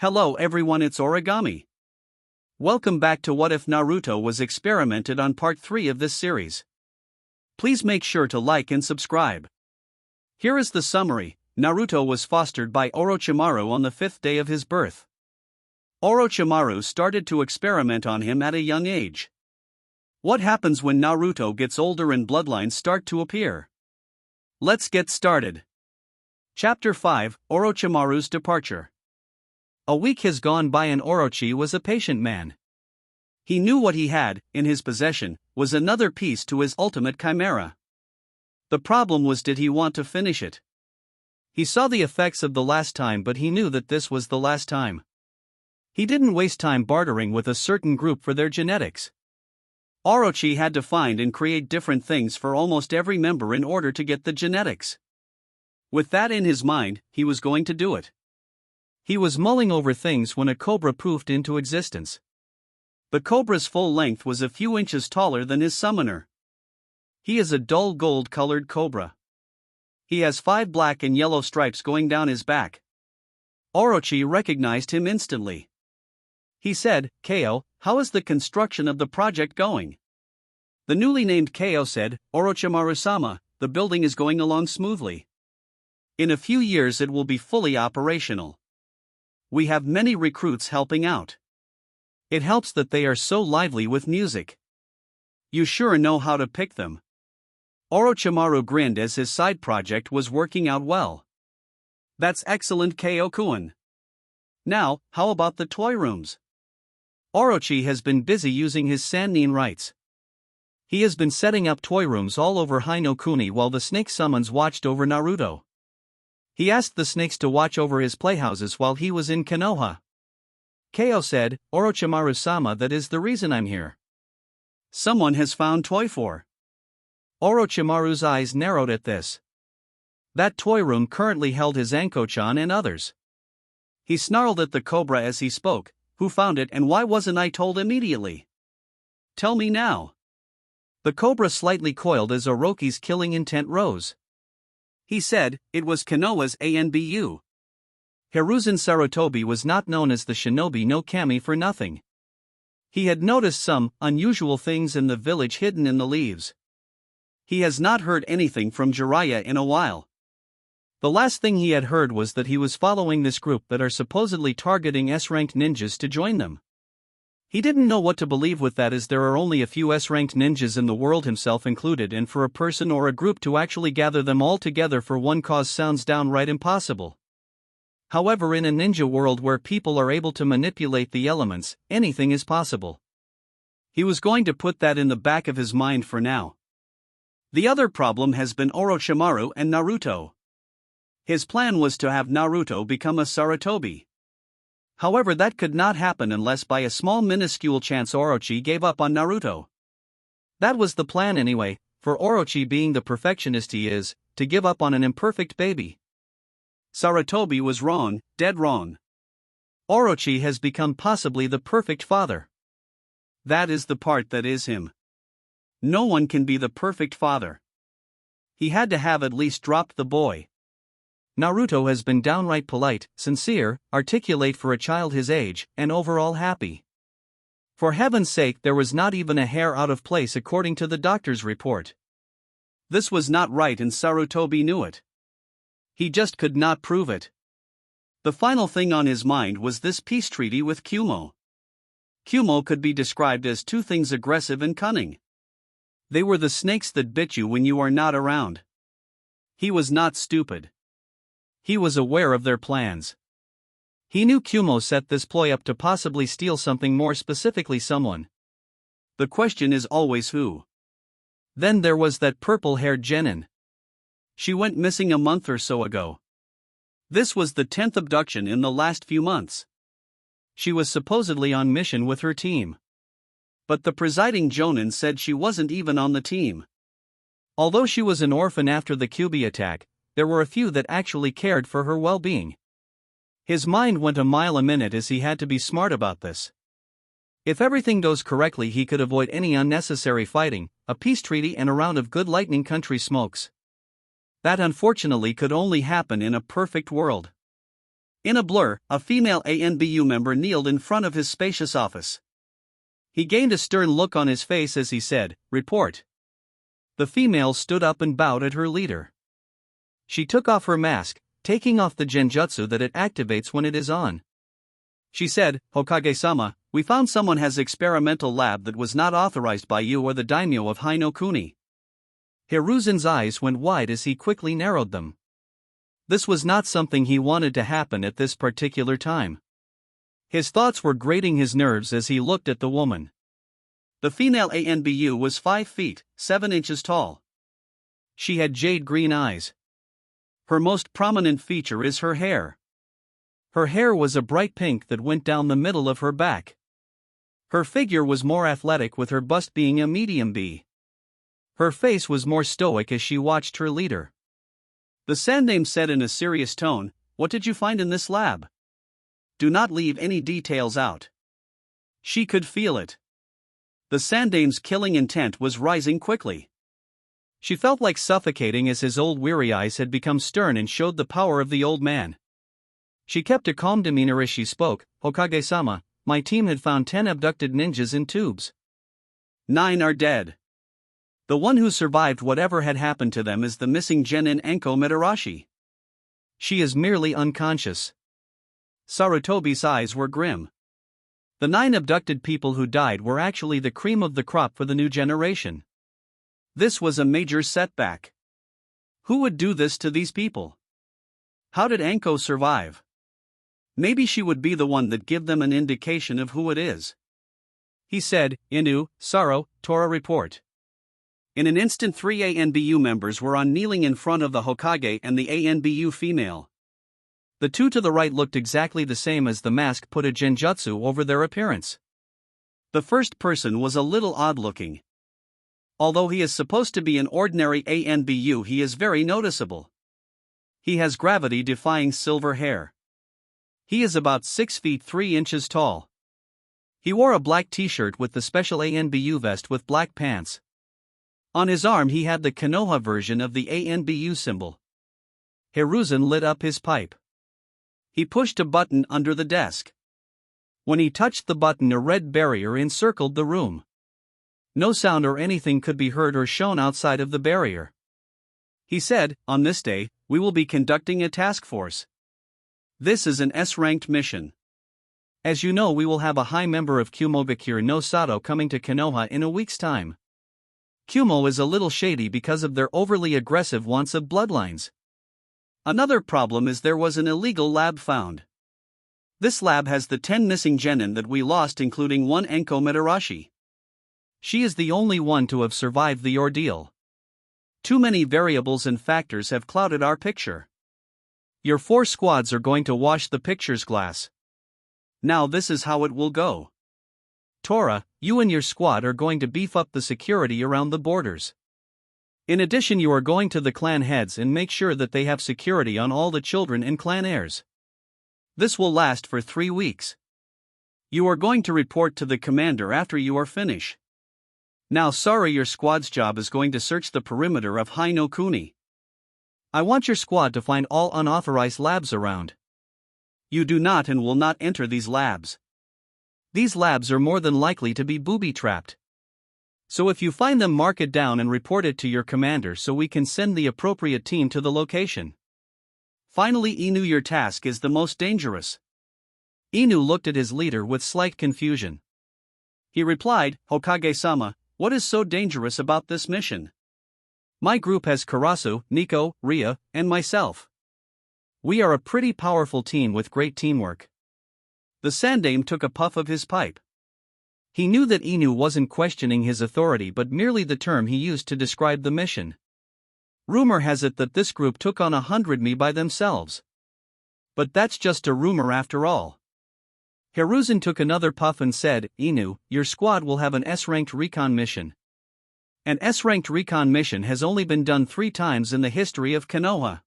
Hello everyone, it's Origami. Welcome back to What If Naruto Was Experimented on part 3 of this series. Please make sure to like and subscribe. Here is the summary. Naruto was fostered by Orochimaru on the 5th day of his birth. Orochimaru started to experiment on him at a young age. What happens when Naruto gets older and bloodlines start to appear? Let's get started. Chapter 5, Orochimaru's Departure. A week has gone by and Orochi was a patient man. He knew what he had, in his possession, was another piece to his ultimate chimera. The problem was, did he want to finish it? He saw the effects of the last time, but he knew that this was the last time. He didn't waste time bartering with a certain group for their genetics. Orochi had to find and create different things for almost every member in order to get the genetics. With that in his mind, he was going to do it. He was mulling over things when a cobra poofed into existence. The cobra's full length was a few inches taller than his summoner. He is a dull gold-colored cobra. He has 5 black and yellow stripes going down his back. Orochi recognized him instantly. He said, "Ko, how is the construction of the project going?" The newly named Ko said, "Orochimaru-sama, the building is going along smoothly. In a few years it will be fully operational. We have many recruits helping out. It helps that they are so lively with music. You sure know how to pick them." Orochimaru grinned as his side project was working out well. "That's excellent, Ko-kun. Now, how about the toy rooms?" Orochi has been busy using his Sannin rights. He has been setting up toy rooms all over Hinokuni while the snake summons watched over Naruto. He asked the snakes to watch over his playhouses while he was in Konoha. Ko said, "Orochimaru-sama, that is the reason I'm here." Someone has found toy for. Orochimaru's eyes narrowed at this. That toy room currently held his Anko-chan and others. He snarled at the cobra as he spoke, "Who found it and why wasn't I told immediately? Tell me now." The cobra slightly coiled as Orochi's killing intent rose. He said, "It was Konoha's ANBU. Hiruzen Sarutobi was not known as the Shinobi no Kami for nothing. He had noticed some unusual things in the village hidden in the leaves. He has not heard anything from Jiraiya in a while. The last thing he had heard was that he was following this group that are supposedly targeting S-ranked ninjas to join them. He didn't know what to believe with that, as there are only a few S-ranked ninjas in the world, himself included, and for a person or a group to actually gather them all together for one cause sounds downright impossible. However, in a ninja world where people are able to manipulate the elements, anything is possible. He was going to put that in the back of his mind for now. The other problem has been Orochimaru and Naruto. His plan was to have Naruto become a Sarutobi. However, that could not happen unless by a small minuscule chance Orochi gave up on Naruto. That was the plan anyway, for Orochi, being the perfectionist he is, to give up on an imperfect baby. Sarutobi was wrong, dead wrong. Orochi has become possibly the perfect father. That is the part that is him. No one can be the perfect father. He had to have at least dropped the boy. Naruto has been downright polite, sincere, articulate for a child his age, and overall happy. For heaven's sake, there was not even a hair out of place according to the doctor's report. This was not right and Sarutobi knew it. He just could not prove it. The final thing on his mind was this peace treaty with Kumo. Kumo could be described as two things: aggressive and cunning. They were the snakes that bit you when you are not around. He was not stupid. He was aware of their plans. He knew Kumo set this ploy up to possibly steal something, more specifically someone. The question is always who. Then there was that purple-haired genin. She went missing a month or so ago. This was the 10th abduction in the last few months. She was supposedly on mission with her team. But the presiding Jonin said she wasn't even on the team. Although she was an orphan after the Kyuubi attack, there were a few that actually cared for her well-being. His mind went a mile a minute as he had to be smart about this. If everything goes correctly, he could avoid any unnecessary fighting, a peace treaty and a round of good Lightning Country smokes. That unfortunately could only happen in a perfect world. In a blur, a female ANBU member kneeled in front of his spacious office. He gained a stern look on his face as he said, "Report." The female stood up and bowed at her leader. She took off her mask, taking off the genjutsu that it activates when it is on. She said, "Hokage-sama, we found someone has experimental lab that was not authorized by you or the daimyo of Hainokuni." Hiruzen's eyes went wide as he quickly narrowed them. This was not something he wanted to happen at this particular time. His thoughts were grating his nerves as he looked at the woman. The female ANBU was 5 feet, 7 inches tall. She had jade green eyes. Her most prominent feature is her hair. Her hair was a bright pink that went down the middle of her back. Her figure was more athletic with her bust being a medium B. Her face was more stoic as she watched her leader. The Sandaime said in a serious tone, "What did you find in this lab? Do not leave any details out." She could feel it. The Sandaime's killing intent was rising quickly. She felt like suffocating as his old weary eyes had become stern and showed the power of the old man. She kept a calm demeanor as she spoke, "Hokage-sama, my team had found 10 abducted ninjas in tubes. 9 are dead. The one who survived whatever had happened to them is the missing genin Anko Mitarashi. She is merely unconscious." Sarutobi's eyes were grim. The 9 abducted people who died were actually the cream of the crop for the new generation. This was a major setback. Who would do this to these people? How did Anko survive? Maybe she would be the one that give them an indication of who it is. He said, "Inu, Saro, Tora report." In an instant 3 ANBU members were on kneeling in front of the Hokage and the ANBU female. The 2 to the right looked exactly the same as the mask put a genjutsu over their appearance. The first person was a little odd-looking. Although he is supposed to be an ordinary ANBU, he is very noticeable. He has gravity-defying silver hair. He is about 6 feet 3 inches tall. He wore a black t-shirt with the special ANBU vest with black pants. On his arm he had the Konoha version of the ANBU symbol. Hiruzen lit up his pipe. He pushed a button under the desk. When he touched the button, a red barrier encircled the room. No sound or anything could be heard or shown outside of the barrier. He said, "On this day, we will be conducting a task force. This is an S-ranked mission. As you know, we will have a high member of Kumogakure no Sato coming to Konoha in a week's time. Kumo is a little shady because of their overly aggressive wants of bloodlines. Another problem is there was an illegal lab found. This lab has the 10 missing genin that we lost, including one Anko Mitarashi. She is the only one to have survived the ordeal. Too many variables and factors have clouded our picture. Your 4 squads are going to wash the picture's glass. Now this is how it will go. Tora, you and your squad are going to beef up the security around the borders. In addition, you are going to the clan heads and make sure that they have security on all the children and clan heirs. This will last for 3 weeks. You are going to report to the commander after you are finished. Now sorry, your squad's job is going to search the perimeter of Hainokuni. I want your squad to find all unauthorized labs around. You do not and will not enter these labs. These labs are more than likely to be booby-trapped. So if you find them, mark it down and report it to your commander so we can send the appropriate team to the location. Finally, Inu, your task is the most dangerous. Inu looked at his leader with slight confusion. He replied, "Hokage-sama, what is so dangerous about this mission? My group has Karasu, Nico, Ria, and myself. We are a pretty powerful team with great teamwork." The Sandaime took a puff of his pipe. He knew that Inu wasn't questioning his authority but merely the term he used to describe the mission. Rumor has it that this group took on 100 me by themselves. But that's just a rumor after all. Hiruzen took another puff and said, "Inu, your squad will have an S-ranked recon mission. An S-ranked recon mission has only been done 3 times in the history of Konoha.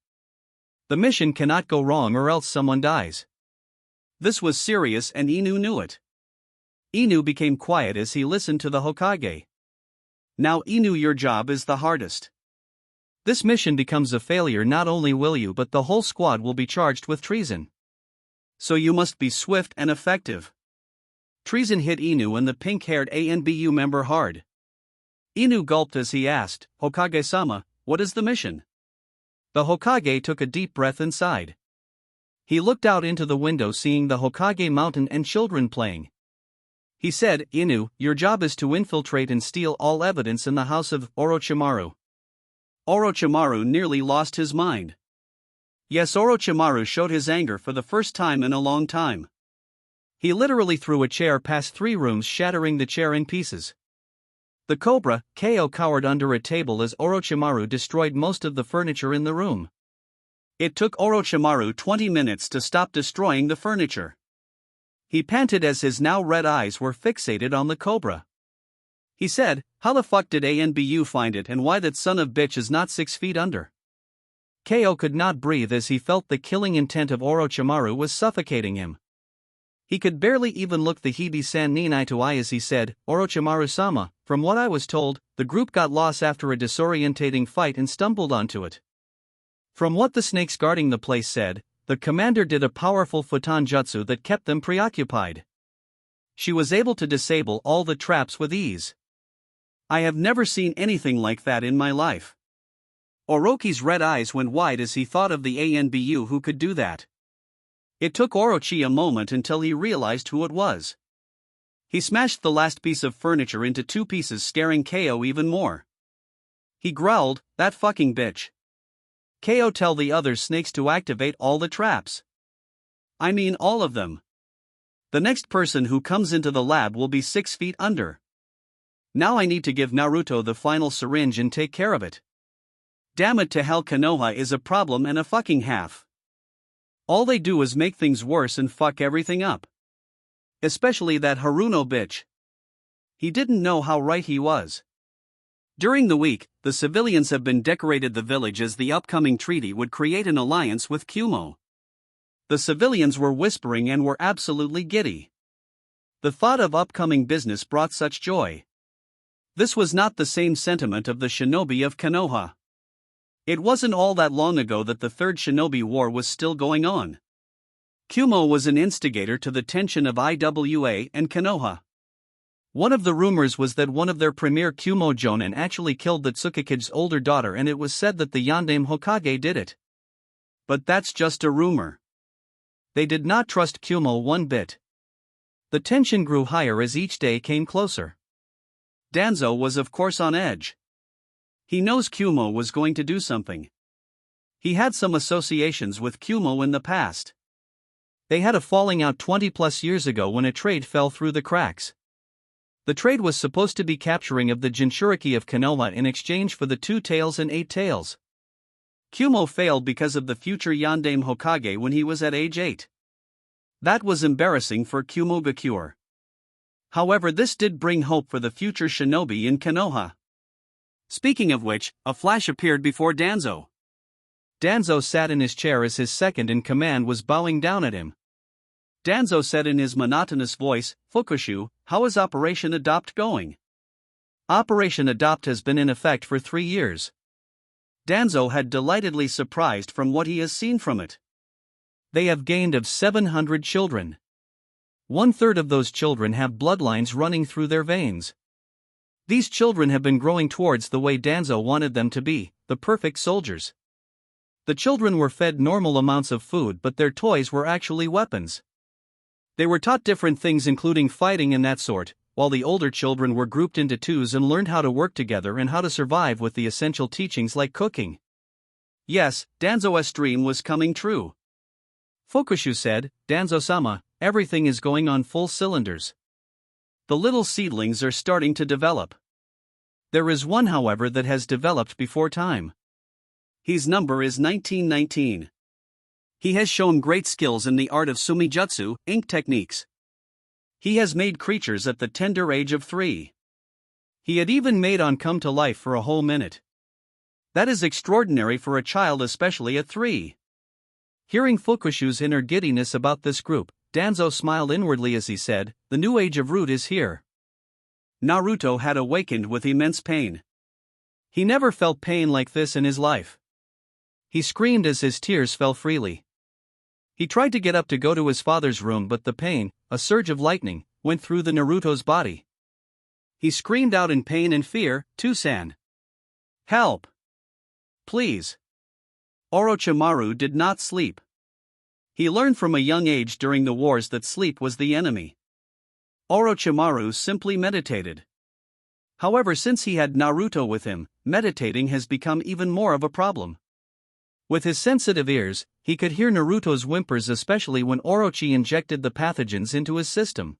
The mission cannot go wrong or else someone dies." This was serious and Inu knew it. Inu became quiet as he listened to the Hokage. "Now Inu, your job is the hardest. This mission becomes a failure, not only will you but the whole squad will be charged with treason. So you must be swift and effective. Treason hit Inu and the pink-haired ANBU member hard. Inu gulped as he asked, "Hokage-sama, what is the mission?" The Hokage took a deep breath and sighed. He looked out into the window, seeing the Hokage mountain and children playing. He said, "Inu, your job is to infiltrate and steal all evidence in the house of Orochimaru." Orochimaru nearly lost his mind. Yes, Orochimaru showed his anger for the first time in a long time. He literally threw a chair past 3 rooms, shattering the chair in pieces. The Cobra, KO, cowered under a table as Orochimaru destroyed most of the furniture in the room. It took Orochimaru 20 minutes to stop destroying the furniture. He panted as his now red eyes were fixated on the Cobra. He said, "How the fuck did ANBU find it, and why that son of bitch is not 6 feet under?" KO could not breathe as he felt the killing intent of Orochimaru was suffocating him. He could barely even look the Hebe-san eye to eye as he said, "Orochimaru-sama, from what I was told, the group got lost after a disorientating fight and stumbled onto it. From what the snakes guarding the place said, the commander did a powerful futon jutsu that kept them preoccupied. She was able to disable all the traps with ease. I have never seen anything like that in my life." Orochi's red eyes went wide as he thought of the ANBU who could do that. It took Orochi a moment until he realized who it was. He smashed the last piece of furniture into 2 pieces, scaring KO even more. He growled, "That fucking bitch. KO, tell the other snakes to activate all the traps. I mean all of them. The next person who comes into the lab will be 6 feet under. Now I need to give Naruto the final syringe and take care of it. Damn it to hell, Konoha is a problem and a fucking half. All they do is make things worse and fuck everything up. Especially that Haruno bitch." He didn't know how right he was. During the week, the civilians have been decorated the village as the upcoming treaty would create an alliance with Kumo. The civilians were whispering and were absolutely giddy. The thought of upcoming business brought such joy. This was not the same sentiment of the shinobi of Konoha. It wasn't all that long ago that the Third Shinobi War was still going on. Kumo was an instigator to the tension of IWA and Konoha. One of the rumors was that one of their premier Kumo Jonin actually killed the Tsukage's older daughter, and it was said that the Yondaime Hokage did it. But that's just a rumor. They did not trust Kumo one bit. The tension grew higher as each day came closer. Danzo was of course on edge. He knows Kumo was going to do something. He had some associations with Kumo in the past. They had a falling out 20+ years ago when a trade fell through the cracks. The trade was supposed to be capturing of the Jinchuriki of Konoha in exchange for the 2 tails and 8 tails. Kumo failed because of the future Yondaime Hokage when he was at age 8. That was embarrassing for Kumo Gakure. However, this did bring hope for the future shinobi in Konoha. Speaking of which, a flash appeared before Danzo. Danzo sat in his chair as his second-in-command was bowing down at him. Danzo said in his monotonous voice, "Fukushu, how is Operation Adopt going?" Operation Adopt has been in effect for 3 years. Danzo had delightedly surprised from what he has seen from it. They have gained of 700 children. 1/3 of those children have bloodlines running through their veins. These children have been growing towards the way Danzo wanted them to be, the perfect soldiers. The children were fed normal amounts of food, but their toys were actually weapons. They were taught different things including fighting and that sort, while the older children were grouped into 2s and learned how to work together and how to survive with the essential teachings like cooking. Yes, Danzo's dream was coming true. Fukushu said, "Danzo-sama, everything is going on full cylinders. The little seedlings are starting to develop. There is one, however, that has developed before time. His number is 1919. He has shown great skills in the art of sumijutsu, ink techniques. He has made creatures at the tender age of 3. He had even made on come to life for a whole minute. That is extraordinary for a child, especially at 3. Hearing Fukushu's inner giddiness about this group, Danzo smiled inwardly as he said, "The new age of root is here." Naruto had awakened with immense pain. He never felt pain like this in his life. He screamed as his tears fell freely. He tried to get up to go to his father's room, but the pain, a surge of lightning, went through the Naruto's body. He screamed out in pain and fear, "Tusan! Help! Please!" Orochimaru did not sleep. He learned from a young age during the wars that sleep was the enemy. Orochimaru simply meditated. However, since he had Naruto with him, meditating has become even more of a problem. With his sensitive ears, he could hear Naruto's whimpers, especially when Orochi injected the pathogens into his system.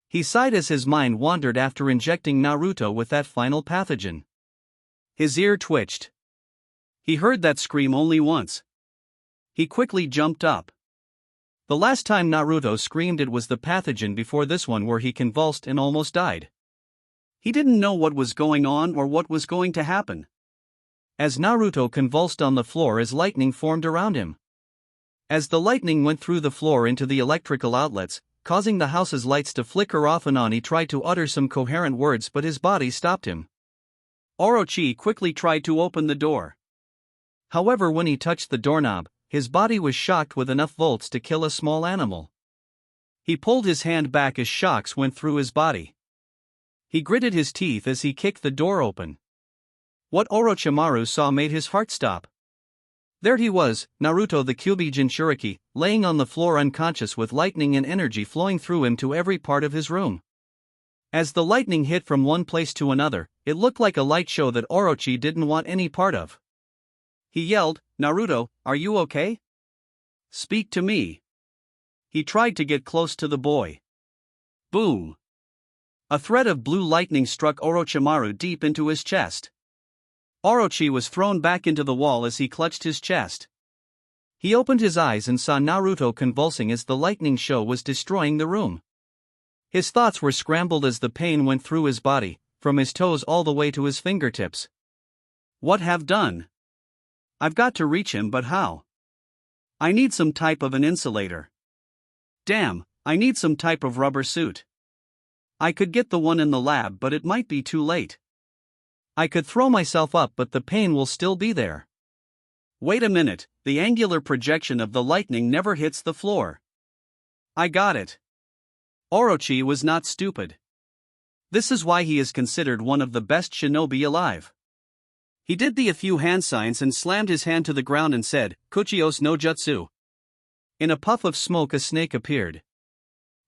He sighed as his mind wandered after injecting Naruto with that final pathogen. His ear twitched. He heard that scream only once. He quickly jumped up. The last time Naruto screamed, it was the pathogen before this one where he convulsed and almost died. He didn't know what was going on or what was going to happen. As Naruto convulsed on the floor as lightning formed around him. As the lightning went through the floor into the electrical outlets, causing the house's lights to flicker off and on, he tried to utter some coherent words, but his body stopped him. Orochi quickly tried to open the door. However, when he touched the doorknob, his body was shocked with enough volts to kill a small animal. He pulled his hand back as shocks went through his body. He gritted his teeth as he kicked the door open. What Orochimaru saw made his heart stop. There he was, Naruto the Kyuubi Jinchuriki, laying on the floor unconscious with lightning and energy flowing through him to every part of his room. As the lightning hit from one place to another, it looked like a light show that Orochi didn't want any part of. He yelled, "Naruto, are you okay? Speak to me." He tried to get close to the boy. Boom! A thread of blue lightning struck Orochimaru deep into his chest. Orochi was thrown back into the wall as he clutched his chest. He opened his eyes and saw Naruto convulsing as the lightning show was destroying the room. His thoughts were scrambled as the pain went through his body, from his toes all the way to his fingertips. What have done? I've got to reach him, but how? I need some type of an insulator. Damn, I need some type of rubber suit. I could get the one in the lab, but it might be too late. I could throw myself up, but the pain will still be there. Wait a minute, the angular projection of the lightning never hits the floor. I got it. Orochi was not stupid. This is why he is considered one of the best shinobi alive. He did a few hand signs and slammed his hand to the ground and said, "Kuchios no jutsu." In a puff of smoke, a snake appeared.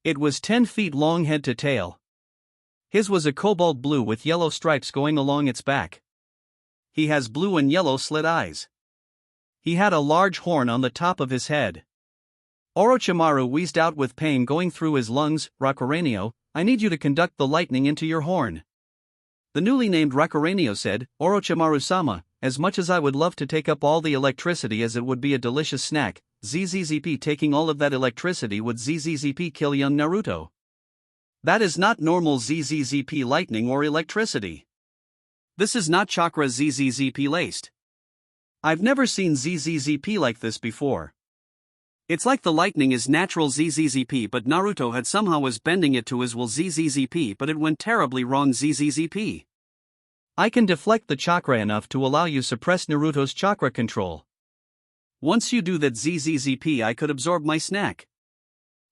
It was 10 feet long, head to tail. His was a cobalt blue with yellow stripes going along its back. He has blue and yellow slit eyes. He had a large horn on the top of his head. Orochimaru wheezed out with pain going through his lungs, "Rakurenio, I need you to conduct the lightning into your horn." The newly named Rakurenio said, "Orochimaru-sama, as much as I would love to take up all the electricity as it would be a delicious snack, ZZZP taking all of that electricity would ZZZP kill young Naruto. That is not normal ZZZP lightning or electricity. This is not chakra ZZZP laced. I've never seen ZZZP like this before. It's like the lightning is natural ZZZP, but Naruto had somehow was bending it to his will ZZZP, but it went terribly wrong ZZZP. I can deflect the chakra enough to allow you suppress Naruto's chakra control. Once you do that ZZZP, I could absorb my snack."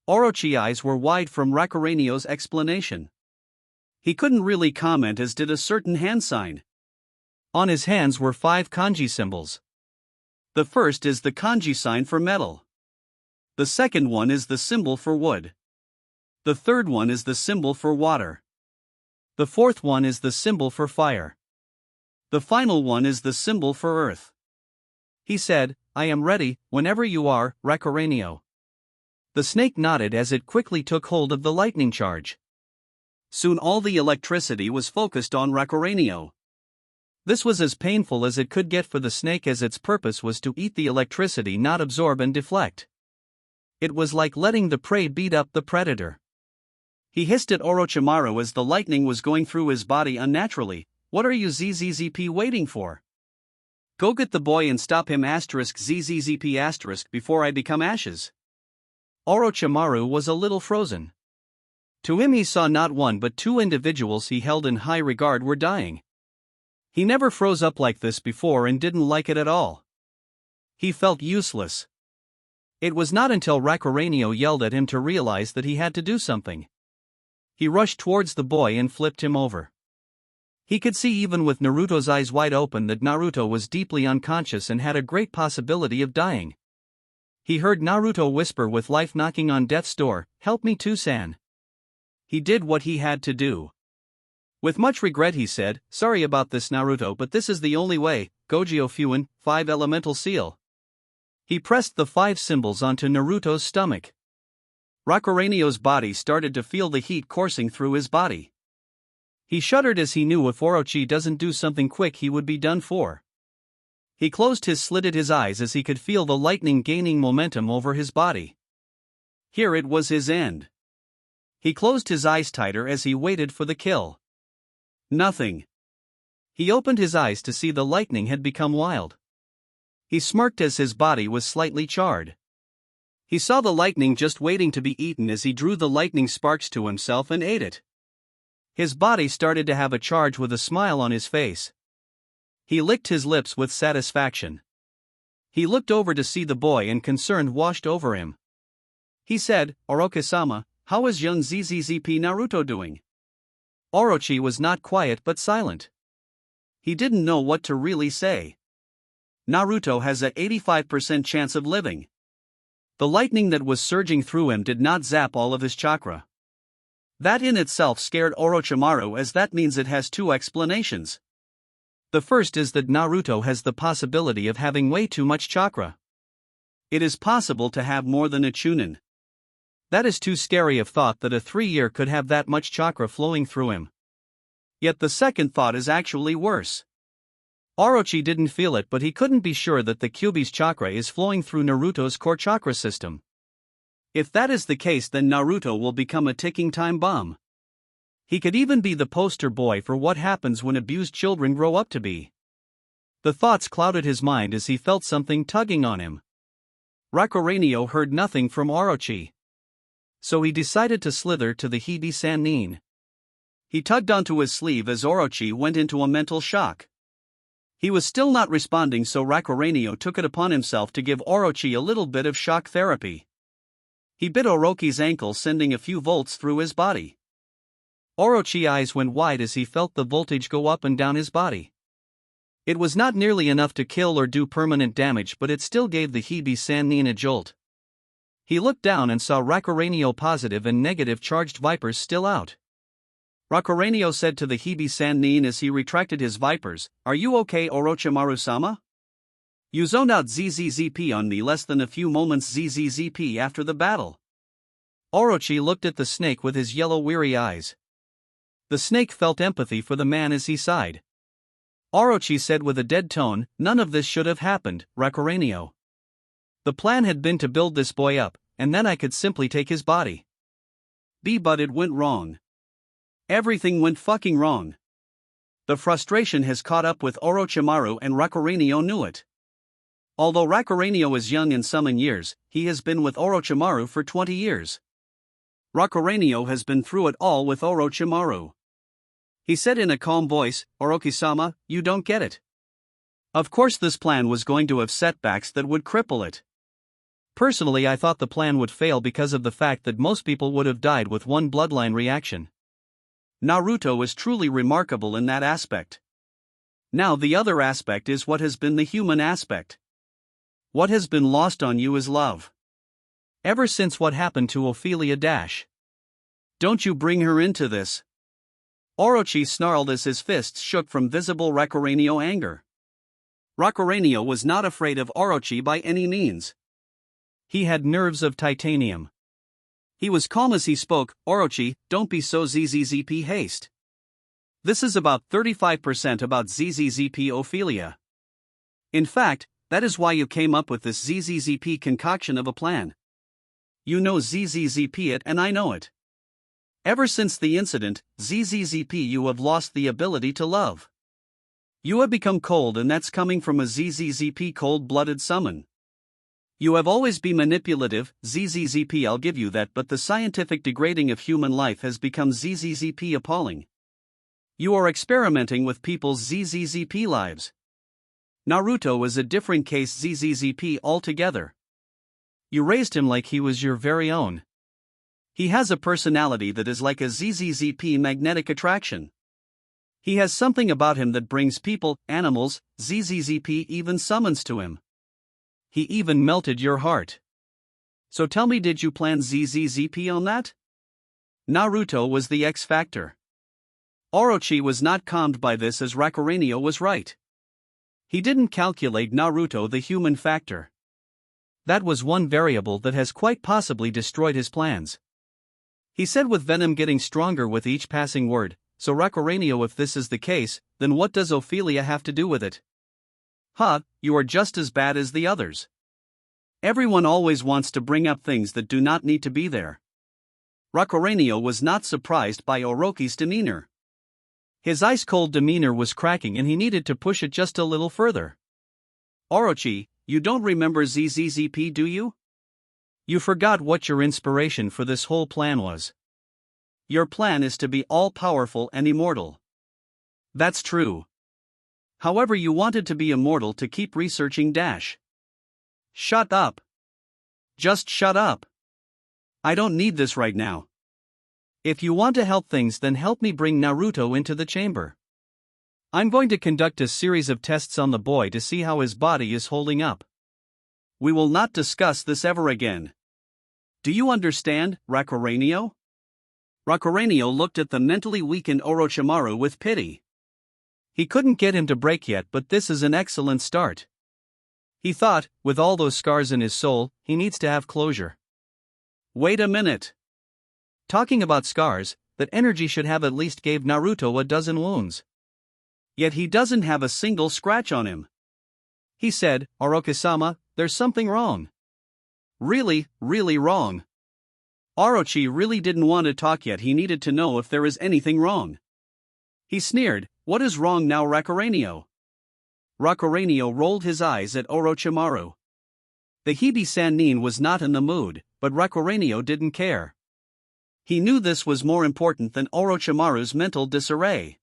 Orochi's eyes were wide from Rakurenio's explanation. He couldn't really comment, as did a certain hand sign. On his hands were 5 kanji symbols. The first is the kanji sign for metal. The second one is the symbol for wood. The third one is the symbol for water. The fourth one is the symbol for fire. The final one is the symbol for earth. He said, "I am ready, whenever you are, Rakurenio." The snake nodded as it quickly took hold of the lightning charge. Soon all the electricity was focused on Rakurenio. This was as painful as it could get for the snake, as its purpose was to eat the electricity, not absorb and deflect. It was like letting the prey beat up the predator. He hissed at Orochimaru as the lightning was going through his body unnaturally. "What are you ZZZP waiting for? Go get the boy and stop him *ZZZP* before I become ashes." Orochimaru was a little frozen. To him, he saw not one but 2 individuals he held in high regard were dying. He never froze up like this before and didn't like it at all. He felt useless. It was not until Rakurenio yelled at him to realize that he had to do something. He rushed towards the boy and flipped him over. He could see even with Naruto's eyes wide open that Naruto was deeply unconscious and had a great possibility of dying. He heard Naruto whisper with life knocking on death's door, "Help me too, San." He did what he had to do. With much regret he said, "Sorry about this, Naruto, but this is the only way." Gojyo Fuin, 5 elemental seal. He pressed the 5 symbols onto Naruto's stomach. Rakurenio's body started to feel the heat coursing through his body. He shuddered as he knew if Orochi doesn't do something quick he would be done for. He slitted his eyes as he could feel the lightning gaining momentum over his body. Here it was his end. He closed his eyes tighter as he waited for the kill. Nothing. He opened his eyes to see the lightning had become wild. He smirked as his body was slightly charred. He saw the lightning just waiting to be eaten as he drew the lightning sparks to himself and ate it. His body started to have a charge with a smile on his face. He licked his lips with satisfaction. He looked over to see the boy and concern washed over him. He said, "Orochi-sama, how is young ZZZP Naruto doing?" Orochi was not quiet but silent. He didn't know what to really say. Naruto has a 85% chance of living. The lightning that was surging through him did not zap all of his chakra. That in itself scared Orochimaru, as that means it has 2 explanations. The first is that Naruto has the possibility of having way too much chakra. It is possible to have more than a chunin. That is too scary of thought that a 3-year could have that much chakra flowing through him. Yet the second thought is actually worse. Orochi didn't feel it, but he couldn't be sure that the Kyuubi's chakra is flowing through Naruto's core chakra system. If that is the case, then Naruto will become a ticking time bomb. He could even be the poster boy for what happens when abused children grow up to be. The thoughts clouded his mind as he felt something tugging on him. Rakurenio heard nothing from Orochi. So he decided to slither to the Hibi-Sannin. He tugged onto his sleeve as Orochi went into a mental shock. He was still not responding, so Rakurenio took it upon himself to give Orochi a little bit of shock therapy. He bit Orochi's ankle, sending a few volts through his body. Orochi's eyes went wide as he felt the voltage go up and down his body. It was not nearly enough to kill or do permanent damage, but it still gave the Hibi-Sannin a jolt. He looked down and saw Rakurenio positive and negative charged vipers still out. Rakurenio said to the Hibi-Sannin as he retracted his vipers, "Are you okay, Orochimaru-sama? You zoned out ZZZP on me less than a few moments ZZZP after the battle." Orochi looked at the snake with his yellow weary eyes. The snake felt empathy for the man as he sighed. Orochi said with a dead tone, "None of this should have happened, Rakurenio. The plan had been to build this boy up, and then I could simply take his body. But it went wrong. Everything went fucking wrong." The frustration has caught up with Orochimaru, and Rakurenio knew it. Although Rakurenio is young in some years, he has been with Orochimaru for 20 years. Rakurenio has been through it all with Orochimaru. He said in a calm voice, "Orochi-sama, you don't get it. Of course this plan was going to have setbacks that would cripple it. Personally, I thought the plan would fail because of the fact that most people would have died with one bloodline reaction. Naruto is truly remarkable in that aspect. Now the other aspect is what has been the human aspect. What has been lost on you is love. Ever since what happened to Ophelia Dash. Don't you bring her into this." Orochi snarled as his fists shook from visible Rakurenio anger. Rakurenio was not afraid of Orochi by any means. He had nerves of titanium. He was calm as he spoke, "Orochi, don't be so ZZZP haste. This is about 35% about ZZZP Ophelia. In fact, that is why you came up with this ZZZP concoction of a plan. You know ZZZP it and I know it. Ever since the incident, ZZZP, you have lost the ability to love. You have become cold, and that's coming from a ZZZP cold-blooded summon. You have always been manipulative, ZZZP, I'll give you that, but the scientific degrading of human life has become ZZZP appalling. You are experimenting with people's ZZZP lives. Naruto is a different case ZZZP altogether. You raised him like he was your very own. He has a personality that is like a ZZZP magnetic attraction. He has something about him that brings people, animals, ZZZP even summons to him. He even melted your heart. So tell me, did you plan ZZZP on that? Naruto was the X factor. Orochi was not calmed by this, as Rakurenio was right. He didn't calculate Naruto the human factor. That was one variable that has quite possibly destroyed his plans. He said, with venom getting stronger with each passing word, so Rakurenio, if this is the case, then what does Ophelia have to do with it? You are just as bad as the others. Everyone always wants to bring up things that do not need to be there. Rakurenio was not surprised by Orochi's demeanor. His ice-cold demeanor was cracking and he needed to push it just a little further. Orochi, you don't remember ZZZP, do you? You forgot what your inspiration for this whole plan was. Your plan is to be all-powerful and immortal. That's true. However, you wanted to be immortal to keep researching dash. Shut up. Just shut up. I don't need this right now. If you want to help things, then help me bring Naruto into the chamber. I'm going to conduct a series of tests on the boy to see how his body is holding up. We will not discuss this ever again. Do you understand, Rakurenio? Rakurenio looked at the mentally weakened Orochimaru with pity. He couldn't get him to break yet, but this is an excellent start. He thought, with all those scars in his soul, he needs to have closure. Wait a minute. Talking about scars, that energy should have at least gave Naruto a dozen wounds. Yet he doesn't have a single scratch on him. He said, Orochi-sama, there's something wrong. Really, really wrong. Orochi really didn't want to talk yet, he needed to know if there is anything wrong. He sneered, what is wrong now, Rakurenio? Rakurenio rolled his eyes at Orochimaru. The Hibi-Sannin was not in the mood, but Rakurenio didn't care. He knew this was more important than Orochimaru's mental disarray.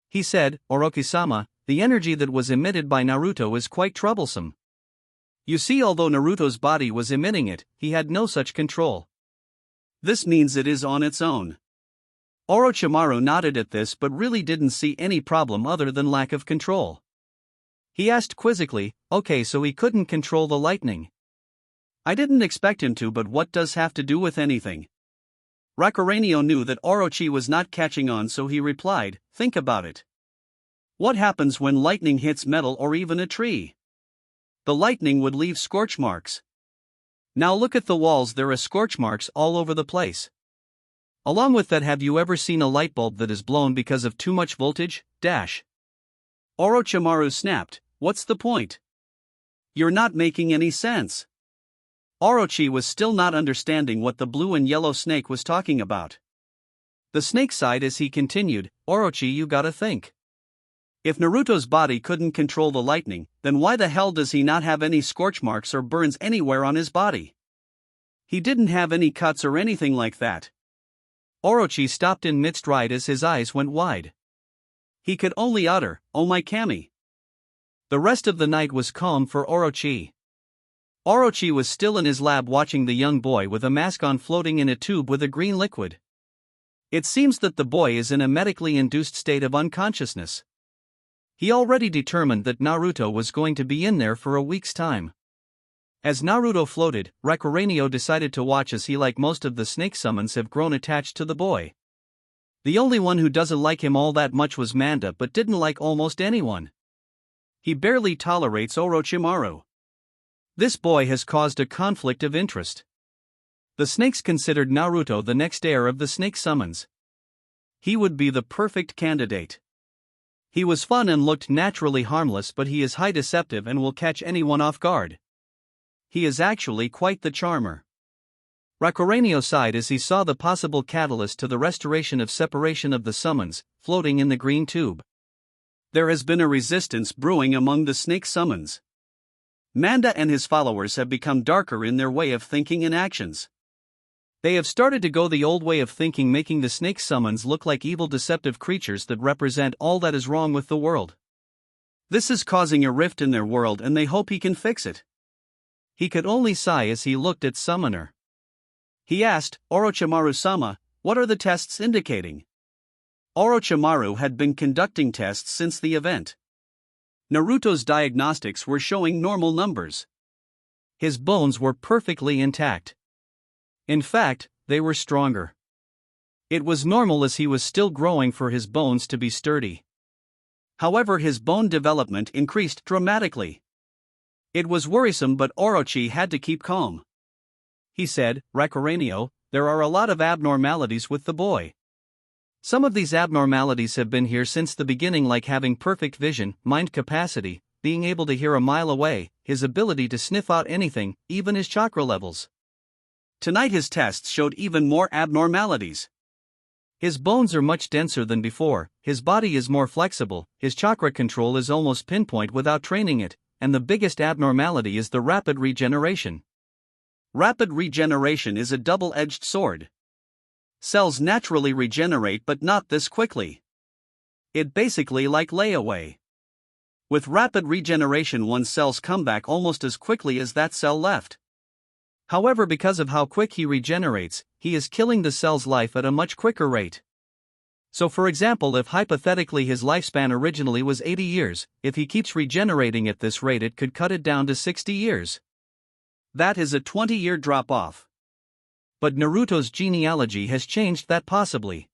He said, Orochi-sama, the energy that was emitted by Naruto is quite troublesome. You see, although Naruto's body was emitting it, he had no such control. This means it is on its own. Orochimaru nodded at this but really didn't see any problem other than lack of control. He asked quizzically, okay, so he couldn't control the lightning. I didn't expect him to, but what does have to do with anything? Rakurenio knew that Orochi was not catching on, so he replied, think about it. What happens when lightning hits metal or even a tree? The lightning would leave scorch marks. Now look at the walls, there are scorch marks all over the place. Along with that, have you ever seen a light bulb that is blown because of too much voltage? Orochimaru snapped, what's the point? You're not making any sense. Orochi was still not understanding what the blue and yellow snake was talking about. The snake sighed as he continued, Orochi, you gotta think. If Naruto's body couldn't control the lightning, then why the hell does he not have any scorch marks or burns anywhere on his body? He didn't have any cuts or anything like that. Orochi stopped in mid-stride as his eyes went wide. He could only utter, oh my Kami. The rest of the night was calm for Orochi. Orochi was still in his lab watching the young boy with a mask on floating in a tube with a green liquid. It seems that the boy is in a medically induced state of unconsciousness. He already determined that Naruto was going to be in there for a week's time. As Naruto floated, Rakurenio decided to watch as he, like most of the snake summons, have grown attached to the boy. The only one who doesn't like him all that much was Manda, but didn't like almost anyone. He barely tolerates Orochimaru. This boy has caused a conflict of interest. The snakes considered Naruto the next heir of the snake summons. He would be the perfect candidate. He was fun and looked naturally harmless, but he is highly deceptive and will catch anyone off guard. He is actually quite the charmer. Rakurenio sighed as he saw the possible catalyst to the restoration of separation of the summons, floating in the green tube. There has been a resistance brewing among the snake summons. Manda and his followers have become darker in their way of thinking and actions. They have started to go the old way of thinking, making the snake summons look like evil, deceptive creatures that represent all that is wrong with the world. This is causing a rift in their world and they hope he can fix it. He could only sigh as he looked at Summoner. He asked, Orochimaru-sama, what are the tests indicating? Orochimaru had been conducting tests since the event. Naruto's diagnostics were showing normal numbers. His bones were perfectly intact. In fact, they were stronger. It was normal as he was still growing for his bones to be sturdy. However, his bone development increased dramatically. It was worrisome, but Orochi had to keep calm. He said, Rakurenio, there are a lot of abnormalities with the boy. Some of these abnormalities have been here since the beginning, like having perfect vision, mind capacity, being able to hear a mile away, his ability to sniff out anything, even his chakra levels. Tonight his tests showed even more abnormalities. His bones are much denser than before, his body is more flexible, his chakra control is almost pinpoint without training it, and the biggest abnormality is the rapid regeneration. Rapid regeneration is a double-edged sword. Cells naturally regenerate, but not this quickly. It basically like layaway. With rapid regeneration, one's cells come back almost as quickly as that cell left. However, because of how quick he regenerates, he is killing the cell's life at a much quicker rate. So for example, if hypothetically his lifespan originally was 80 years, if he keeps regenerating at this rate, it could cut it down to 60 years. That is a 20-year drop-off. But Naruto's genealogy has changed that possibly.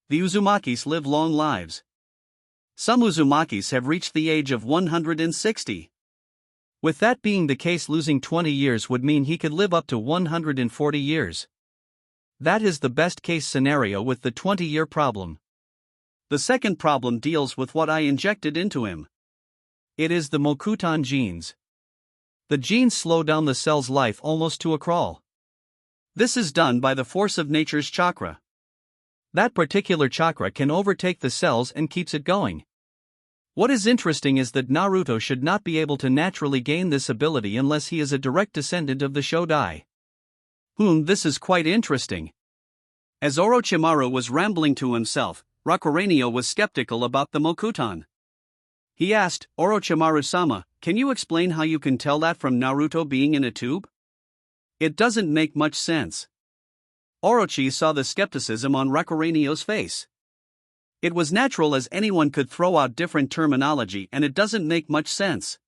The Uzumakis live long lives. Some Uzumakis have reached the age of 160. With that being the case, losing 20 years would mean he could live up to 140 years. That is the best case scenario with the 20-year problem. The second problem deals with what I injected into him. It is the Mokuton genes. The genes slow down the cell's life almost to a crawl. This is done by the force of nature's chakra. That particular chakra can overtake the cells and keeps it going. What is interesting is that Naruto should not be able to naturally gain this ability unless he is a direct descendant of the Shodai. This is quite interesting. As Orochimaru was rambling to himself, Rakurenio was skeptical about the Mokuton. He asked, Orochimaru-sama, can you explain how you can tell that from Naruto being in a tube? It doesn't make much sense. Orochi saw the skepticism on Rakurenio's face. It was natural, as anyone could throw out different terminology, and it doesn't make much sense.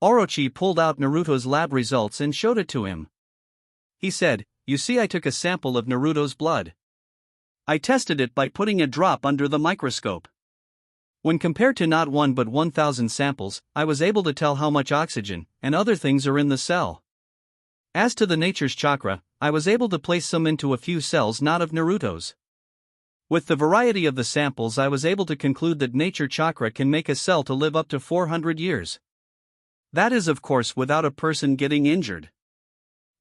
Orochi pulled out Naruto's lab results and showed it to him. He said, you see, I took a sample of Naruto's blood. I tested it by putting a drop under the microscope. When compared to not 1 but 1,000 samples, I was able to tell how much oxygen and other things are in the cell. As to the nature's chakra, I was able to place some into a few cells not of Naruto's. With the variety of the samples, I was able to conclude that nature chakra can make a cell to live up to 400 years. That is, of course, without a person getting injured.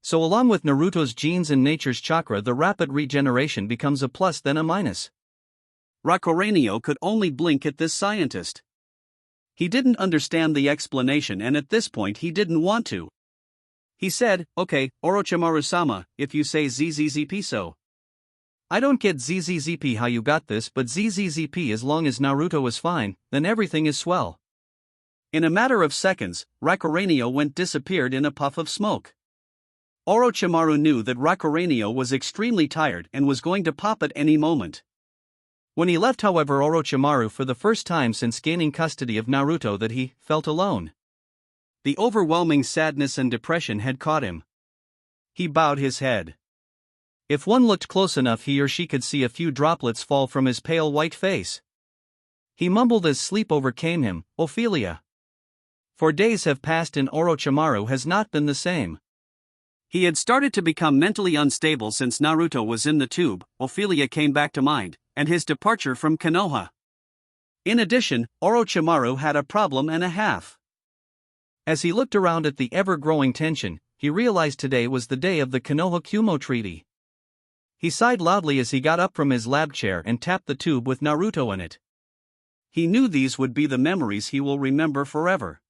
So along with Naruto's genes and nature's chakra, the rapid regeneration becomes a plus than a minus. Rakurenio could only blink at this scientist. He didn't understand the explanation, and at this point he didn't want to. He said, okay, Orochimaru-sama, if you say ZZZP so. I don't get ZZZP how you got this, but ZZZP, as long as Naruto is fine, then everything is swell. In a matter of seconds, Rakurenio disappeared in a puff of smoke. Orochimaru knew that Rakurenio was extremely tired and was going to pop at any moment. When he left, however, Orochimaru, for the first time since gaining custody of Naruto, that he felt alone. The overwhelming sadness and depression had caught him. He bowed his head. If one looked close enough, he or she could see a few droplets fall from his pale white face. He mumbled as sleep overcame him, Ophelia. For days have passed and Orochimaru has not been the same. He had started to become mentally unstable since Naruto was in the tube. Ophelia came back to mind, and his departure from Konoha. In addition, Orochimaru had a problem and a half. As he looked around at the ever-growing tension, he realized today was the day of the Konoha-Kumo Treaty. He sighed loudly as he got up from his lab chair and tapped the tube with Naruto in it. He knew these would be the memories he will remember forever.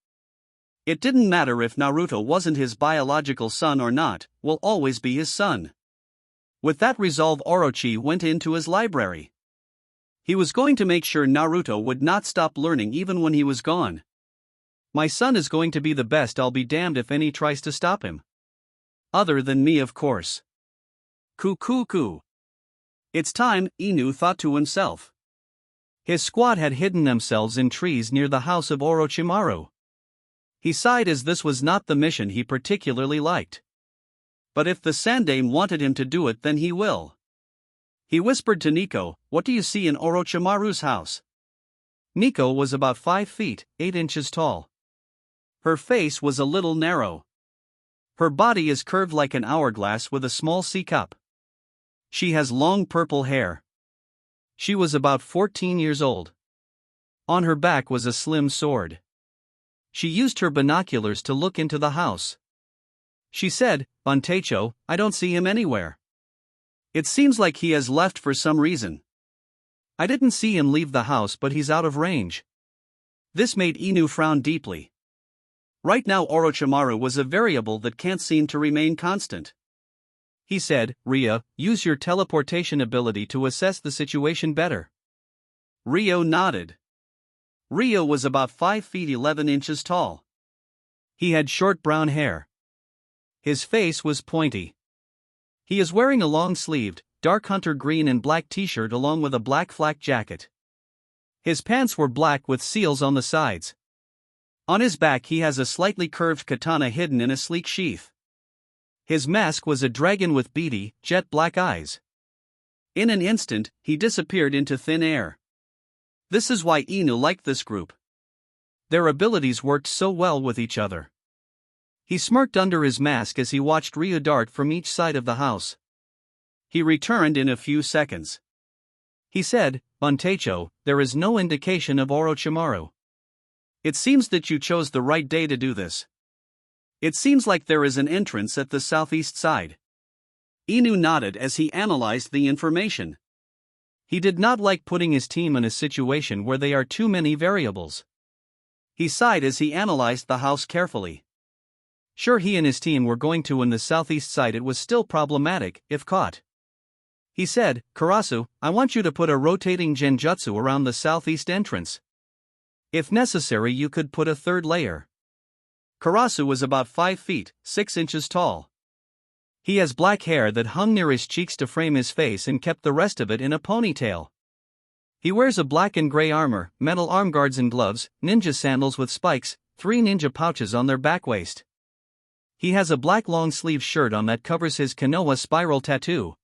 It didn't matter if Naruto wasn't his biological son or not, will always be his son. With that resolve, Orochi went into his library. He was going to make sure Naruto would not stop learning even when he was gone. My son is going to be the best. I'll be damned if any tries to stop him. Other than me, of course. Coo. It's time, Inu thought to himself. His squad had hidden themselves in trees near the house of Orochimaru. He sighed as this was not the mission he particularly liked. But if the Sandaime wanted him to do it, then he will. He whispered to Nico, "What do you see in Orochimaru's house?" Nico was about 5 feet, 8 inches tall. Her face was a little narrow. Her body is curved like an hourglass with a small C-cup. She has long purple hair. She was about 14 years old. On her back was a slim sword. She used her binoculars to look into the house. She said, "Buntecho, I don't see him anywhere. It seems like he has left for some reason. I didn't see him leave the house, but he's out of range." This made Inu frown deeply. Right now Orochimaru was a variable that can't seem to remain constant. He said, "Ria, use your teleportation ability to assess the situation better." Rio nodded. Rio was about 5 feet 11 inches tall. He had short brown hair. His face was pointy. He is wearing a long-sleeved, dark hunter green and black t-shirt along with a black flak jacket. His pants were black with seals on the sides. On his back he has a slightly curved katana hidden in a sleek sheath. His mask was a dragon with beady, jet-black eyes. In an instant, he disappeared into thin air. This is why Inu liked this group. Their abilities worked so well with each other. He smirked under his mask as he watched Ryu dart from each side of the house. He returned in a few seconds. He said, "Buntecho, there is no indication of Orochimaru. It seems that you chose the right day to do this. It seems like there is an entrance at the southeast side." Inu nodded as he analyzed the information. He did not like putting his team in a situation where there are too many variables. He sighed as he analyzed the house carefully. Sure, he and his team were going to in the southeast side. It was still problematic, if caught. He said, "Karasu, I want you to put a rotating genjutsu around the southeast entrance. If necessary, you could put a third layer." Karasu was about 5 feet, 6 inches tall. He has black hair that hung near his cheeks to frame his face and kept the rest of it in a ponytail. He wears a black and gray armor, metal arm guards and gloves, ninja sandals with spikes, 3 ninja pouches on their back waist. He has a black long-sleeve shirt on that covers his Konoha spiral tattoo.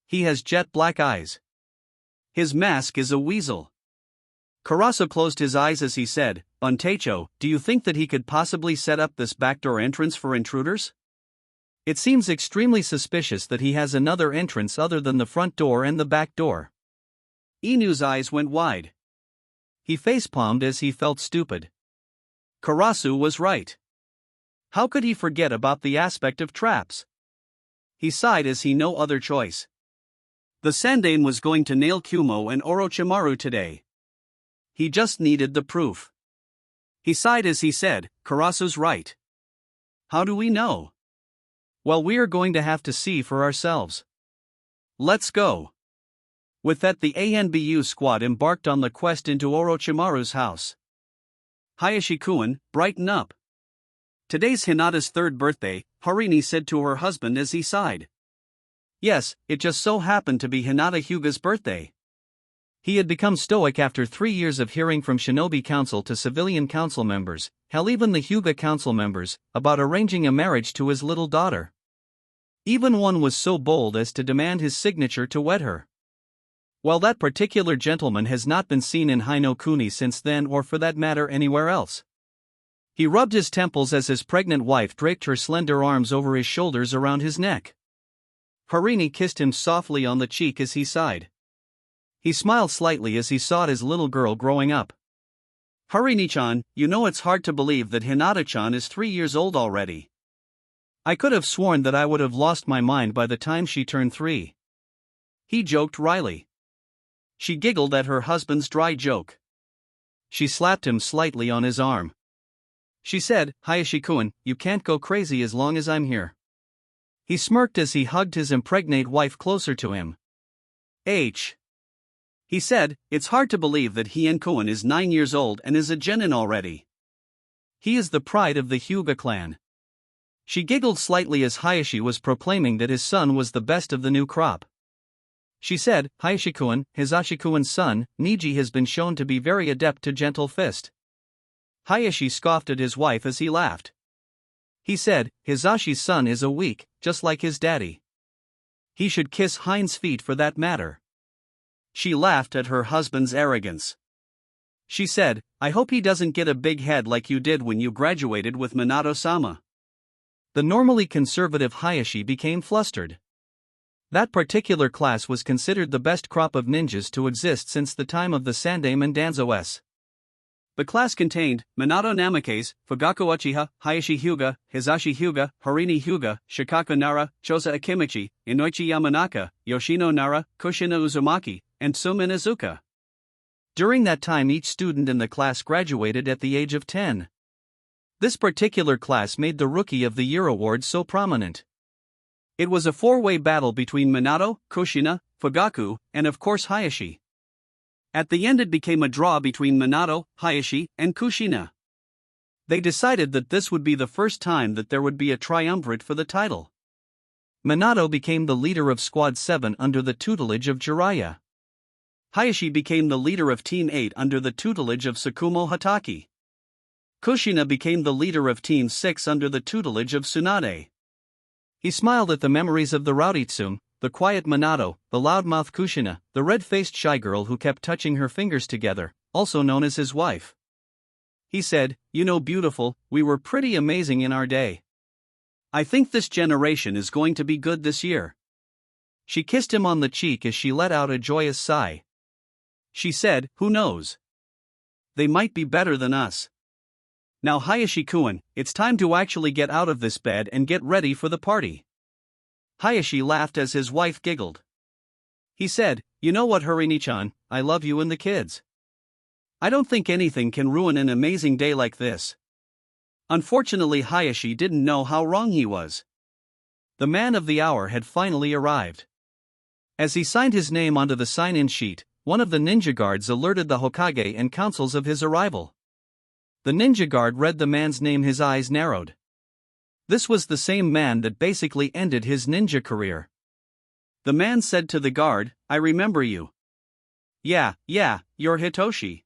He has jet black eyes. His mask is a weasel. Karasu closed his eyes as he said, "Buntecho, do you think that he could possibly set up this backdoor entrance for intruders? It seems extremely suspicious that he has another entrance other than the front door and the back door." Inu's eyes went wide. He facepalmed as he felt stupid. Karasu was right. How could he forget about the aspect of traps? He sighed as he had no other choice. The Sandaime was going to nail Kumo and Orochimaru today. He just needed the proof. He sighed as he said, "Karasu's right. How do we know? Well, we are going to have to see for ourselves. Let's go." With that, the ANBU squad embarked on the quest into Orochimaru's house. "Hayashi-kun, brighten up. Today's Hinata's 3rd birthday," Harini said to her husband as he sighed. Yes, it just so happened to be Hinata Hyuga's birthday. He had become stoic after 3 years of hearing from Shinobi Council to civilian council members, hell even the Hyuga council members, about arranging a marriage to his little daughter. Even one was so bold as to demand his signature to wed her. Well, that particular gentleman has not been seen in Hinokuni since then, or for that matter anywhere else. He rubbed his temples as his pregnant wife draped her slender arms over his shoulders around his neck. Harini kissed him softly on the cheek as he sighed. He smiled slightly as he saw his little girl growing up. "Harini-chan, you know it's hard to believe that Hinata-chan is 3 years old already. I could have sworn that I would have lost my mind by the time she turned 3. He joked wryly. She giggled at her husband's dry joke. She slapped him slightly on his arm. She said, "Hayashi-kun, you can't go crazy as long as I'm here." He smirked as he hugged his impregnate wife closer to him. He said, "It's hard to believe that Hien-kun is 9 years old and is a genin already." He is the pride of the Hyuga clan. She giggled slightly as Hayashi was proclaiming that his son was the best of the new crop. She said, Hayashi-kun, Hisashi-kun's son, Niji has been shown to be very adept to gentle fist. Hayashi scoffed at his wife as he laughed. He said, Hisashi's son is a weak, just like his daddy. He should kiss Hein's feet for that matter. She laughed at her husband's arrogance. She said, I hope he doesn't get a big head like you did when you graduated with Minato-sama. The normally conservative Hayashi became flustered. That particular class was considered the best crop of ninjas to exist since the time of the Sandaime and Danzo-s. The class contained Minato Namikaze, Fugaku Uchiha, Hayashi Hyuga, Hisashi Hyuga, Harini Hyuga, Shikaku Nara, Chosa Akimichi, Inoichi Yamanaka, Yoshino Nara, Kushina Uzumaki, and Suma Izuka. During that time each student in the class graduated at the age of 10. This particular class made the Rookie of the Year award so prominent. It was a four-way battle between Minato, Kushina, Fugaku, and of course Hayashi. At the end it became a draw between Minato, Hayashi, and Kushina. They decided that this would be the first time that there would be a triumvirate for the title. Minato became the leader of Squad 7 under the tutelage of Jiraiya. Hayashi became the leader of Team 8 under the tutelage of Tsukumo Hatake. Kushina became the leader of Team 6 under the tutelage of Tsunade. He smiled at the memories of the Rowdytsum, the quiet Minato, the loudmouth Kushina, the red-faced shy girl who kept touching her fingers together, also known as his wife. He said, you know beautiful, we were pretty amazing in our day. I think this generation is going to be good this year. She kissed him on the cheek as she let out a joyous sigh. She said, who knows? They might be better than us. Now Hayashi-kun, it's time to actually get out of this bed and get ready for the party. Hayashi laughed as his wife giggled. He said, you know what Harini-chan, I love you and the kids. I don't think anything can ruin an amazing day like this. Unfortunately Hayashi didn't know how wrong he was. The man of the hour had finally arrived. As he signed his name onto the sign-in sheet, one of the ninja guards alerted the Hokage and councils of his arrival. The ninja guard read the man's name, his eyes narrowed. This was the same man that basically ended his ninja career. The man said to the guard, I remember you. Yeah, you're Hitoshi.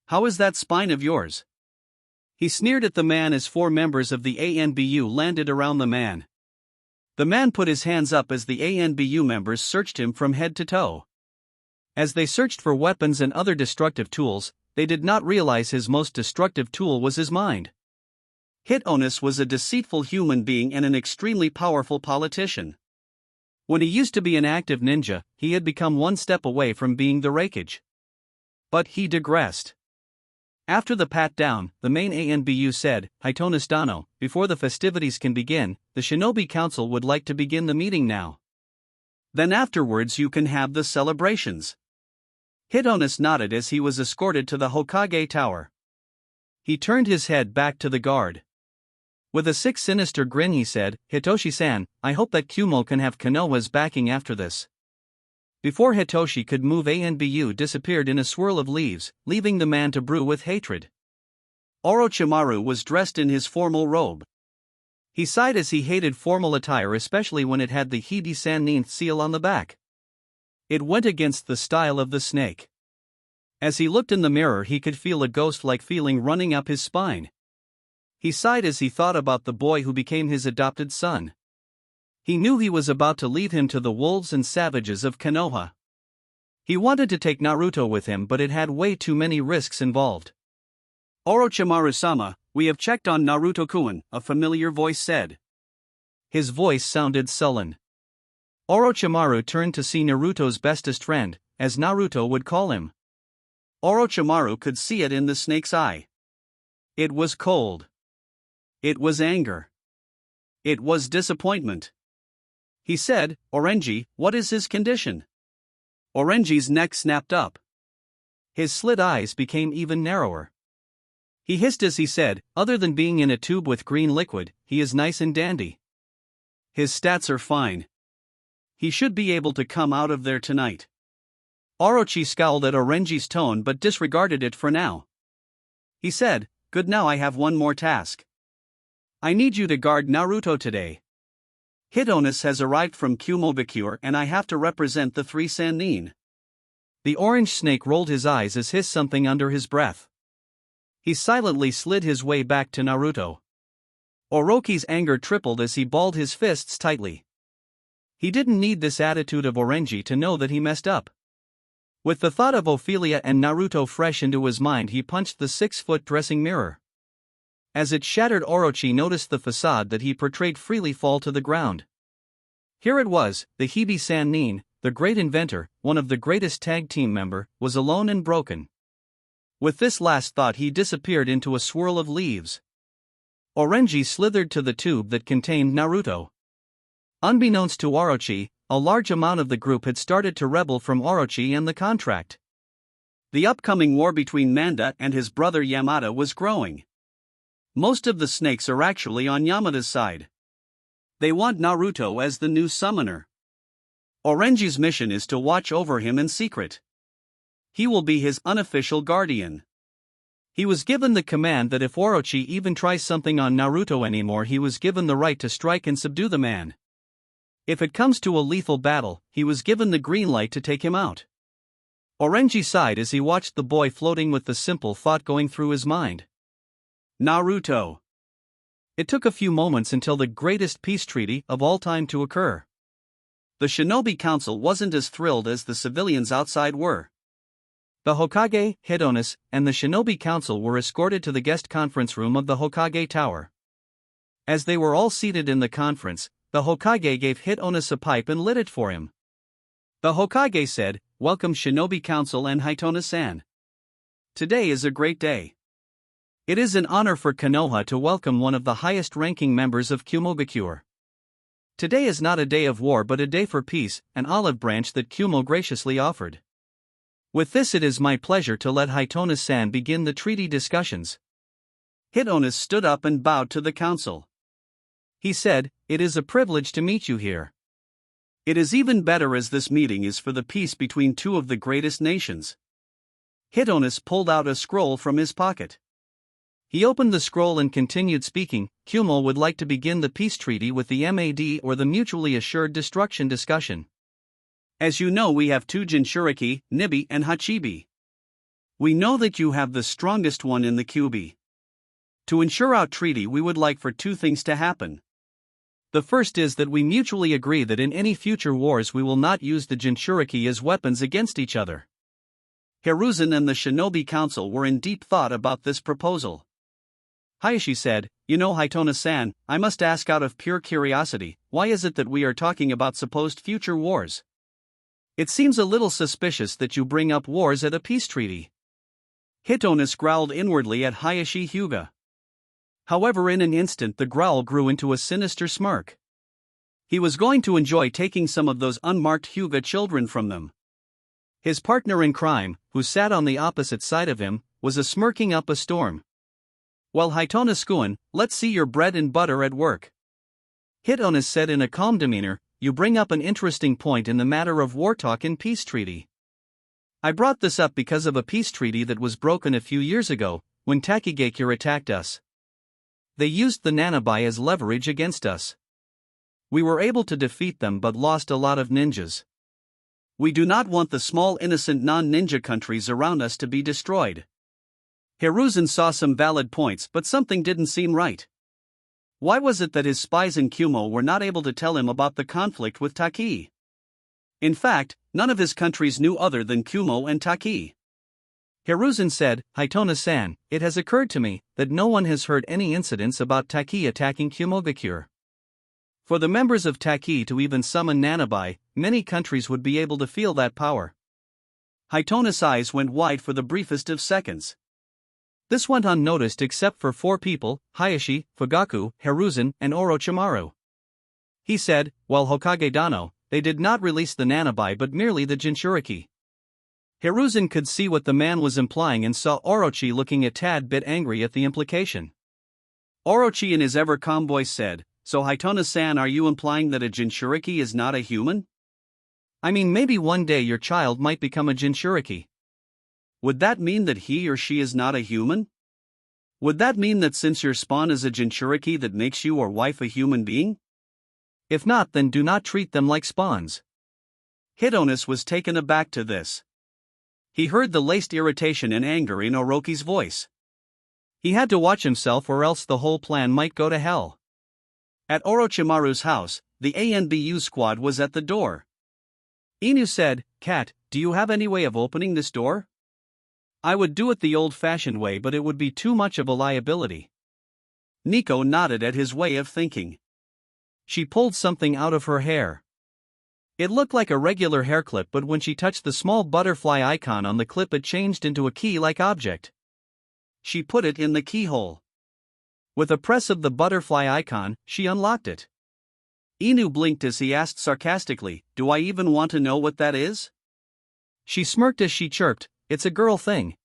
How is that spine of yours? He sneered at the man as four members of the ANBU landed around the man. The man put his hands up as the ANBU members searched him from head to toe. As they searched for weapons and other destructive tools, they did not realize his most destructive tool was his mind. Hitonis was a deceitful human being and an extremely powerful politician. When he used to be an active ninja, he had become one step away from being the Raikage. But he digressed. After the pat-down, the main ANBU said, Hitonis Dano, before the festivities can begin, the Shinobi Council would like to begin the meeting now. Then afterwards you can have the celebrations. Hitonis nodded as he was escorted to the Hokage Tower. He turned his head back to the guard. With a sinister grin he said, Hitoshi-san, I hope that Kumo can have Konoha's backing after this. Before Hitoshi could move, ANBU disappeared in a swirl of leaves, leaving the man to brew with hatred. Orochimaru was dressed in his formal robe. He sighed as he hated formal attire, especially when it had the Hide-san ninth seal on the back. It went against the style of the snake. As he looked in the mirror he could feel a ghost-like feeling running up his spine. He sighed as he thought about the boy who became his adopted son. He knew he was about to leave him to the wolves and savages of Konoha. He wanted to take Naruto with him, but it had way too many risks involved. Orochimaru-sama, we have checked on Naruto-kun, a familiar voice said. His voice sounded sullen. Orochimaru turned to see Naruto's bestest friend, as Naruto would call him. Orochimaru could see it in the snake's eye. It was cold. It was anger. It was disappointment. He said, Orenji, what is his condition? Orenji's neck snapped up. His slit eyes became even narrower. He hissed as he said, other than being in a tube with green liquid, he is nice and dandy. His stats are fine. He should be able to come out of there tonight. Orochi scowled at Orenji's tone but disregarded it for now. He said, good now I have one more task. I need you to guard Naruto today. Hitonis has arrived from Kumogakure and I have to represent the three Sannin. The orange snake rolled his eyes as hissed something under his breath. He silently slid his way back to Naruto. Orochi's anger tripled as he balled his fists tightly. He didn't need this attitude of Orenji to know that he messed up. With the thought of Ophelia and Naruto fresh into his mind, he punched the 6-foot dressing mirror. As it shattered, Orochi noticed the facade that he portrayed freely fall to the ground. Here it was, the Hebe Sannin, the great inventor, one of the greatest tag team member, was alone and broken. With this last thought he disappeared into a swirl of leaves. Orenji slithered to the tube that contained Naruto. Unbeknownst to Orochi, a large amount of the group had started to rebel from Orochi and the contract. The upcoming war between Manda and his brother Yamada was growing. Most of the snakes are actually on Yamada's side. They want Naruto as the new summoner. Orenji's mission is to watch over him in secret. He will be his unofficial guardian. He was given the command that if Orochi even tries something on Naruto anymore, he was given the right to strike and subdue the man. If it comes to a lethal battle, he was given the green light to take him out. Orenji sighed as he watched the boy floating with the simple thought going through his mind. Naruto. It took a few moments until the greatest peace treaty of all time to occur. The Shinobi Council wasn't as thrilled as the civilians outside were. The Hokage, Hitonis, and the Shinobi Council were escorted to the guest conference room of the Hokage Tower. As they were all seated in the conference, the Hokage gave Hitonis a pipe and lit it for him. The Hokage said, "Welcome Shinobi Council and Hitonis-san. Today is a great day. It is an honor for Konoha to welcome one of the highest-ranking members of Kumogakure. Today is not a day of war but a day for peace, an olive branch that Kumo graciously offered. With this it is my pleasure to let Hitonis-san begin the treaty discussions." Hitonis stood up and bowed to the council. He said, "It is a privilege to meet you here. It is even better as this meeting is for the peace between two of the greatest nations." Hitonis pulled out a scroll from his pocket. He opened the scroll and continued speaking. Kumo would like to begin the peace treaty with the MAD, or the Mutually Assured Destruction discussion. As you know, we have two Jinchuriki, Nibi and Hachibi. We know that you have the strongest one in the Kyubi. To ensure our treaty, we would like for two things to happen. The first is that we mutually agree that in any future wars we will not use the Jinchuriki as weapons against each other. Hiruzen and the Shinobi Council were in deep thought about this proposal. Hayashi said, "You know, Hitonis-san, I must ask out of pure curiosity, why is it that we are talking about supposed future wars? It seems a little suspicious that you bring up wars at a peace treaty." Hitonis growled inwardly at Hayashi Hyuga. However, in an instant the growl grew into a sinister smirk. He was going to enjoy taking some of those unmarked Hyuga children from them. His partner in crime, who sat on the opposite side of him, was a smirking up a storm. "Well, Hitonis-kun, let's see your bread and butter at work." Hitonis said in a calm demeanor, "You bring up an interesting point in the matter of war talk and peace treaty. I brought this up because of a peace treaty that was broken a few years ago, when Takigakure attacked us. They used the Nanabai as leverage against us. We were able to defeat them but lost a lot of ninjas. We do not want the small innocent non-ninja countries around us to be destroyed." Hiruzen saw some valid points, but something didn't seem right. Why was it that his spies in Kumo were not able to tell him about the conflict with Taki? In fact, none of his countries knew other than Kumo and Taki. Hiruzen said, "Hitonis-san, it has occurred to me that no one has heard any incidents about Taki attacking Kumogakure. For the members of Taki to even summon Nanabai, many countries would be able to feel that power." Hitonis' eyes went wide for the briefest of seconds. This went unnoticed except for 4 people, Hayashi, Fugaku, Hiruzen, and Orochimaru. He said, "Well, Hokage Dano, they did not release the Nanabai but merely the Jinchuriki." Hiruzen could see what the man was implying and saw Orochi looking a tad bit angry at the implication. Orochi in his ever calm voice said, "So Hitonis-san, are you implying that a Jinchuriki is not a human? I mean, maybe one day your child might become a Jinchuriki. Would that mean that he or she is not a human?" Would that mean that since your spawn is a Jinchuriki that makes you or wife a human being? If not, then do not treat them like spawns. Hitonis was taken aback to this. He heard the laced irritation and anger in Orochi's voice. He had to watch himself or else the whole plan might go to hell. At Orochimaru's house, the ANBU squad was at the door. Inu said, "Cat, do you have any way of opening this door?" "I would do it the old-fashioned way, but it would be too much of a liability." Nico nodded at his way of thinking. She pulled something out of her hair. It looked like a regular hair clip, but when she touched the small butterfly icon on the clip, it changed into a key-like object. She put it in the keyhole. With a press of the butterfly icon, she unlocked it. Inu blinked as he asked sarcastically, "Do I even want to know what that is?" She smirked as she chirped, "It's a girl thing."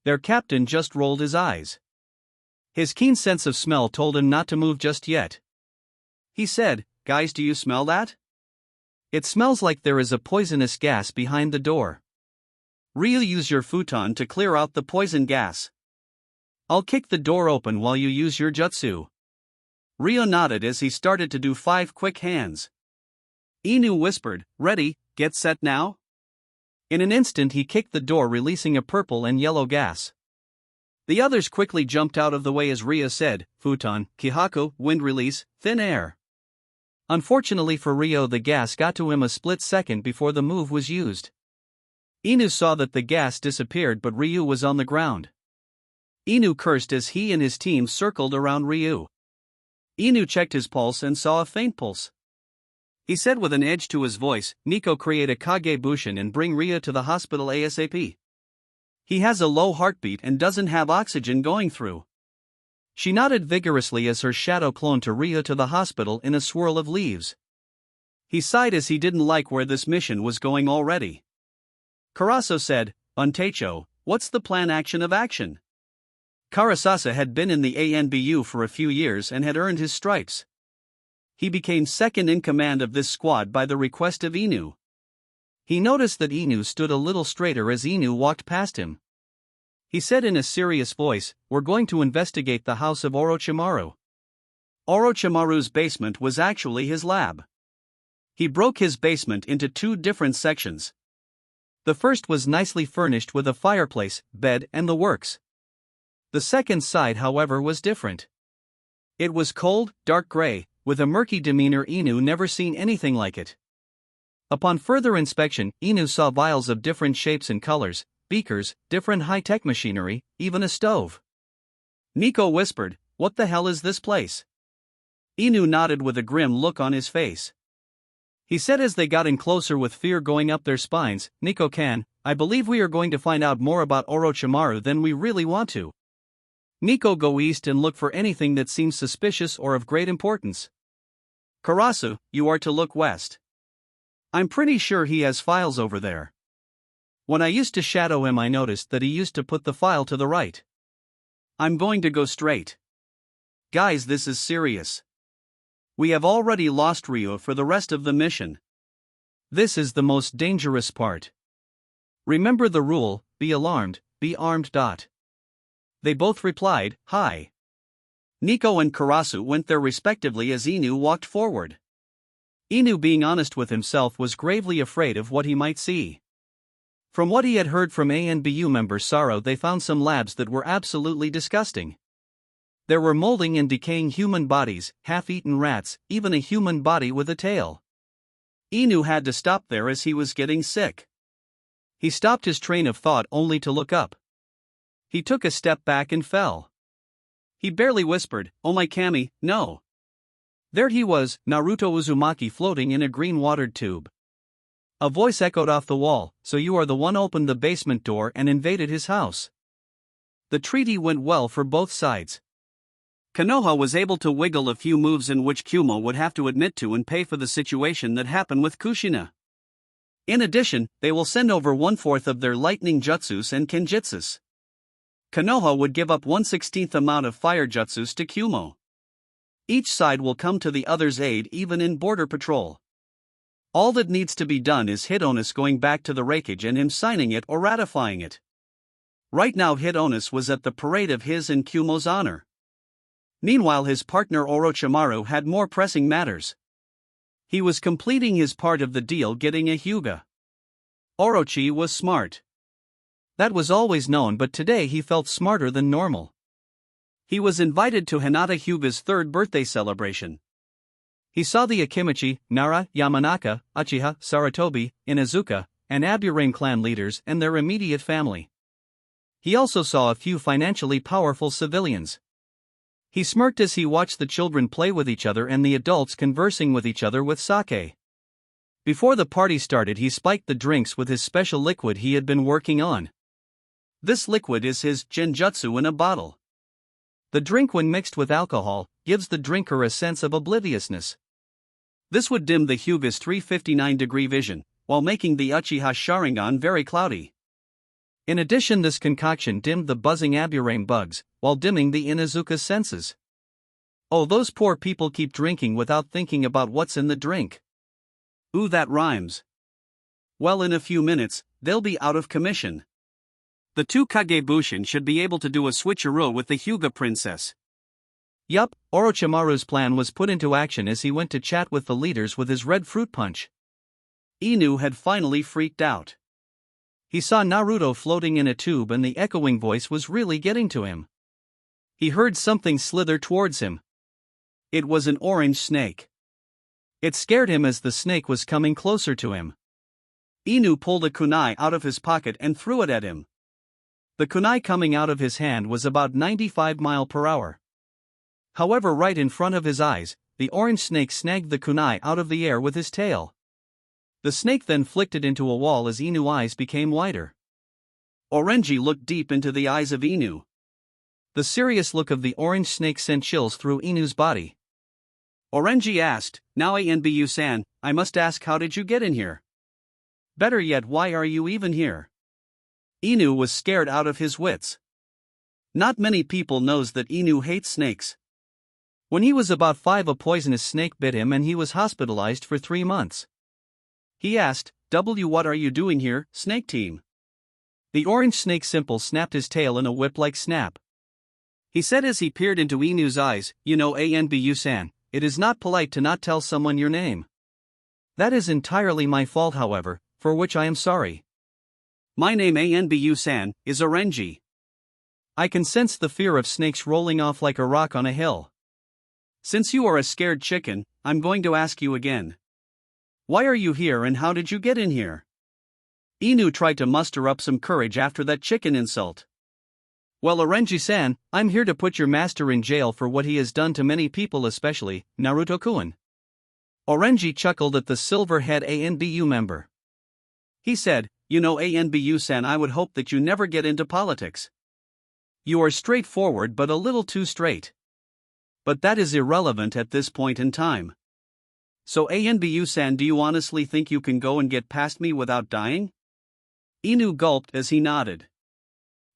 Their captain just rolled his eyes. His keen sense of smell told him not to move just yet. He said, "Guys, do you smell that? It smells like there is a poisonous gas behind the door. Ryu, use your futon to clear out the poison gas. I'll kick the door open while you use your jutsu." Ryu nodded as he started to do 5 quick hands. Inu whispered, "Ready, get set now?" In an instant he kicked the door, releasing a purple and yellow gas. The others quickly jumped out of the way as Ryu said, "Futon, Kihaku, wind release, thin air." Unfortunately for Ryo, the gas got to him a split second before the move was used. Inu saw that the gas disappeared, but Ryu was on the ground. Inu cursed as he and his team circled around Ryu. Inu checked his pulse and saw a faint pulse. He said with an edge to his voice, "Nico, create a Kage Bushin and bring Ryu to the hospital ASAP. He has a low heartbeat and doesn't have oxygen going through." She nodded vigorously as her shadow cloned to Ryu to the hospital in a swirl of leaves. He sighed as he didn't like where this mission was going already. Karaso said, "Untecho, what's the plan action of action?" Karasasa had been in the ANBU for a few years and had earned his stripes. He became second in command of this squad by the request of Inu. He noticed that Inu stood a little straighter as Inu walked past him. He said in a serious voice, "We're going to investigate the house of Orochimaru." Orochimaru's basement was actually his lab. He broke his basement into 2 different sections. The first was nicely furnished with a fireplace, bed, and the works. The second side, however, was different. It was cold, dark gray, with a murky demeanor. Inu never seen anything like it. Upon further inspection, Inu saw vials of different shapes and colors, beakers, different high-tech machinery, even a stove. Nico whispered, "What the hell is this place?" Inu nodded with a grim look on his face. He said as they got in closer with fear going up their spines, "Nico-kan, I believe we are going to find out more about Orochimaru than we really want to. Nico, go east and look for anything that seems suspicious or of great importance. Karasu, you are to look west. I'm pretty sure he has files over there. When I used to shadow him, I noticed that he used to put the file to the right. I'm going to go straight. Guys, this is serious. We have already lost Ryu for the rest of the mission. This is the most dangerous part. Remember the rule, be alarmed, be armed. They both replied, "Hi." Nico and Karasu went there respectively as Inu walked forward. Inu, being honest with himself, was gravely afraid of what he might see. From what he had heard from ANBU member Saro, they found some labs that were absolutely disgusting. There were molding and decaying human bodies, half-eaten rats, even a human body with a tail. Inu had to stop there as he was getting sick. He stopped his train of thought only to look up. He took a step back and fell. He barely whispered, "Oh my Kami, no." There he was, Naruto Uzumaki, floating in a green-watered tube. A voice echoed off the wall, "So you are the one who opened the basement door and invaded his house." The treaty went well for both sides. Konoha was able to wiggle a few moves in which Kyumo would have to admit to and pay for the situation that happened with Kushina. In addition, they will send over 1/4 of their lightning jutsus and kenjutsus. Konoha would give up 1/16 amount of fire jutsus to Kyumo. Each side will come to the other's aid even in border patrol. All that needs to be done is Hitonis going back to the Raikage and him signing it or ratifying it. Right now Hit Onus was at the parade of his and Kumo's honor. Meanwhile his partner Orochimaru had more pressing matters. He was completing his part of the deal, getting a Hyuga. Orochi was smart. That was always known, but today he felt smarter than normal. He was invited to Hinata Hyuga's 3rd birthday celebration. He saw the Akimichi, Nara, Yamanaka, Uchiha, Sarutobi, Inuzuka, and Aburame clan leaders and their immediate family. He also saw a few financially powerful civilians. He smirked as he watched the children play with each other and the adults conversing with each other with sake. Before the party started, he spiked the drinks with his special liquid he had been working on. This liquid is his genjutsu in a bottle. The drink, when mixed with alcohol, gives the drinker a sense of obliviousness. This would dim the Hyuga's 359-degree vision, while making the Uchiha Sharingan very cloudy. In addition, this concoction dimmed the buzzing Aburame bugs, while dimming the Inuzuka's senses. Oh, those poor people keep drinking without thinking about what's in the drink. Ooh, that rhymes. Well, in a few minutes, they'll be out of commission. The 2 Kagebushin should be able to do a switcheroo with the Hyuga princess. Yup, Orochimaru's plan was put into action as he went to chat with the leaders with his red fruit punch. Inu had finally freaked out. He saw Naruto floating in a tube and the echoing voice was really getting to him. He heard something slither towards him. It was an orange snake. It scared him as the snake was coming closer to him. Inu pulled a kunai out of his pocket and threw it at him. The kunai coming out of his hand was about 95 mph. However, right in front of his eyes, the orange snake snagged the kunai out of the air with his tail. The snake then flicked it into a wall as Inu's eyes became wider. Orenji looked deep into the eyes of Inu. The serious look of the orange snake sent chills through Inu's body. Orenji asked, "Now Anbu-san, I must ask, how did you get in here? Better yet, why are you even here?" Inu was scared out of his wits. Not many people knows that Inu hates snakes. When he was about 5, a poisonous snake bit him and he was hospitalized for 3 months. He asked, "What are you doing here, snake team?" The orange snake simple snapped his tail in a whip-like snap. He said as he peered into Inu's eyes, "You know, Anbu-san, it is not polite to not tell someone your name. That is entirely my fault, however, for which I am sorry. My name, Anbu-san, is Orenji." I can sense the fear of snakes rolling off like a rock on a hill. "Since you are a scared chicken, I'm going to ask you again. Why are you here and how did you get in here?" Inu tried to muster up some courage after that chicken insult. "Well, Orenji-san, I'm here to put your master in jail for what he has done to many people, especially Naruto-kun." Orenji chuckled at the silver-head Anbu member. He said, "You know, Anbu-san, I would hope that you never get into politics. You are straightforward but a little too straight. But that is irrelevant at this point in time. So Anbu-san, do you honestly think you can go and get past me without dying?" Inu gulped as he nodded.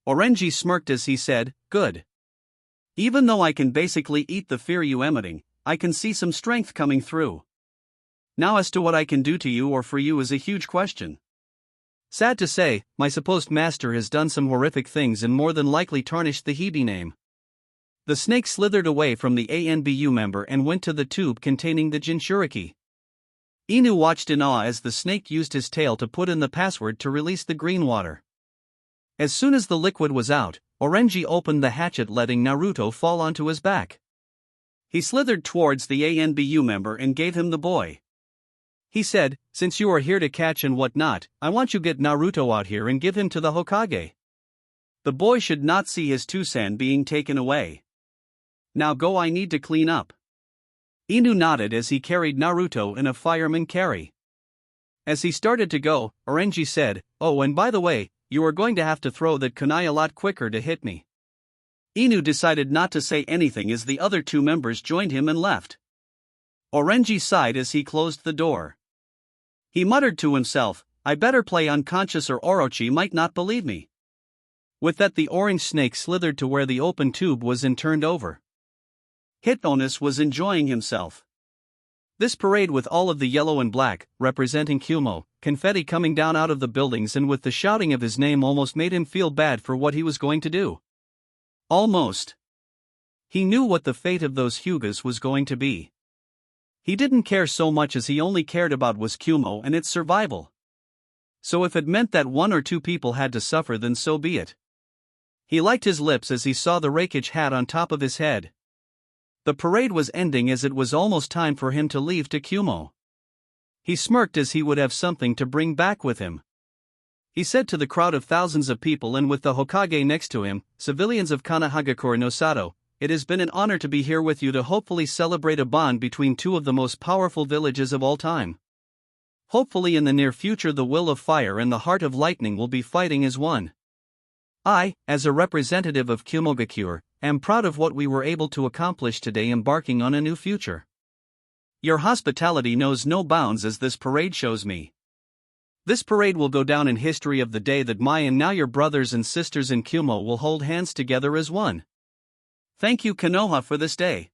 Orenji smirked as he said, "Good. Even though I can basically eat the fear you emitting, I can see some strength coming through. Now as to what I can do to you or for you is a huge question. Sad to say, my supposed master has done some horrific things and more than likely tarnished the Hebe name." The snake slithered away from the Anbu member and went to the tube containing the Jinchuriki. Inu watched in awe as the snake used his tail to put in the password to release the green water. As soon as the liquid was out, Orenji opened the hatchet, letting Naruto fall onto his back. He slithered towards the Anbu member and gave him the boy. He said, "Since you are here to catch and whatnot, I want you to get Naruto out here and give him to the Hokage. The boy should not see his Tusan being taken away. Now go, I need to clean up." Inu nodded as he carried Naruto in a fireman carry. As he started to go, Orenji said, "Oh, and by the way, you are going to have to throw that kunai a lot quicker to hit me." Inu decided not to say anything as the other 2 members joined him and left. Orenji sighed as he closed the door. He muttered to himself, "I better play unconscious or Orochi might not believe me." With that, the orange snake slithered to where the open tube was and turned over. Hit Onus was enjoying himself. This parade with all of the yellow and black, representing Kyumo, confetti coming down out of the buildings and with the shouting of his name almost made him feel bad for what he was going to do. Almost. He knew what the fate of those Hyugas was going to be. He didn't care so much as he only cared about was Kyumo and its survival. So if it meant that one or two people had to suffer, then so be it. He liked his lips as he saw the rakiage hat on top of his head. The parade was ending as it was almost time for him to leave to Kyumo. He smirked as he would have something to bring back with him. He said to the crowd of thousands of people and with the Hokage next to him, civilians of Kanahagakure no Sato, it has been an honor to be here with you to hopefully celebrate a bond between two of the most powerful villages of all time. Hopefully in the near future the will of fire and the heart of lightning will be fighting as one. I, as a representative of Kyumogakure, am proud of what we were able to accomplish today, embarking on a new future. Your hospitality knows no bounds, as this parade shows me. This parade will go down in history of the day that my and now your brothers and sisters in Kyumo will hold hands together as one. Thank you, Konoha, for this day.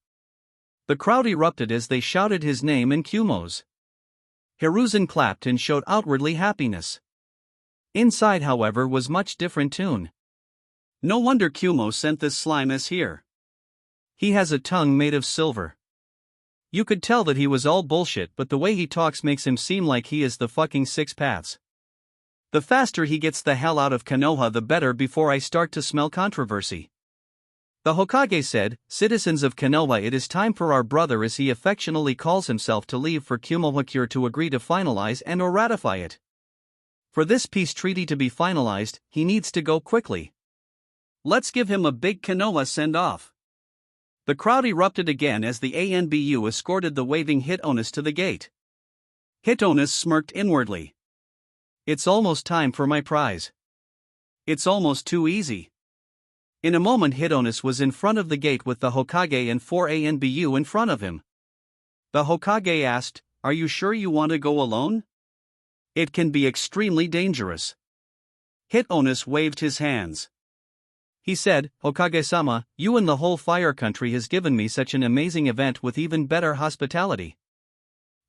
The crowd erupted as they shouted his name and Kyumo's. Hiruzen clapped and showed outwardly happiness. Inside, however, was much different tune. No wonder Kyumo sent this slime as here. He has a tongue made of silver. You could tell that he was all bullshit, but the way he talks makes him seem like he is the fucking six paths. The faster he gets the hell out of Konoha, the better before I start to smell controversy. The Hokage said, "Citizens of Konoha, it is time for our brother, as he affectionately calls himself, to leave for Kyumohakure to agree to finalize and or ratify it. For this peace treaty to be finalized, he needs to go quickly. Let's give him a big Konoha send-off." The crowd erupted again as the ANBU escorted the waving Hitonas to the gate. Hitonas smirked inwardly. It's almost time for my prize. It's almost too easy. In a moment Hitonas was in front of the gate with the Hokage and 4 ANBU in front of him. The Hokage asked, "Are you sure you want to go alone? It can be extremely dangerous." Hitonas waved his hands. He said, "Hokage-sama, you and the whole fire country has given me such an amazing event with even better hospitality.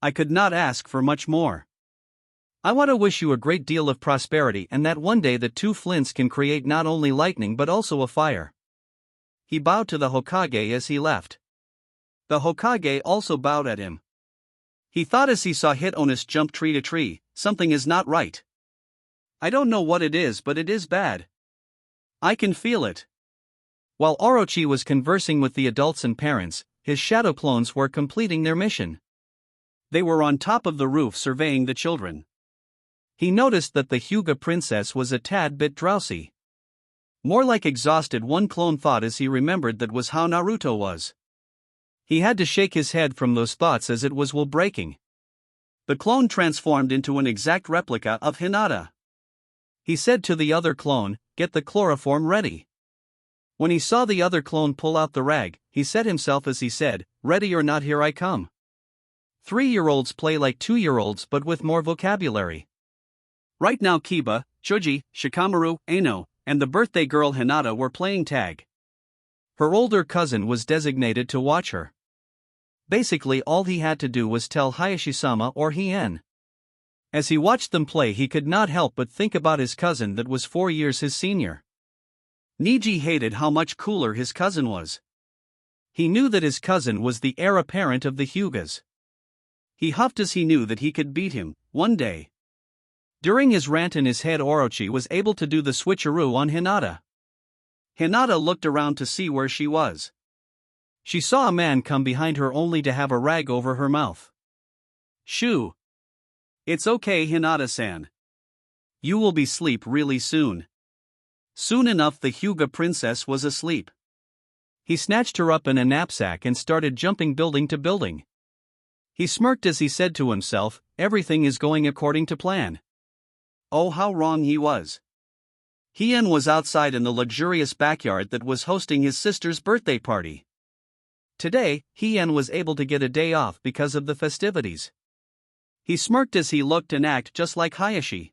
I could not ask for much more. I want to wish you a great deal of prosperity, and that one day the two flints can create not only lightning but also a fire." He bowed to the Hokage as he left. The Hokage also bowed at him. He thought as he saw Hitonas jump tree to tree, something is not right. I don't know what it is, but it is bad. I can feel it. While Orochi was conversing with the adults and parents, his shadow clones were completing their mission. They were on top of the roof surveying the children. He noticed that the Hyuga princess was a tad bit drowsy. More like exhausted, one clone thought as he remembered that was how Naruto was. He had to shake his head from those thoughts as it was will breaking. The clone transformed into an exact replica of Hinata. He said to the other clone, "Get the chloroform ready." When he saw the other clone pull out the rag, he said himself as he said, "Ready or not, here I come." 3-year-olds play like 2-year-olds but with more vocabulary. Right now Kiba, Choji, Shikamaru, Aino, and the birthday girl Hinata were playing tag. Her older cousin was designated to watch her. Basically all he had to do was tell Hayashi-sama or Hien. As he watched them play, he could not help but think about his cousin that was 4 years his senior. Niji hated how much cooler his cousin was. He knew that his cousin was the heir apparent of the Hyugas. He huffed as he knew that he could beat him, one day. During his rant in his head, Orochi was able to do the switcheroo on Hinata. Hinata looked around to see where she was. She saw a man come behind her only to have a rag over her mouth. "Shoo. It's okay, Hinata-san. You will be asleep really soon." Soon enough the Hyuga princess was asleep. He snatched her up in a knapsack and started jumping building to building. He smirked as he said to himself, "Everything is going according to plan." Oh, how wrong he was. Hien was outside in the luxurious backyard that was hosting his sister's birthday party. Today, Hien was able to get a day off because of the festivities. He smirked as he looked and acted just like Hayashi.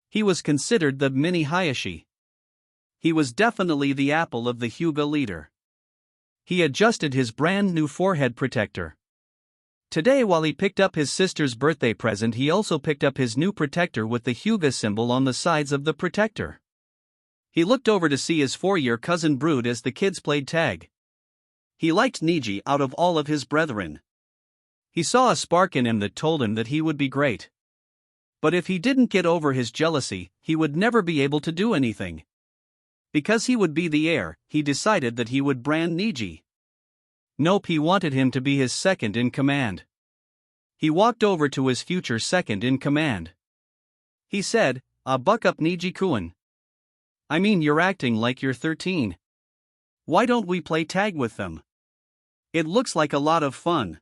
He was considered the mini Hayashi. He was definitely the apple of the Hyuga leader. He adjusted his brand new forehead protector. Today, while he picked up his sister's birthday present, he also picked up his new protector with the Hyuga symbol on the sides of the protector. He looked over to see his 4-year cousin brood as the kids played tag. He liked Niji out of all of his brethren. He saw a spark in him that told him that he would be great. But if he didn't get over his jealousy, he would never be able to do anything. Because he would be the heir, he decided that he would brand Niji. Nope, he wanted him to be his second in command. He walked over to his future second in command. He said, buck up Niji-kun. I mean, you're acting like you're 13. Why don't we play tag with them? It looks like a lot of fun.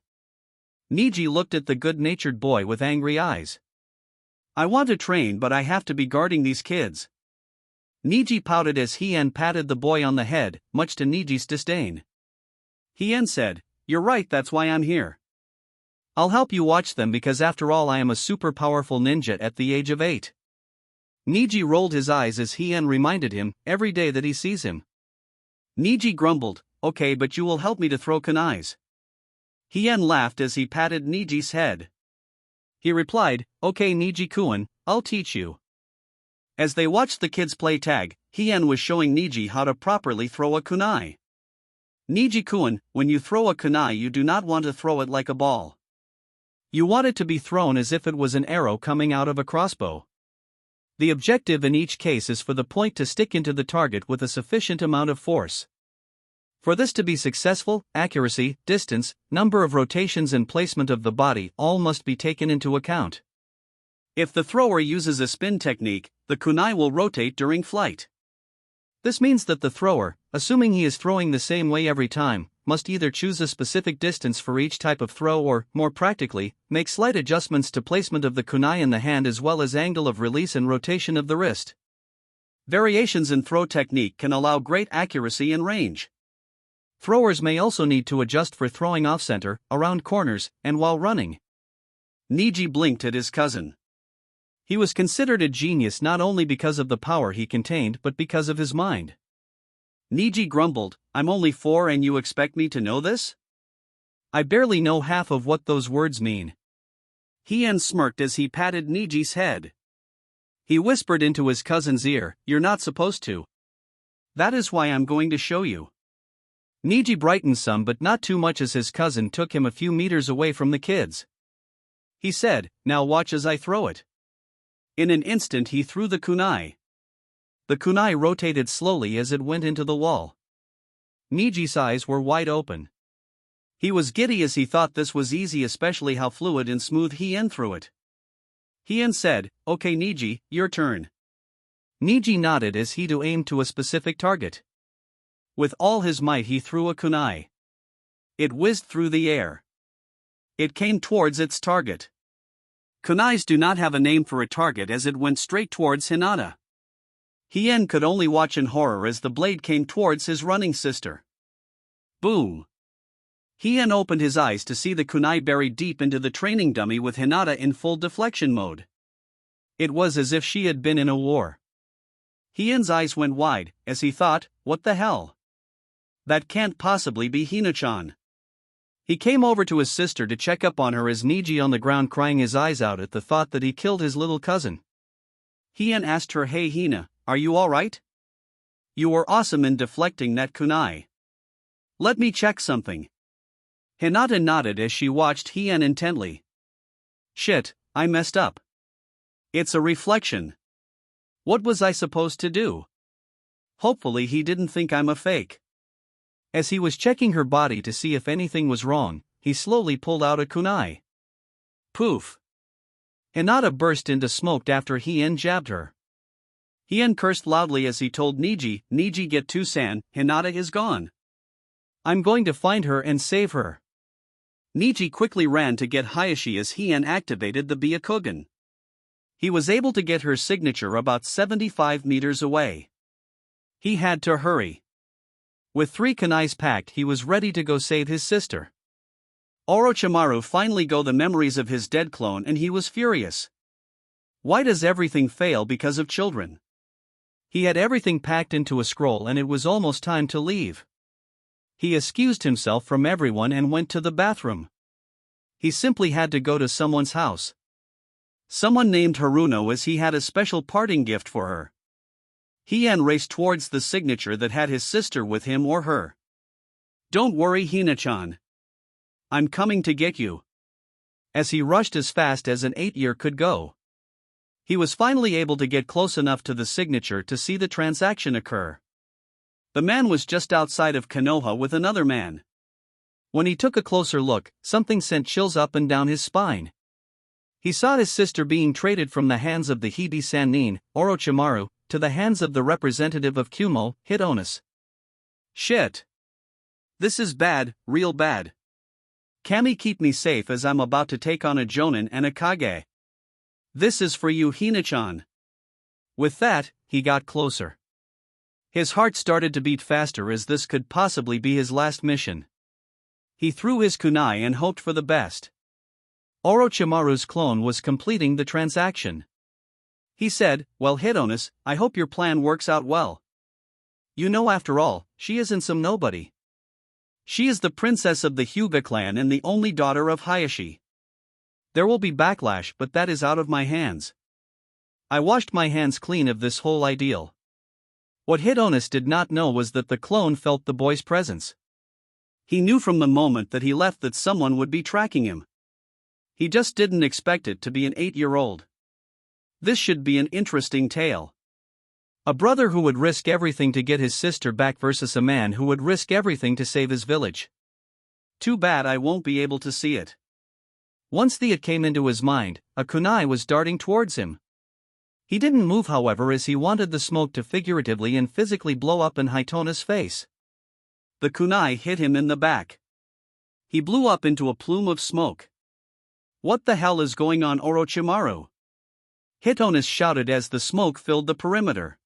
Niji looked at the good-natured boy with angry eyes. I want to train, but I have to be guarding these kids. Niji pouted as Hien patted the boy on the head, much to Niji's disdain. Hien said, "You're right, that's why I'm here. I'll help you watch them because after all I am a super powerful ninja at the age of 8. Niji rolled his eyes as Hien reminded him, every day that he sees him. Niji grumbled, "Okay, but you will help me to throw kunais." Hien laughed as he patted Niji's head. He replied, "Okay Niji-kun, I'll teach you." As they watched the kids play tag, Hien was showing Niji how to properly throw a kunai. Niji-kun, when you throw a kunai you do not want to throw it like a ball. You want it to be thrown as if it was an arrow coming out of a crossbow. The objective in each case is for the point to stick into the target with a sufficient amount of force. For this to be successful, accuracy, distance, number of rotations and placement of the body all must be taken into account. If the thrower uses a spin technique, the kunai will rotate during flight. This means that the thrower, assuming he is throwing the same way every time, must either choose a specific distance for each type of throw or, more practically, make slight adjustments to placement of the kunai in the hand as well as angle of release and rotation of the wrist. Variations in throw technique can allow great accuracy and range. Throwers may also need to adjust for throwing off-center, around corners, and while running. Niji blinked at his cousin. He was considered a genius not only because of the power he contained but because of his mind. Niji grumbled, "I'm only 4 and you expect me to know this? I barely know half of what those words mean." Hien smirked as he patted Niji's head. He whispered into his cousin's ear, "You're not supposed to. That is why I'm going to show you." Niji brightened some but not too much as his cousin took him a few meters away from the kids. He said, "Now watch as I throw it." In an instant he threw the kunai. The kunai rotated slowly as it went into the wall. Niji's eyes were wide open. He was giddy as he thought this was easy, especially how fluid and smooth Hien threw it. Hien said, "Okay Niji, your turn." Niji nodded as he aimed to a specific target. With all his might he threw a kunai. It whizzed through the air. It came towards its target. Kunais do not have a name for a target as it went straight towards Hinata. Hien could only watch in horror as the blade came towards his running sister. Boom! Hien opened his eyes to see the kunai buried deep into the training dummy with Hinata in full deflection mode. It was as if she had been in a war. Hien's eyes went wide, as he thought, what the hell? That can't possibly be Hina-chan. He came over to his sister to check up on her as Niji on the ground crying his eyes out at the thought that he killed his little cousin. Hien asked her, "Hey Hina, are you alright? You were awesome in deflecting that kunai. Let me check something." Hinata nodded as she watched Hien intently. "Shit, I messed up. It's a reflection. What was I supposed to do? Hopefully he didn't think I'm a fake." As he was checking her body to see if anything was wrong, he slowly pulled out a kunai. Poof! Hinata burst into smoke after Hien jabbed her. Hien cursed loudly as he told Niji, "Niji get to San, Hinata is gone. I'm going to find her and save her." Niji quickly ran to get Hayashi as Hien activated the Byakugan. He was able to get her signature about 75 meters away. He had to hurry. With 3 kunais packed, he was ready to go save his sister. Orochimaru finally got the memories of his dead clone and he was furious. Why does everything fail because of children? He had everything packed into a scroll and it was almost time to leave. He excused himself from everyone and went to the bathroom. He simply had to go to someone's house. Someone named Haruno, as he had a special parting gift for her. Hien raced towards the signature that had his sister with him or her. "Don't worry, Hina-chan. I'm coming to get you." As he rushed as fast as an 8-year could go, he was finally able to get close enough to the signature to see the transaction occur. The man was just outside of Konoha with another man. When he took a closer look, something sent chills up and down his spine. He saw his sister being traded from the hands of the Hibi Sannin, Orochimaru, to the hands of the representative of Kumo, Hitonis. Shit. This is bad, real bad. Kami, keep me safe as I'm about to take on a Jonin and a Kage. This is for you, Hina-chan. With that, he got closer. His heart started to beat faster as this could possibly be his last mission. He threw his kunai and hoped for the best. Orochimaru's clone was completing the transaction. He said, "Well, Hitonis, I hope your plan works out well. You know, after all, she isn't some nobody. She is the princess of the Hyuga clan and the only daughter of Hayashi. There will be backlash, but that is out of my hands. I washed my hands clean of this whole ideal." What Hitonis did not know was that the clone felt the boy's presence. He knew from the moment that he left that someone would be tracking him. He just didn't expect it to be an 8-year-old. This should be an interesting tale. A brother who would risk everything to get his sister back versus a man who would risk everything to save his village. Too bad I won't be able to see it. Once the it came into his mind, a kunai was darting towards him. He didn't move, however, as he wanted the smoke to figuratively and physically blow up in Hitona's face. The kunai hit him in the back. He blew up into a plume of smoke. "What the hell is going on, Orochimaru?" Hitonis shouted as the smoke filled the perimeter.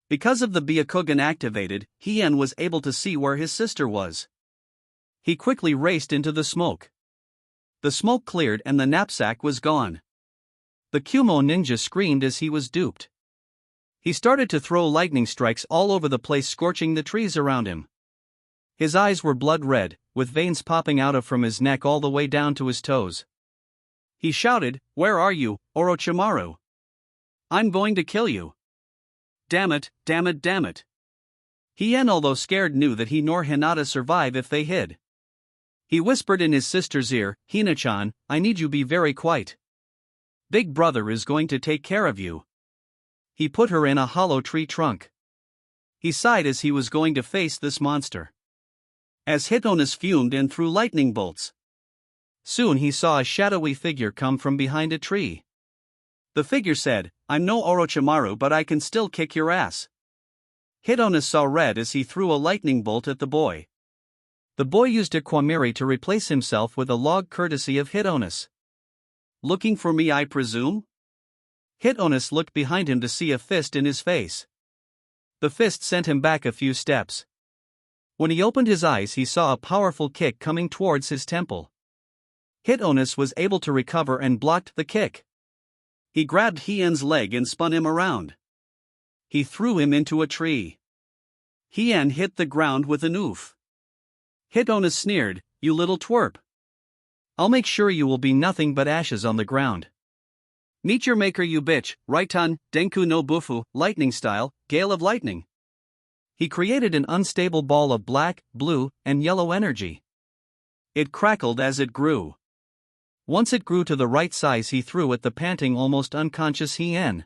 Because of the Byakugan activated, Hien was able to see where his sister was. He quickly raced into the smoke. The smoke cleared and the knapsack was gone. The Kumo ninja screamed as he was duped. He started to throw lightning strikes all over the place, scorching the trees around him. His eyes were blood red, with veins popping out of from his neck all the way down to his toes. He shouted, "Where are you, Orochimaru? I'm going to kill you. Damn it, damn it, damn it." Hien, although scared, knew that he nor Hinata survive if they hid. He whispered in his sister's ear, "Hina-chan, I need you be very quiet. Big brother is going to take care of you." He put her in a hollow tree trunk. He sighed as he was going to face this monster. As Hitonis fumed and threw lightning bolts. Soon he saw a shadowy figure come from behind a tree. The figure said, "I'm no Orochimaru, but I can still kick your ass." Hitonis saw red as he threw a lightning bolt at the boy. The boy used a Kwamiri to replace himself with a log, courtesy of Hitonis. "Looking for me, I presume?" Hitonis looked behind him to see a fist in his face. The fist sent him back a few steps. When he opened his eyes, he saw a powerful kick coming towards his temple. Hitonis was able to recover and blocked the kick. He grabbed Hien's leg and spun him around. He threw him into a tree. Hien hit the ground with an oof. Hitonis sneered, "You little twerp. I'll make sure you will be nothing but ashes on the ground. Meet your maker, you bitch." Raitan, Denku no Bufu, lightning style, gale of lightning. He created an unstable ball of black, blue, and yellow energy. It crackled as it grew. Once it grew to the right size, he threw at the panting, almost unconscious Hien.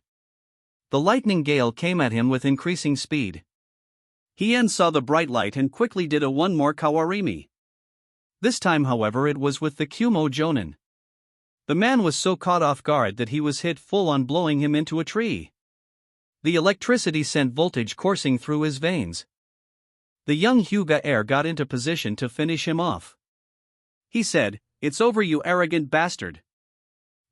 The lightning gale came at him with increasing speed. Hien saw the bright light and quickly did a one more Kawarimi. This time, however, it was with the Kumo Jonin. The man was so caught off guard that he was hit full on, blowing him into a tree. The electricity sent voltage coursing through his veins. The young Hyuga heir got into position to finish him off. He said, "It's over, you arrogant bastard.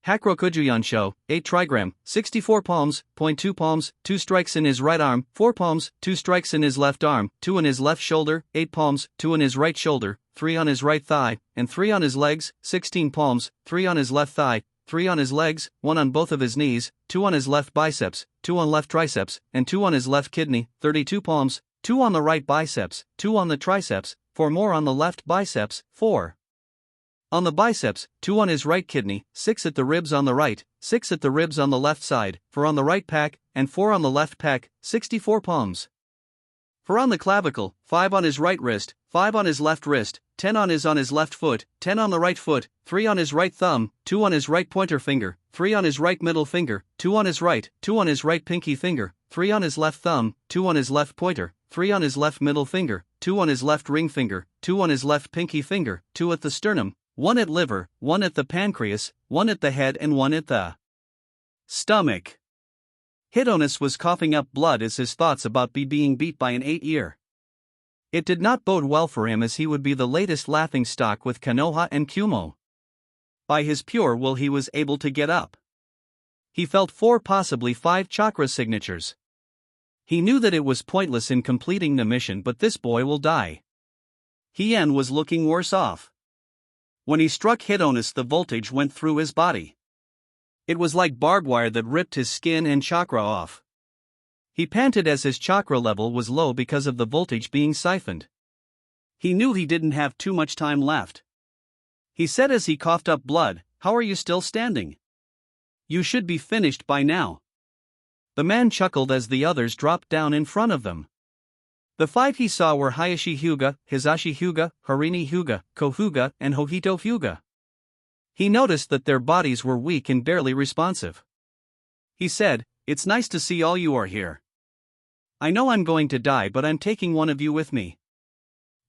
Hakurokujuyansho, 8 trigram, 64 palms, 0.2 palms, 2 strikes in his right arm, 4 palms, 2 strikes in his left arm, 2 on his left shoulder, 8 palms, 2 on his right shoulder, 3 on his right thigh, and 3 on his legs, 16 palms, 3 on his left thigh, 3 on his legs, 1 on both of his knees, 2 on his left biceps, 2 on left triceps, and 2 on his left kidney, 32 palms, 2 on the right biceps, 2 on the triceps, 4 more on the left biceps, 4 On the biceps, 2 on his right kidney, 6 at the ribs on the right, 6 at the ribs on the left side, 4 on the right pec, and 4 on the left pec, 64 palms. 4 on the clavicle, 5 on his right wrist, 5 on his left wrist, 10 on his left foot, 10 on the right foot, 3 on his right thumb, 2 on his right pointer finger, 3 on his right middle finger, 2 on his right, 2 on his right pinky finger, 3 on his left thumb, 2 on his left pointer, 3 on his left middle finger, 2 on his left ring finger, 2 on his left pinky finger, 2 at the sternum, 1 at liver, 1 at the pancreas, 1 at the head and 1 at the stomach. Hitonis was coughing up blood as his thoughts about being beat by an 8-year. It did not bode well for him, as he would be the latest laughingstock with Konoha and Kumo. By his pure will he was able to get up. He felt 4, possibly 5 chakra signatures. He knew that it was pointless in completing the mission, but this boy will die. Hien was looking worse off. When he struck Hitonis, the voltage went through his body. It was like barbed wire that ripped his skin and chakra off. He panted as his chakra level was low because of the voltage being siphoned. He knew he didn't have too much time left. He said as he coughed up blood, "How are you still standing? You should be finished by now." The man chuckled as the others dropped down in front of them. The 5 he saw were Hayashi Hyuga, Hizashi Hyuga, Harini Hyuga, Ko Hyuga, and Hohito Hyuga. He noticed that their bodies were weak and barely responsive. He said, "It's nice to see all you are here. I know I'm going to die, but I'm taking one of you with me."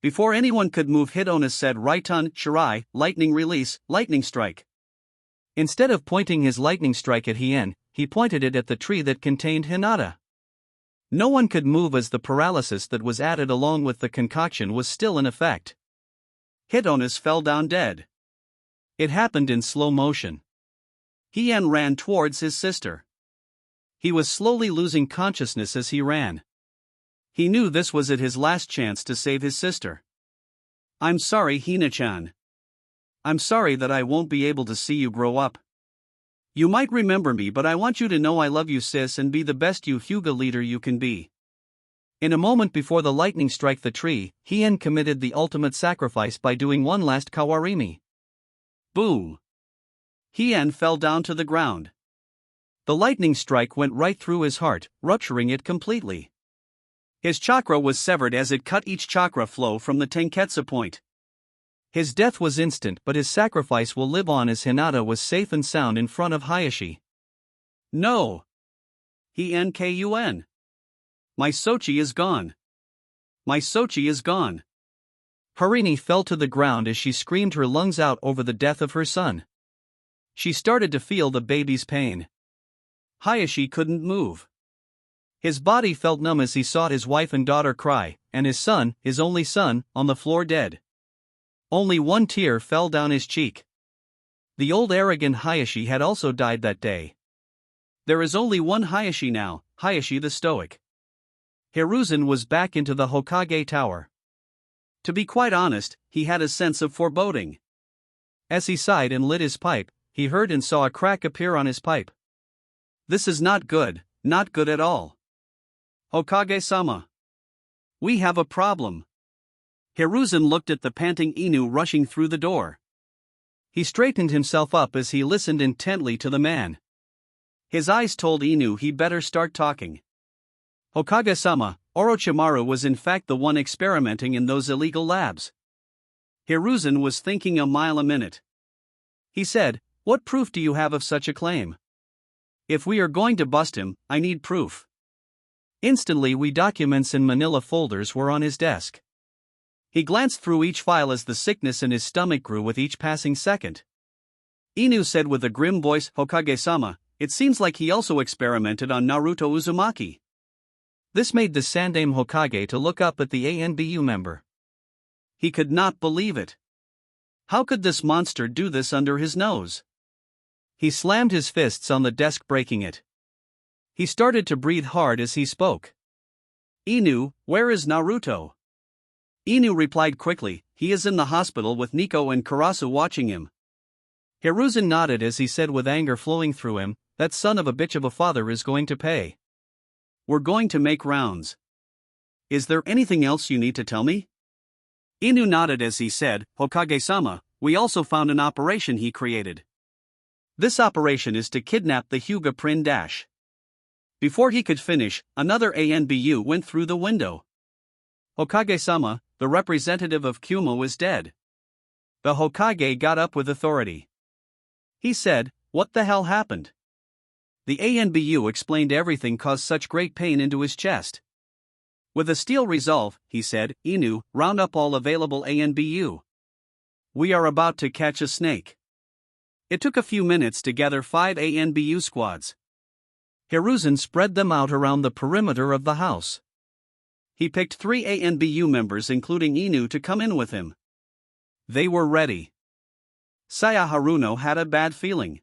Before anyone could move, Hitonis said, "Raiton, Shirai, lightning release, lightning strike." Instead of pointing his lightning strike at Hien, he pointed it at the tree that contained Hinata. No one could move as the paralysis that was added along with the concoction was still in effect. Hitonis fell down dead. It happened in slow motion. Hien ran towards his sister. He was slowly losing consciousness as he ran. He knew this was his last chance to save his sister. "I'm sorry, Hina-chan. I'm sorry that I won't be able to see you grow up. You might remember me, but I want you to know I love you, sis, and be the best Hyuga leader you can be." In a moment before the lightning struck the tree, Hien committed the ultimate sacrifice by doing one last kawarimi. Boom! Hien fell down to the ground. The lightning strike went right through his heart, rupturing it completely. His chakra was severed as it cut each chakra flow from the Tenketsu point. His death was instant, but his sacrifice will live on as Hinata was safe and sound in front of Hayashi. "No! Hien-kun. My Sochi is gone. My Sochi is gone." Harini fell to the ground as she screamed her lungs out over the death of her son. She started to feel the baby's pain. Hayashi couldn't move. His body felt numb as he saw his wife and daughter cry, and his son, his only son, on the floor dead. Only one tear fell down his cheek. The old arrogant Hayashi had also died that day. There is only one Hayashi now, Hayashi the Stoic. Hiruzen was back into the Hokage Tower. To be quite honest, he had a sense of foreboding. As he sighed and lit his pipe, he heard and saw a crack appear on his pipe. "This is not good at all. Hokage-sama. We have a problem." Hiruzen looked at the panting Inu rushing through the door. He straightened himself up as he listened intently to the man. His eyes told Inu he better start talking. "Hokage-sama, Orochimaru was in fact the one experimenting in those illegal labs." Hiruzen was thinking a mile a minute. He said, "What proof do you have of such a claim? If we are going to bust him, I need proof." Instantly, documents in manila folders were on his desk. He glanced through each file as the sickness in his stomach grew with each passing second. Inu said with a grim voice, "Hokage-sama, it seems like he also experimented on Naruto Uzumaki." This made the Sandaime Hokage to look up at the ANBU member. He could not believe it. How could this monster do this under his nose? He slammed his fists on the desk, breaking it. He started to breathe hard as he spoke. "Inu, where is Naruto?" Inu replied quickly, "He is in the hospital with Nico and Karasu watching him." Hiruzen nodded as he said with anger flowing through him, "That son of a bitch of a father is going to pay. We're going to make rounds. Is there anything else you need to tell me?" Inu nodded as he said, "Hokage-sama, We also found an operation he created. This operation is to kidnap the Hyuga Prin Dash. Before he could finish, another ANBU went through the window. Hokage-sama, the representative of Kumo is dead. The Hokage got up with authority. He said, "What the hell happened?" The ANBU explained everything caused such great pain into his chest. With a steel resolve, he said, "Inu, round up all available ANBU. We are about to catch a snake." It took a few minutes to gather 5 ANBU squads. Hiruzen spread them out around the perimeter of the house. He picked 3 ANBU members including Inu to come in with him. They were ready. Saya Haruno had a bad feeling.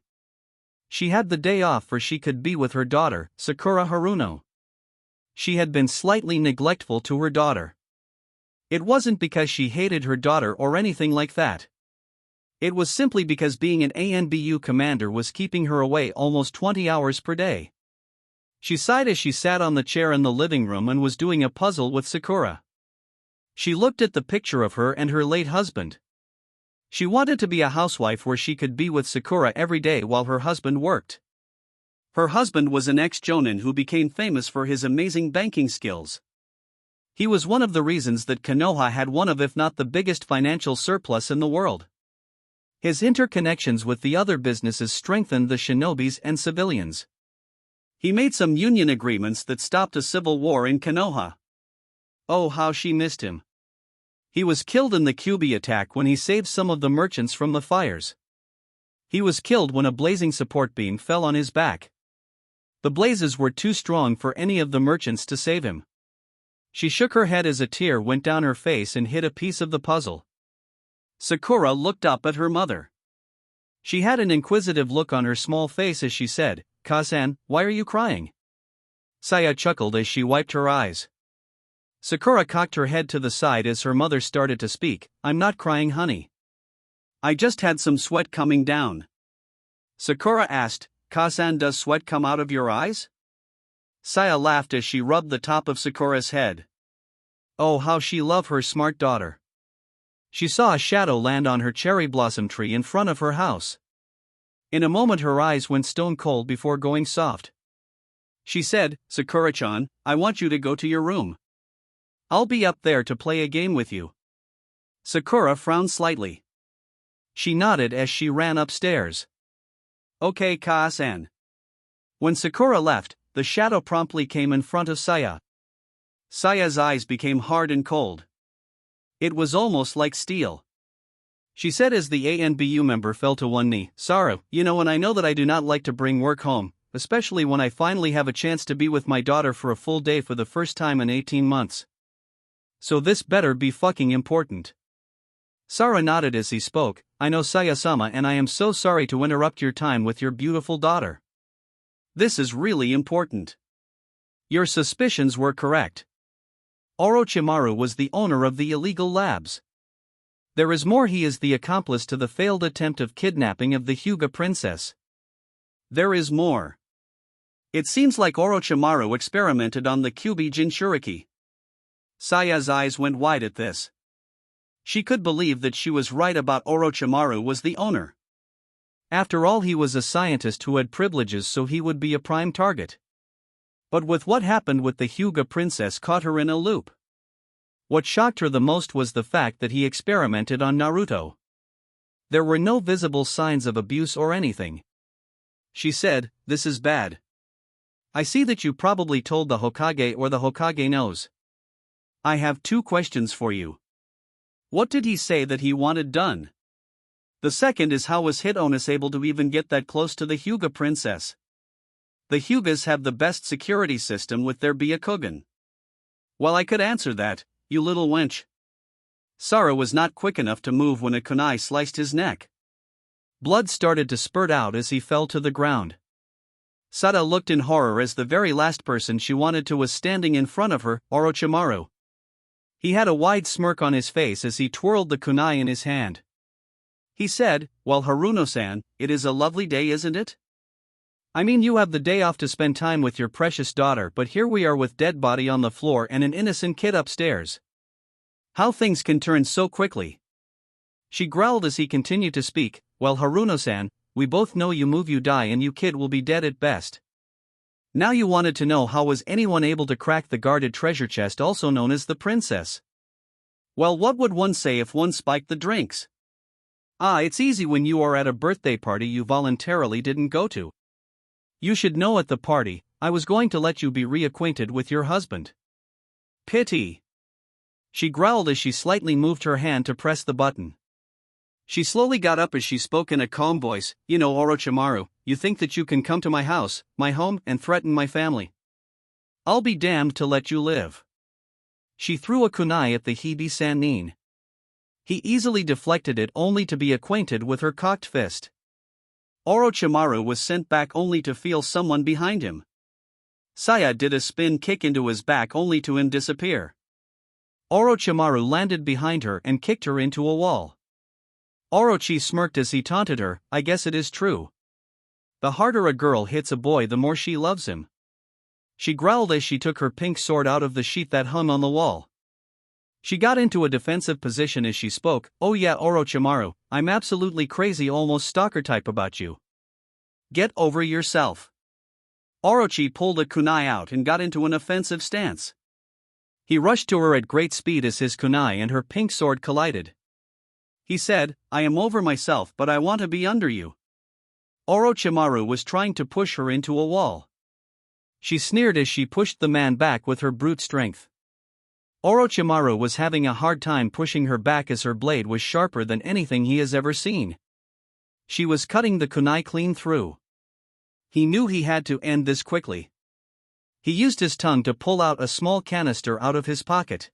She had the day off for she could be with her daughter, Sakura Haruno. She had been slightly neglectful to her daughter. It wasn't because she hated her daughter or anything like that. It was simply because being an ANBU commander was keeping her away almost 20 hours per day. She sighed as she sat on the chair in the living room and was doing a puzzle with Sakura. She looked at the picture of her and her late husband. She wanted to be a housewife where she could be with Sakura every day while her husband worked. Her husband was an ex-jonin who became famous for his amazing banking skills. He was one of the reasons that Konoha had one of if not the biggest financial surplus in the world. His interconnections with the other businesses strengthened the shinobis and civilians. He made some union agreements that stopped a civil war in Konoha. Oh, how she missed him. He was killed in the Kyubi attack when he saved some of the merchants from the fires. He was killed when a blazing support beam fell on his back. The blazes were too strong for any of the merchants to save him. She shook her head as a tear went down her face and hid a piece of the puzzle. Sakura looked up at her mother. She had an inquisitive look on her small face as she said, "Kazan, why are you crying?" Saya chuckled as she wiped her eyes. Sakura cocked her head to the side as her mother started to speak, "I'm not crying, honey. I just had some sweat coming down." Sakura asked, "Kazan, does sweat come out of your eyes?" Saya laughed as she rubbed the top of Sakura's head. Oh, how she loved her smart daughter. She saw a shadow land on her cherry blossom tree in front of her house. In a moment her eyes went stone cold before going soft. She said, "Sakura-chan, I want you to go to your room. I'll be up there to play a game with you." Sakura frowned slightly. She nodded as she ran upstairs. "Okay, Ka-san." When Sakura left, the shadow promptly came in front of Saya. Saya's eyes became hard and cold. It was almost like steel. She said as the ANBU member fell to one knee, "Sarah, and I know that I do not like to bring work home, especially when I finally have a chance to be with my daughter for a full day for the first time in 18 months. So this better be fucking important." Sarah nodded as he spoke, "I know, Saya-sama, and I am so sorry to interrupt your time with your beautiful daughter. This is really important. Your suspicions were correct. Orochimaru was the owner of the illegal labs. There is more, he is the accomplice to the failed attempt of kidnapping of the Hyuga princess. There is more. It seems like Orochimaru experimented on the Kyubi Jinchuriki." Saya's eyes went wide at this. She could believe that she was right about Orochimaru was the owner. After all, he was a scientist who had privileges, so he would be a prime target. But with what happened with the Hyuga princess caught her in a loop. What shocked her the most was the fact that he experimented on Naruto. There were no visible signs of abuse or anything. She said, "This is bad. I see that you probably told the Hokage or the Hokage knows. I have 2 questions for you. What did he say that he wanted done? The second is, how was Hitonis able to even get that close to the Hyuga princess? The Hyugas have the best security system with their Byakugan." "Well, I could answer that, you little wench." Sara was not quick enough to move when a kunai sliced his neck. Blood started to spurt out as he fell to the ground. Sada looked in horror as the very last person she wanted to was standing in front of her, Orochimaru. He had a wide smirk on his face as he twirled the kunai in his hand. He said, "Well, Haruno-san, it is a lovely day, isn't it? I mean, you have the day off to spend time with your precious daughter, but here we are with dead body on the floor and an innocent kid upstairs. How things can turn so quickly." She growled as he continued to speak, well Haruno-san, we both know you move you die and you kid will be dead at best. Now you wanted to know how was anyone able to crack the guarded treasure chest also known as the princess. Well what would one say if one spiked the drinks? It's easy when you are at a birthday party you voluntarily didn't go to. You should know at the party, I was going to let you be reacquainted with your husband. Pity. She growled as she slightly moved her hand to press the button. She slowly got up as she spoke in a calm voice, you know Orochimaru, you think that you can come to my house, my home, and threaten my family. I'll be damned to let you live. She threw a kunai at the Hibi-Sannin. He easily deflected it only to be acquainted with her cocked fist. Orochimaru was sent back only to feel someone behind him. Saya did a spin kick into his back only to him disappear. Orochimaru landed behind her and kicked her into a wall. Orochi smirked as he taunted her, I guess it is true. The harder a girl hits a boy the more she loves him. She growled as she took her pink sword out of the sheath that hung on the wall. She got into a defensive position as she spoke, oh yeah Orochimaru, I'm absolutely crazy almost stalker type about you. Get over yourself. Orochi pulled a kunai out and got into an offensive stance. He rushed to her at great speed as his kunai and her pink sword collided. He said, I am over myself but I want to be under you. Orochimaru was trying to push her into a wall. She sneered as she pushed the man back with her brute strength. Orochimaru was having a hard time pushing her back as her blade was sharper than anything he has ever seen. She was cutting the kunai clean through. He knew he had to end this quickly. He used his tongue to pull out a small canister out of his pocket.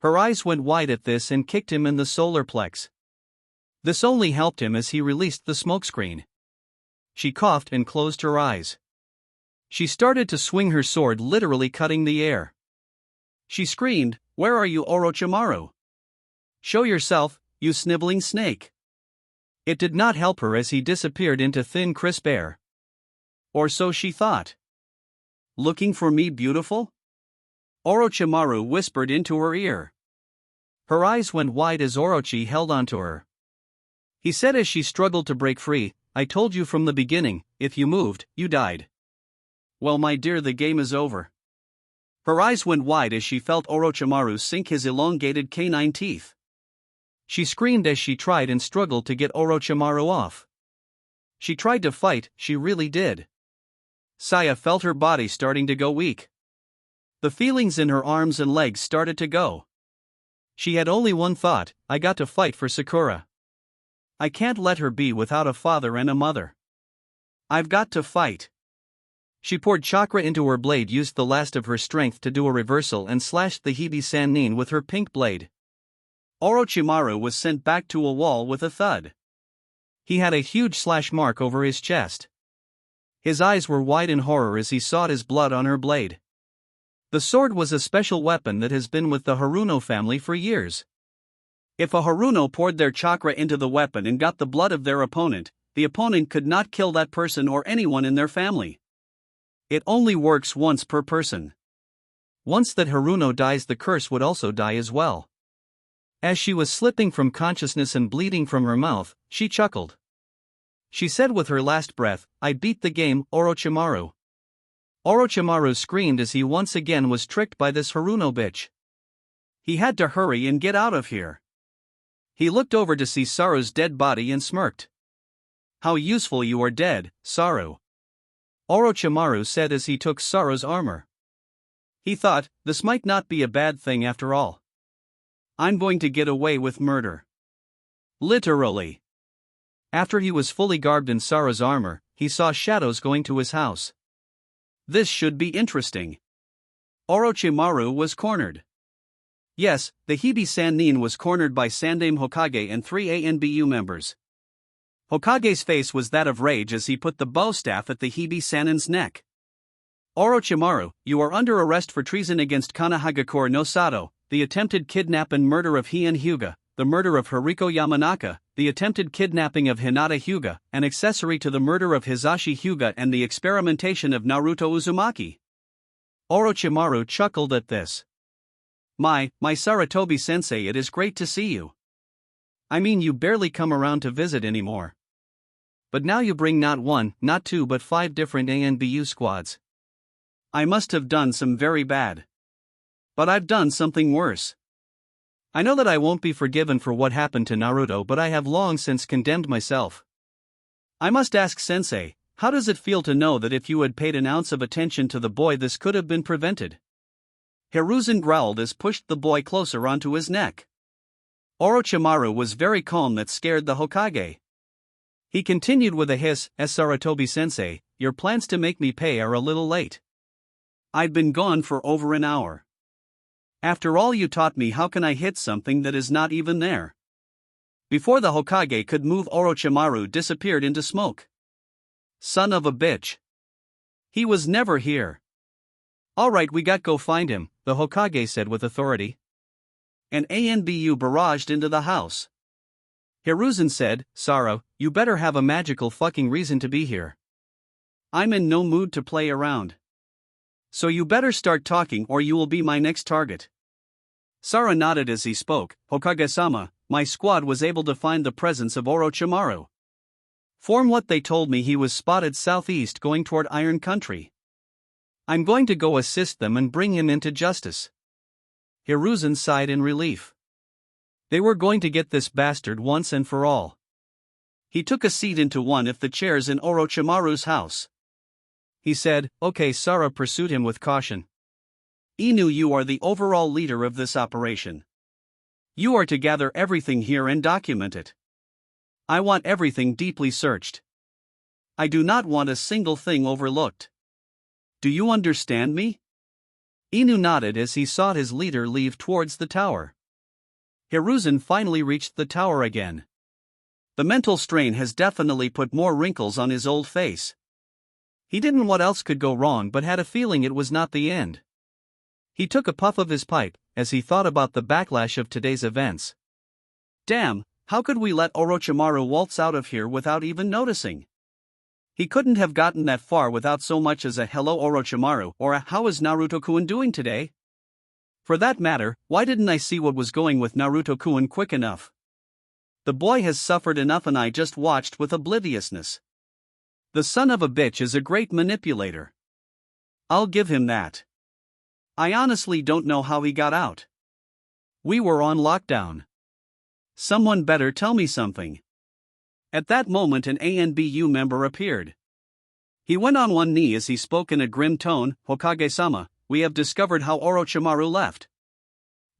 Her eyes went wide at this and kicked him in the solar plex. This only helped him as he released the smokescreen. She coughed and closed her eyes. She started to swing her sword, literally cutting the air. She screamed, where are you Orochimaru? Show yourself, you sniveling snake. It did not help her as he disappeared into thin crisp air. Or so she thought. Looking for me beautiful? Orochimaru whispered into her ear. Her eyes went wide as Orochi held onto her. He said as she struggled to break free, I told you from the beginning, if you moved, you died. Well my dear the game is over. Her eyes went wide as she felt Orochimaru sink his elongated canine teeth. She screamed as she tried and struggled to get Orochimaru off. She tried to fight, she really did. Saya felt her body starting to go weak. The feelings in her arms and legs started to go. She had only one thought, I got to fight for Sakura. I can't let her be without a father and a mother. I've got to fight. She poured chakra into her blade, used the last of her strength to do a reversal and slashed the Hibi-Sannin with her pink blade. Orochimaru was sent back to a wall with a thud. He had a huge slash mark over his chest. His eyes were wide in horror as he sought his blood on her blade. The sword was a special weapon that has been with the Haruno family for years. If a Haruno poured their chakra into the weapon and got the blood of their opponent, the opponent could not kill that person or anyone in their family. It only works once per person. Once that Haruno dies, the curse would also die as well. As she was slipping from consciousness and bleeding from her mouth, she chuckled. She said with her last breath, I beat the game, Orochimaru. Orochimaru screamed as he once again was tricked by this Haruno bitch. He had to hurry and get out of here. He looked over to see Saru's dead body and smirked. How useful you are dead, Saru. Orochimaru said as he took Saru's armor. He thought, this might not be a bad thing after all. I'm going to get away with murder. Literally. After he was fully garbed in Saru's armor, he saw shadows going to his house. This should be interesting. Orochimaru was cornered. Yes, the Hibi-Sannin was cornered by Sandaime Hokage and 3 ANBU members. Hokage's face was that of rage as he put the bow staff at the Hibi-Sannin's neck. Orochimaru, you are under arrest for treason against Kanahagakure no Sato, the attempted kidnap and murder of Heian Hyuga, the murder of Hariko Yamanaka, the attempted kidnapping of Hinata Hyuga, an accessory to the murder of Hisashi Hyuga and the experimentation of Naruto Uzumaki. Orochimaru chuckled at this. My Saratobi-sensei, it is great to see you. I mean, you barely come around to visit anymore. But now you bring not one, not two but 5 different ANBU squads. I must have done some very bad. But I've done something worse. I know that I won't be forgiven for what happened to Naruto, but I have long since condemned myself. I must ask Sensei, how does it feel to know that if you had paid an ounce of attention to the boy this could have been prevented? Hiruzen growled as pushed the boy closer onto his neck. Orochimaru was very calm. That scared the Hokage. He continued with a hiss, Sarutobi-sensei, your plans to make me pay are a little late. I'd been gone for over an hour. After all you taught me, how can I hit something that is not even there? Before the Hokage could move, Orochimaru disappeared into smoke. Son of a bitch. He was never here. Alright, we got go find him, the Hokage said with authority. An ANBU barraged into the house. Hiruzen said, Saro, you better have a magical fucking reason to be here. I'm in no mood to play around. So you better start talking or you will be my next target. Sara nodded as he spoke. Hokage-sama, my squad was able to find the presence of Orochimaru. From what they told me, he was spotted southeast going toward Iron Country. I'm going to go assist them and bring him into justice. Hiruzen sighed in relief. They were going to get this bastard once and for all. He took a seat into one of the chairs in Orochimaru's house. He said, okay. Sara pursued him with caution. Inu, you are the overall leader of this operation. You are to gather everything here and document it. I want everything deeply searched. I do not want a single thing overlooked. Do you understand me? Inu nodded as he saw his leader leave towards the tower. Hiruzen finally reached the tower again. The mental strain has definitely put more wrinkles on his old face. He didn't know what else could go wrong but had a feeling it was not the end. He took a puff of his pipe as he thought about the backlash of today's events. Damn, how could we let Orochimaru waltz out of here without even noticing? He couldn't have gotten that far without so much as a hello Orochimaru or a how is Naruto-kun doing today? For that matter, why didn't I see what was going with Naruto-kun quick enough? The boy has suffered enough and I just watched with obliviousness. The son of a bitch is a great manipulator. I'll give him that. I honestly don't know how he got out. We were on lockdown. Someone better tell me something. At that moment an ANBU member appeared. He went on one knee as he spoke in a grim tone, Hokage-sama, we have discovered how Orochimaru left.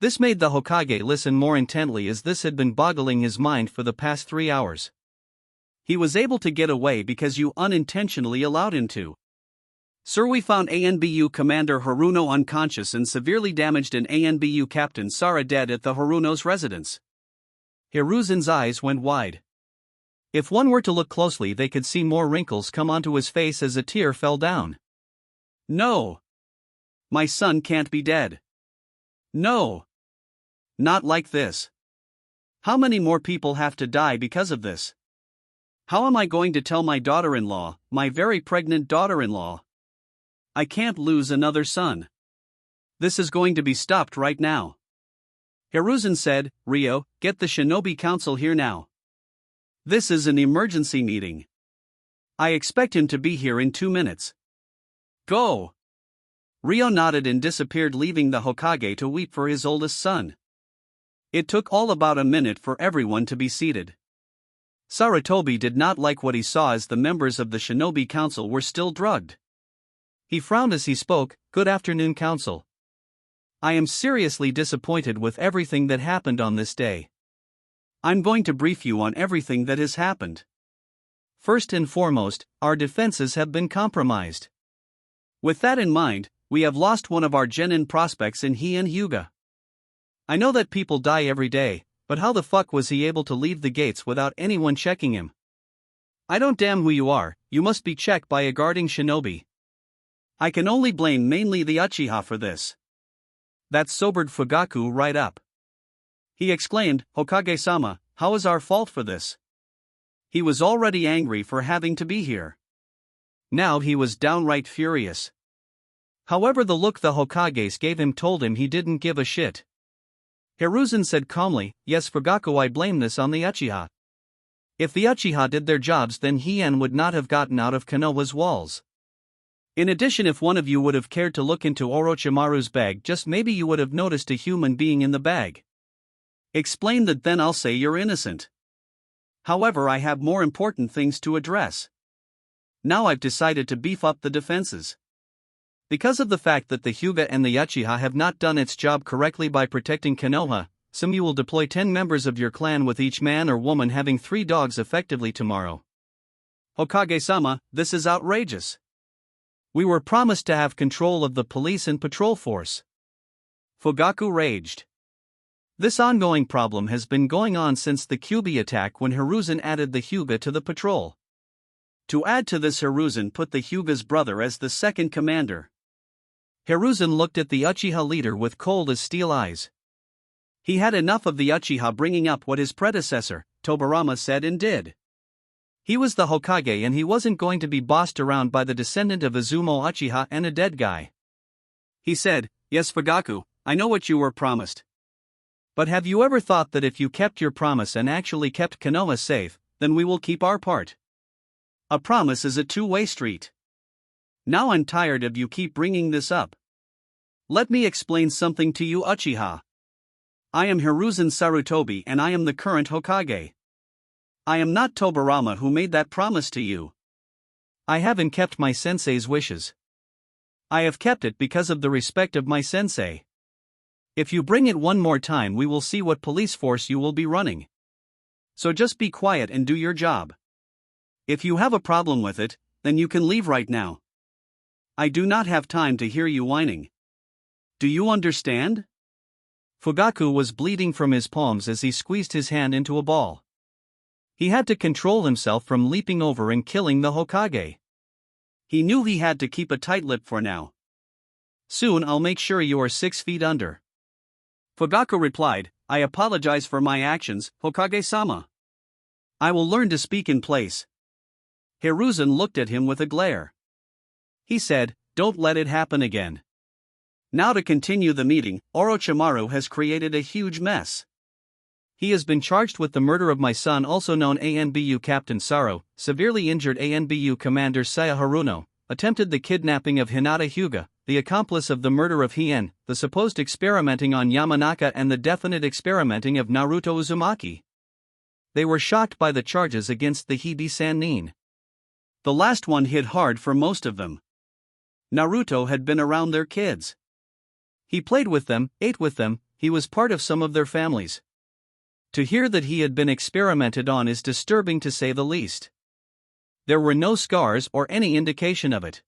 This made the Hokage listen more intently as this had been boggling his mind for the past 3 hours. He was able to get away because you unintentionally allowed him to. Sir, we found ANBU Commander Haruno unconscious and severely damaged and ANBU Captain Sara dead at the Haruno's residence. Hiruzen's eyes went wide. If one were to look closely they could see more wrinkles come onto his face as a tear fell down. No. My son can't be dead. No. Not like this. How many more people have to die because of this? How am I going to tell my daughter-in-law, my very pregnant daughter-in-law? I can't lose another son. This is going to be stopped right now. Hiruzen said, Ryo, get the Shinobi Council here now. This is an emergency meeting. I expect him to be here in 2 minutes. Go. Ryo nodded and disappeared, leaving the Hokage to weep for his oldest son. It took all about a minute for everyone to be seated. Sarutobi did not like what he saw as the members of the Shinobi Council were still drugged. He frowned as he spoke, Good afternoon, Council. I am seriously disappointed with everything that happened on this day. I'm going to brief you on everything that has happened. First and foremost, our defenses have been compromised. With that in mind, we have lost one of our genin prospects in Heian Hyuga. I know that people die every day, but how the fuck was he able to leave the gates without anyone checking him? I don't damn who you are, you must be checked by a guarding shinobi. I can only blame mainly the Uchiha for this. That sobered Fugaku right up. He exclaimed, Hokage-sama, how is our fault for this? He was already angry for having to be here. Now he was downright furious. However, the look the Hokages gave him told him he didn't give a shit. Hiruzen said calmly, yes Fugaku, I blame this on the Uchiha. If the Uchiha did their jobs, then Hien would not have gotten out of Konoha's walls. In addition, if one of you would have cared to look into Orochimaru's bag, just maybe you would have noticed a human being in the bag. Explain that, then I'll say you're innocent. However, I have more important things to address. Now I've decided to beef up the defenses. Because of the fact that the Hyuga and the Uchiha have not done its job correctly by protecting Konoha, some you will deploy 10 members of your clan, with each man or woman having 3 dogs effectively tomorrow. Hokage-sama, this is outrageous. We were promised to have control of the police and patrol force. Fugaku raged. This ongoing problem has been going on since the Kyuubi attack, when Hiruzen added the Hyuga to the patrol. To add to this, Hiruzen put the Hyuga's brother as the second commander. Hiruzen looked at the Uchiha leader with cold as steel eyes. He had enough of the Uchiha bringing up what his predecessor, Tobirama, said and did. He was the Hokage and he wasn't going to be bossed around by the descendant of Izumo Uchiha and a dead guy. He said, yes Fugaku, I know what you were promised. But have you ever thought that if you kept your promise and actually kept Konoha safe, then we will keep our part? A promise is a two-way street. Now I'm tired of you keep bringing this up. Let me explain something to you, Uchiha. I am Hiruzen Sarutobi and I am the current Hokage. I am not Tobirama who made that promise to you. I haven't kept my sensei's wishes. I have kept it because of the respect of my sensei. If you bring it one more time, we will see what police force you will be running. So just be quiet and do your job. If you have a problem with it, then you can leave right now. I do not have time to hear you whining. Do you understand? Fugaku was bleeding from his palms as he squeezed his hand into a ball. He had to control himself from leaping over and killing the Hokage. He knew he had to keep a tight lip for now. Soon I'll make sure you are 6 feet under. Fugaku replied, I apologize for my actions, Hokage-sama. I will learn to speak in place. Hiruzen looked at him with a glare. He said, don't let it happen again. Now to continue the meeting, Orochimaru has created a huge mess. He has been charged with the murder of my son, also known ANBU Captain Saro, severely injured ANBU Commander Saya Haruno, attempted the kidnapping of Hinata Hyuga, the accomplice of the murder of Hien, the supposed experimenting on Yamanaka, and the definite experimenting of Naruto Uzumaki. They were shocked by the charges against the Hibi Sannin. The last one hit hard for most of them. Naruto had been around their kids. He played with them, ate with them, he was part of some of their families. To hear that he had been experimented on is disturbing to say the least. There were no scars or any indication of it.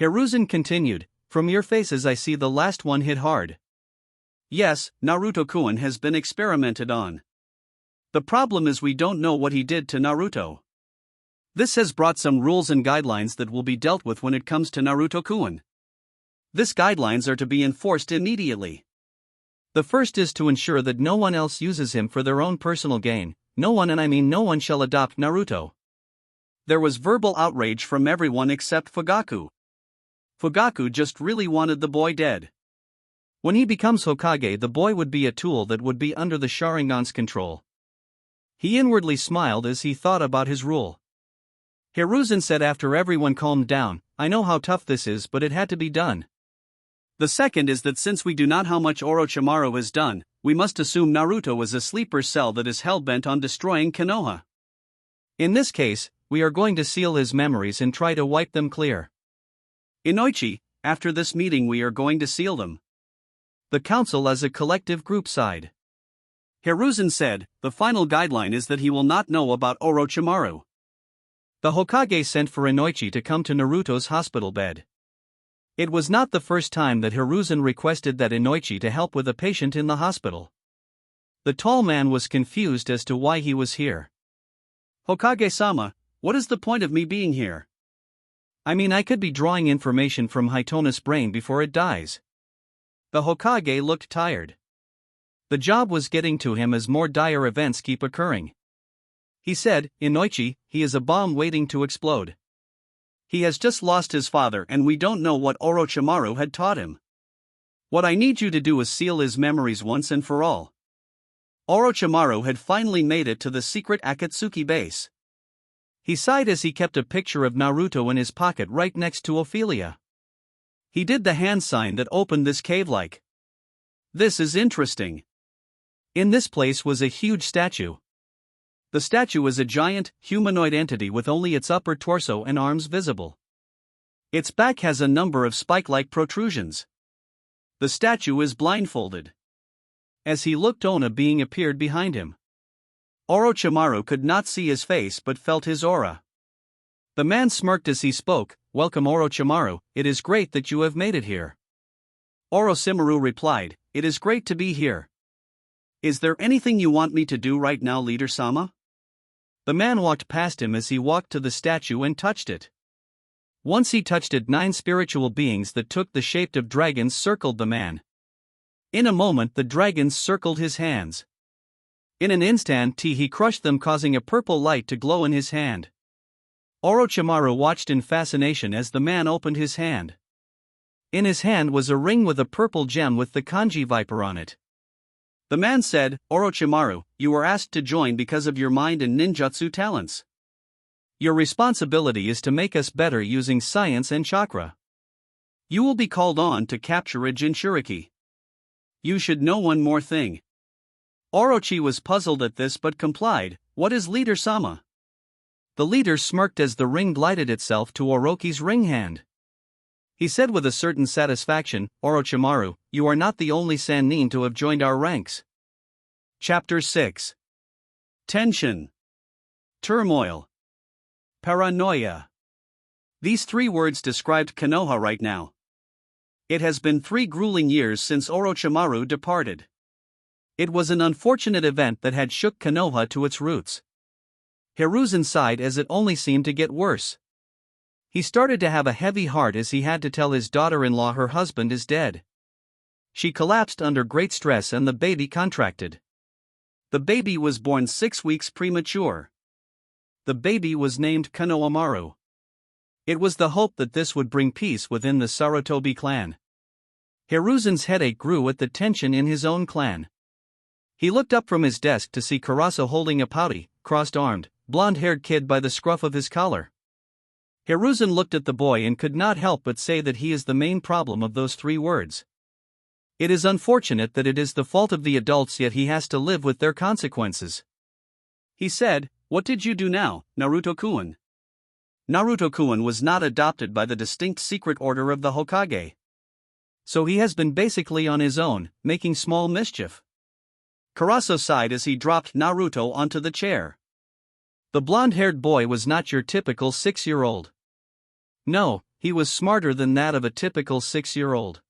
Hiruzen continued, from your faces I see the last one hit hard. Yes, Naruto-kun has been experimented on. The problem is we don't know what he did to Naruto. This has brought some rules and guidelines that will be dealt with when it comes to Naruto-kun. These guidelines are to be enforced immediately. The first is to ensure that no one else uses him for their own personal gain. No one, and I mean no one, shall adopt Naruto. There was verbal outrage from everyone except Fugaku. Fugaku just really wanted the boy dead. When he becomes Hokage, the boy would be a tool that would be under the Sharingan's control. He inwardly smiled as he thought about his rule. Hiruzen said after everyone calmed down, I know how tough this is, but it had to be done. The second is that since we do not know how much Orochimaru has done, we must assume Naruto is a sleeper cell that is hell-bent on destroying Konoha. In this case, we are going to seal his memories and try to wipe them clear. Inoichi, after this meeting we are going to seal them. The council as a collective group sighed. Hiruzen said, the final guideline is that he will not know about Orochimaru. The Hokage sent for Inoichi to come to Naruto's hospital bed. It was not the first time that Hiruzen requested that Inoichi to help with a patient in the hospital. The tall man was confused as to why he was here. Hokage-sama, what is the point of me being here? I mean, I could be drawing information from Hitona's brain before it dies. The Hokage looked tired. The job was getting to him as more dire events keep occurring. He said, Inoichi, he is a bomb waiting to explode. He has just lost his father and we don't know what Orochimaru had taught him. What I need you to do is seal his memories once and for all. Orochimaru had finally made it to the secret Akatsuki base. He sighed as he kept a picture of Naruto in his pocket right next to Ophelia. He did the hand sign that opened this cave-like. This is interesting. In this place was a huge statue. The statue is a giant, humanoid entity with only its upper torso and arms visible. Its back has a number of spike-like protrusions. The statue is blindfolded. As he looked, a being appeared behind him. Orochimaru could not see his face but felt his aura. The man smirked as he spoke, "Welcome Orochimaru, it is great that you have made it here." Orochimaru replied, "It is great to be here. Is there anything you want me to do right now, Leader-sama?" The man walked past him as he walked to the statue and touched it. Once he touched it, 9 spiritual beings that took the shape of dragons circled the man. In a moment the dragons circled his hands. In an instant he crushed them, causing a purple light to glow in his hand. Orochimaru watched in fascination as the man opened his hand. In his hand was a ring with a purple gem with the kanji viper on it. The man said, "Orochimaru, you were asked to join because of your mind and ninjutsu talents. Your responsibility is to make us better using science and chakra. You will be called on to capture a Jinchuriki. You should know one more thing." Orochi was puzzled at this but complied, "What is Leader-sama?" The leader smirked as the ring glided itself to Orochi's ring hand. He said with a certain satisfaction, "Orochimaru, you are not the only Sannin to have joined our ranks." Chapter 6. Tension. Turmoil. Paranoia. These 3 words described Konoha right now. It has been 3 grueling years since Orochimaru departed. It was an unfortunate event that had shook Konoha to its roots. Hiruzen sighed as it only seemed to get worse. He started to have a heavy heart as he had to tell his daughter-in-law her husband is dead. She collapsed under great stress and the baby contracted. The baby was born 6 weeks premature. The baby was named Konohamaru. It was the hope that this would bring peace within the Sarutobi clan. Hiruzen's headache grew at the tension in his own clan. He looked up from his desk to see Karasu holding a pouty, crossed-armed, blonde-haired kid by the scruff of his collar. Hiruzen looked at the boy and could not help but say that he is the main problem of those 3 words. It is unfortunate that it is the fault of the adults, yet he has to live with their consequences. He said, "What did you do now, Naruto-kun?" Naruto-kun was not adopted by the distinct secret order of the Hokage. So he has been basically on his own, making small mischief. Karasu sighed as he dropped Naruto onto the chair. The blonde-haired boy was not your typical 6-year-old. No, he was smarter than that of a typical 6-year-old.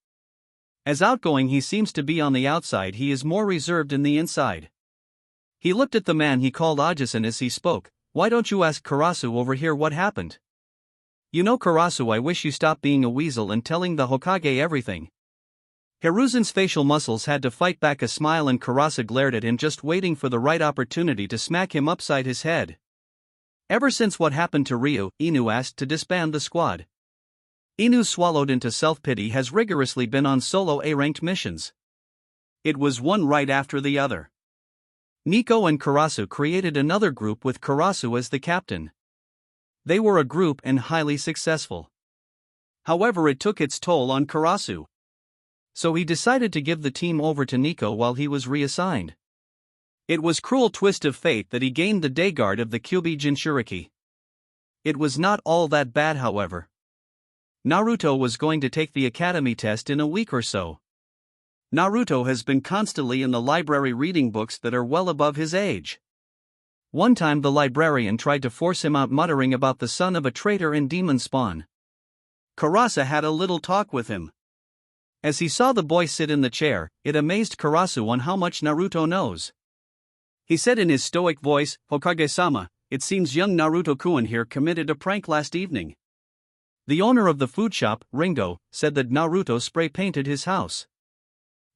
As outgoing he seems to be on the outside, he is more reserved in the inside. He looked at the man he called Ajisan as he spoke. "Why don't you ask Karasu over here what happened? You know Karasu, I wish you stopped being a weasel and telling the Hokage everything." Hiruzen's facial muscles had to fight back a smile and Karasu glared at him, just waiting for the right opportunity to smack him upside his head. Ever since what happened to Ryu, Inu asked to disband the squad. Inu, swallowed into self-pity, has rigorously been on solo A-ranked missions. It was one right after the other. Nico and Karasu created another group with Karasu as the captain. They were a group and highly successful. However, it took its toll on Karasu. So he decided to give the team over to Nico while he was reassigned. It was cruel twist of fate that he gained the day guard of the Kyuubi Jinchuriki. It was not all that bad, however. Naruto was going to take the academy test in a week or so. Naruto has been constantly in the library reading books that are well above his age. One time the librarian tried to force him out, muttering about the son of a traitor and demon spawn. Karasu had a little talk with him. As he saw the boy sit in the chair, it amazed Karasu on how much Naruto knows. He said in his stoic voice, "Hokage-sama, it seems young Naruto-kun here committed a prank last evening." The owner of the food shop, Ringo, said that Naruto spray-painted his house.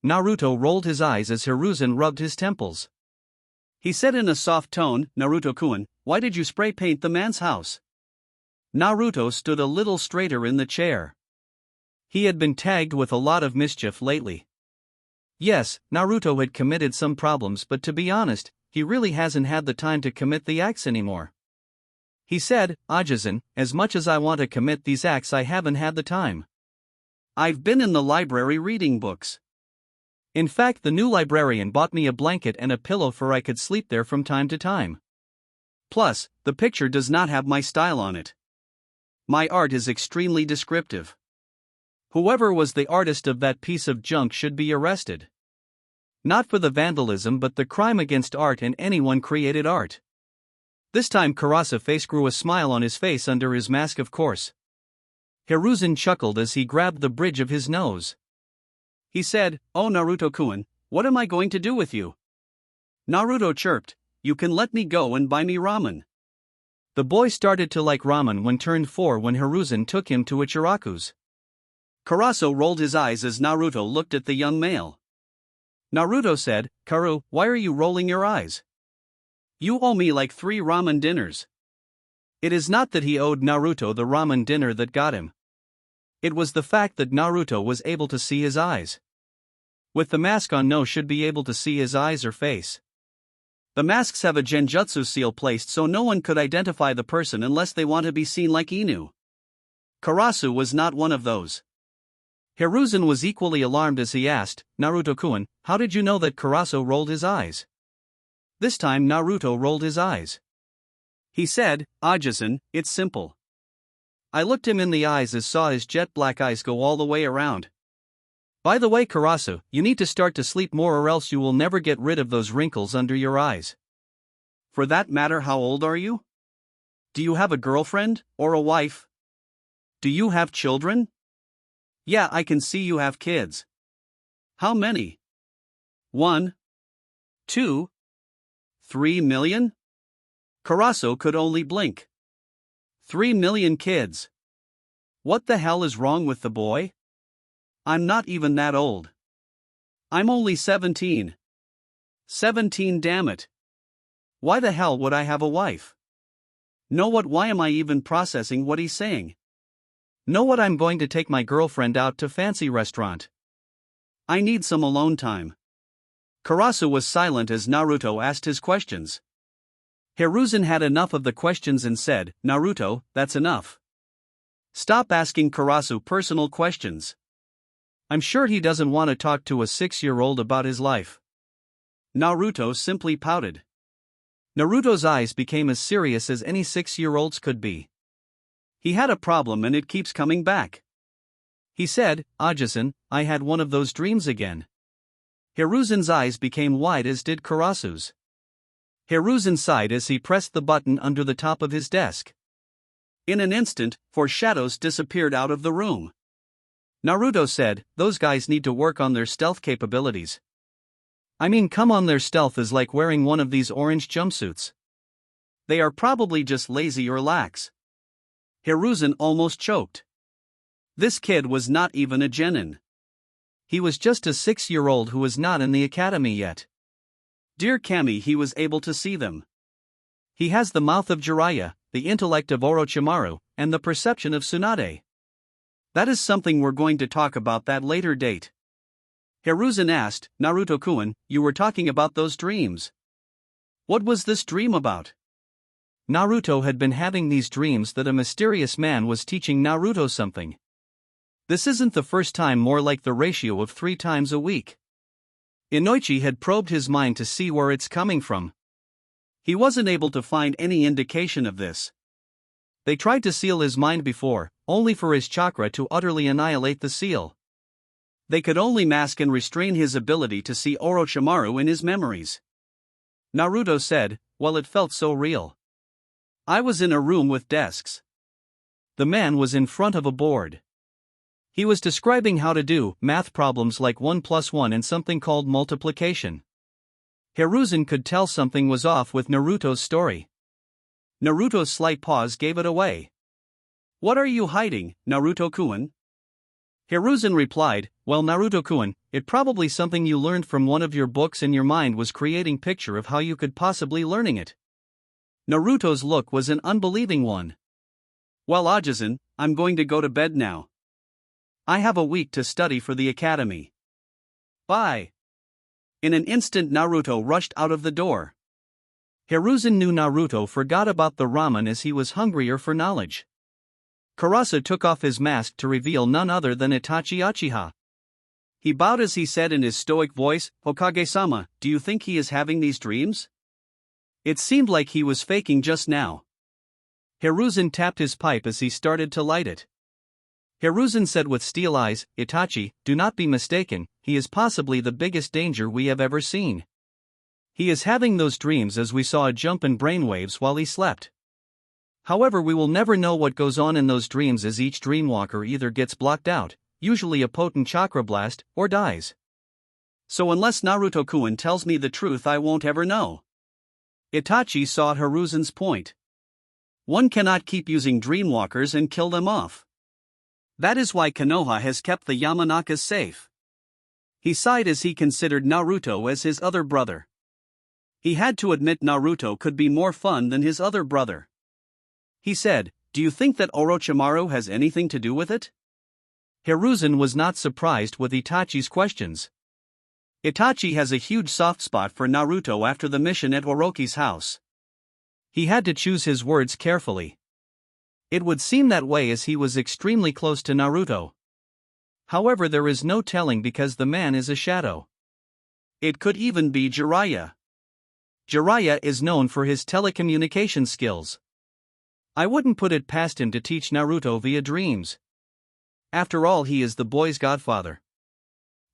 Naruto rolled his eyes as Hiruzen rubbed his temples. He said in a soft tone, "Naruto-kun, why did you spray-paint the man's house?" Naruto stood a little straighter in the chair. He had been tagged with a lot of mischief lately. Yes, Naruto had committed some problems, but to be honest, he really hasn't had the time to commit the acts anymore. He said, Ajisen, as much as I want to commit these acts, I haven't had the time. I've been in the library reading books. In fact, the new librarian bought me a blanket and a pillow for I could sleep there from time to time. Plus, the picture does not have my style on it. My art is extremely descriptive. Whoever was the artist of that piece of junk should be arrested. Not for the vandalism but the crime against art and anyone created art. This time Karasa's face grew a smile on his face under his mask, of course. Hiruzen chuckled as he grabbed the bridge of his nose. He said, "Oh Naruto-kun, what am I going to do with you?" Naruto chirped, "You can let me go and buy me ramen." The boy started to like ramen when turned 4 when Hiruzen took him to Ichiraku's. Karasu rolled his eyes as Naruto looked at the young male. Naruto said, "Karu, why are you rolling your eyes? You owe me like 3 ramen dinners." It is not that he owed Naruto the ramen dinner that got him. It was the fact that Naruto was able to see his eyes. With the mask on, no should be able to see his eyes or face. The masks have a genjutsu seal placed so no one could identify the person unless they want to be seen like Inu. Karasu was not one of those. Hiruzen was equally alarmed as he asked, "Naruto-kun, how did you know that Karasu rolled his eyes?" This time Naruto rolled his eyes. He said, "Ajisen, it's simple. I looked him in the eyes and saw his jet black eyes go all the way around. By the way Karasu, you need to start to sleep more or else you will never get rid of those wrinkles under your eyes. For that matter, how old are you? Do you have a girlfriend, or a wife? Do you have children? Yeah, I can see you have kids. How many? 1, 2, 3 million? Karasu could only blink. 3 million kids. What the hell is wrong with the boy? I'm not even that old. I'm only 17. 17, damn it. Why the hell would I have a wife? Know what? Why am I even processing what he's saying? Know what? I'm going to take my girlfriend out to fancy restaurant. I need some alone time. Karasu was silent as Naruto asked his questions. Hiruzen had enough of the questions and said, "Naruto, that's enough. Stop asking Karasu personal questions. I'm sure he doesn't want to talk to a 6-year-old about his life." Naruto simply pouted. Naruto's eyes became as serious as any 6-year-old's could be. He had a problem and it keeps coming back. He said, "Ajisen, I had one of those dreams again." Hiruzen's eyes became wide as did Karasu's. Hiruzen sighed as he pressed the button under the top of his desk. In an instant, 4 shadows disappeared out of the room. Naruto said, "Those guys need to work on their stealth capabilities. I mean, come on, their stealth is like wearing one of these orange jumpsuits. They are probably just lazy or lax." Hiruzen almost choked. This kid was not even a genin. He was just a 6-year-old who was not in the academy yet. Dear Kami, he was able to see them. He has the mouth of Jiraiya, the intellect of Orochimaru, and the perception of Tsunade. That is something we're going to talk about that later date. Hiruzen asked, "Naruto-kun, you were talking about those dreams. What was this dream about?" Naruto had been having these dreams that a mysterious man was teaching Naruto something. This isn't the first time, more like the ratio of 3 times a week. Inoichi had probed his mind to see where it's coming from. He wasn't able to find any indication of this. They tried to seal his mind before, only for his chakra to utterly annihilate the seal. They could only mask and restrain his ability to see Orochimaru in his memories. Naruto said, "Well, it felt so real. I was in a room with desks. The man was in front of a board. He was describing how to do math problems like 1 + 1 and something called multiplication." Hiruzen could tell something was off with Naruto's story. Naruto's slight pause gave it away. "What are you hiding, Naruto-kun?" Hiruzen replied, "Well, Naruto-kun, it probably something you learned from one of your books and your mind was creating picture of how you could possibly learning it." Naruto's look was an unbelieving one. "Well, Ajisen, I'm going to go to bed now. I have a week to study for the academy. Bye. In an instant, Naruto rushed out of the door. Hiruzen knew Naruto forgot about the ramen as he was hungrier for knowledge. Kurasa took off his mask to reveal none other than Itachi Uchiha. He bowed as he said in his stoic voice, "Hokage-sama, do you think he is having these dreams?" It seemed like he was faking just now. Hiruzen tapped his pipe as he started to light it. Hiruzen said with steel eyes, "Itachi, do not be mistaken, he is possibly the biggest danger we have ever seen. He is having those dreams as we saw a jump in brainwaves while he slept. However, we will never know what goes on in those dreams as each dreamwalker either gets blocked out, usually a potent chakra blast, or dies. So unless Naruto-kun tells me the truth, I won't ever know." Itachi saw Hiruzen's point. One cannot keep using dreamwalkers and kill them off. That is why Konoha has kept the Yamanakas safe. He sighed as he considered Naruto as his other brother. He had to admit Naruto could be more fun than his other brother. He said, "Do you think that Orochimaru has anything to do with it?" Hiruzen was not surprised with Itachi's questions. Itachi has a huge soft spot for Naruto after the mission at Orochi's house. He had to choose his words carefully. It would seem that way as he was extremely close to Naruto. However, there is no telling because the man is a shadow. It could even be Jiraiya. Jiraiya is known for his telecommunication skills. I wouldn't put it past him to teach Naruto via dreams. After all, he is the boy's godfather.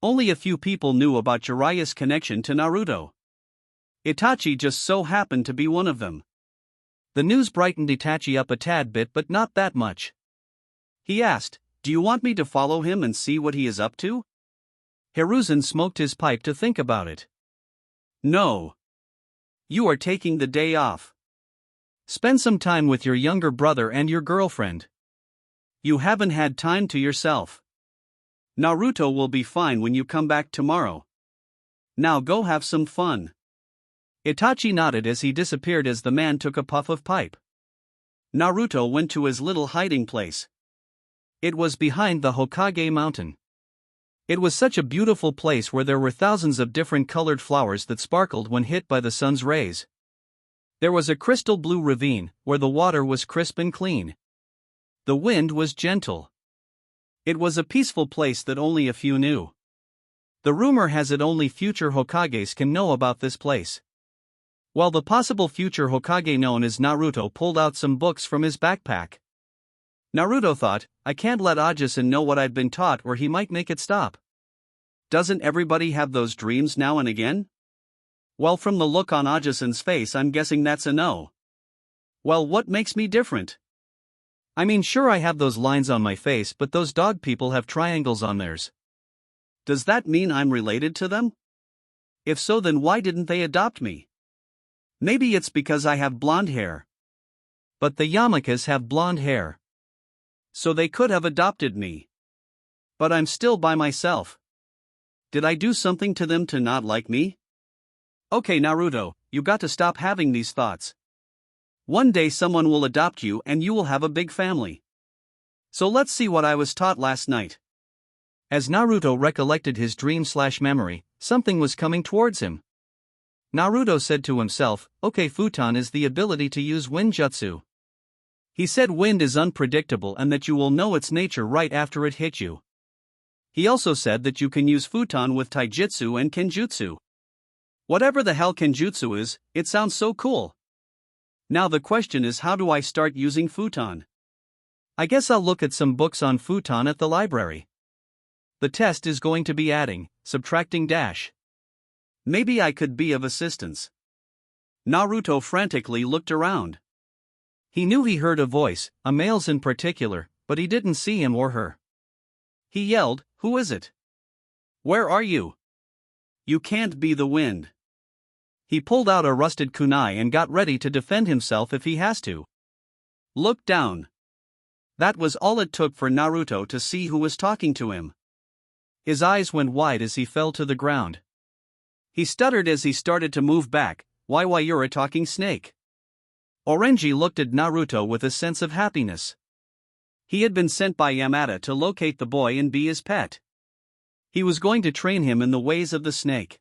Only a few people knew about Jiraiya's connection to Naruto. Itachi just so happened to be one of them. The news brightened Itachi up a tad bit, but not that much. He asked, "Do you want me to follow him and see what he is up to?" Hiruzen smoked his pipe to think about it. "No. You are taking the day off. Spend some time with your younger brother and your girlfriend. You haven't had time to yourself. Naruto will be fine when you come back tomorrow. Now go have some fun." Itachi nodded as he disappeared as the man took a puff of pipe. Naruto went to his little hiding place. It was behind the Hokage mountain. It was such a beautiful place where there were thousands of different colored flowers that sparkled when hit by the sun's rays. There was a crystal blue ravine, where the water was crisp and clean. The wind was gentle. It was a peaceful place that only a few knew. The rumor has it only future Hokages can know about this place. While the possible future Hokage known as Naruto pulled out some books from his backpack. Naruto thought, "I can't let Ajisen know what I've been taught or he might make it stop. Doesn't everybody have those dreams now and again?" Well, from the look on Ajisen's face, I'm guessing that's a no. Well, what makes me different? I mean, sure, I have those lines on my face, but those dog people have triangles on theirs. Does that mean I'm related to them? If so, then why didn't they adopt me? Maybe it's because I have blonde hair. But the Yamakas have blonde hair. So they could have adopted me. But I'm still by myself. Did I do something to them to not like me? Okay, Naruto, you got to stop having these thoughts. One day someone will adopt you and you will have a big family. So let's see what I was taught last night. As Naruto recollected his dream/memory, something was coming towards him. Naruto said to himself, "Okay, futon is the ability to use wind jutsu." He said wind is unpredictable and that you will know its nature right after it hit you. He also said that you can use futon with taijutsu and kenjutsu. Whatever the hell kenjutsu is, it sounds so cool. Now the question is, how do I start using futon? I guess I'll look at some books on futon at the library. The test is going to be adding, subtracting dash. Maybe I could be of assistance. Naruto frantically looked around. He knew he heard a voice, a male's in particular, but he didn't see him or her. He yelled, "Who is it? Where are you? You can't be the wind." He pulled out a rusted kunai and got ready to defend himself if he has to. Look down. That was all it took for Naruto to see who was talking to him. His eyes went wide as he fell to the ground. He stuttered as he started to move back, "Why, you're a talking snake." Orenji looked at Naruto with a sense of happiness. He had been sent by Yamada to locate the boy and be his pet. He was going to train him in the ways of the snake.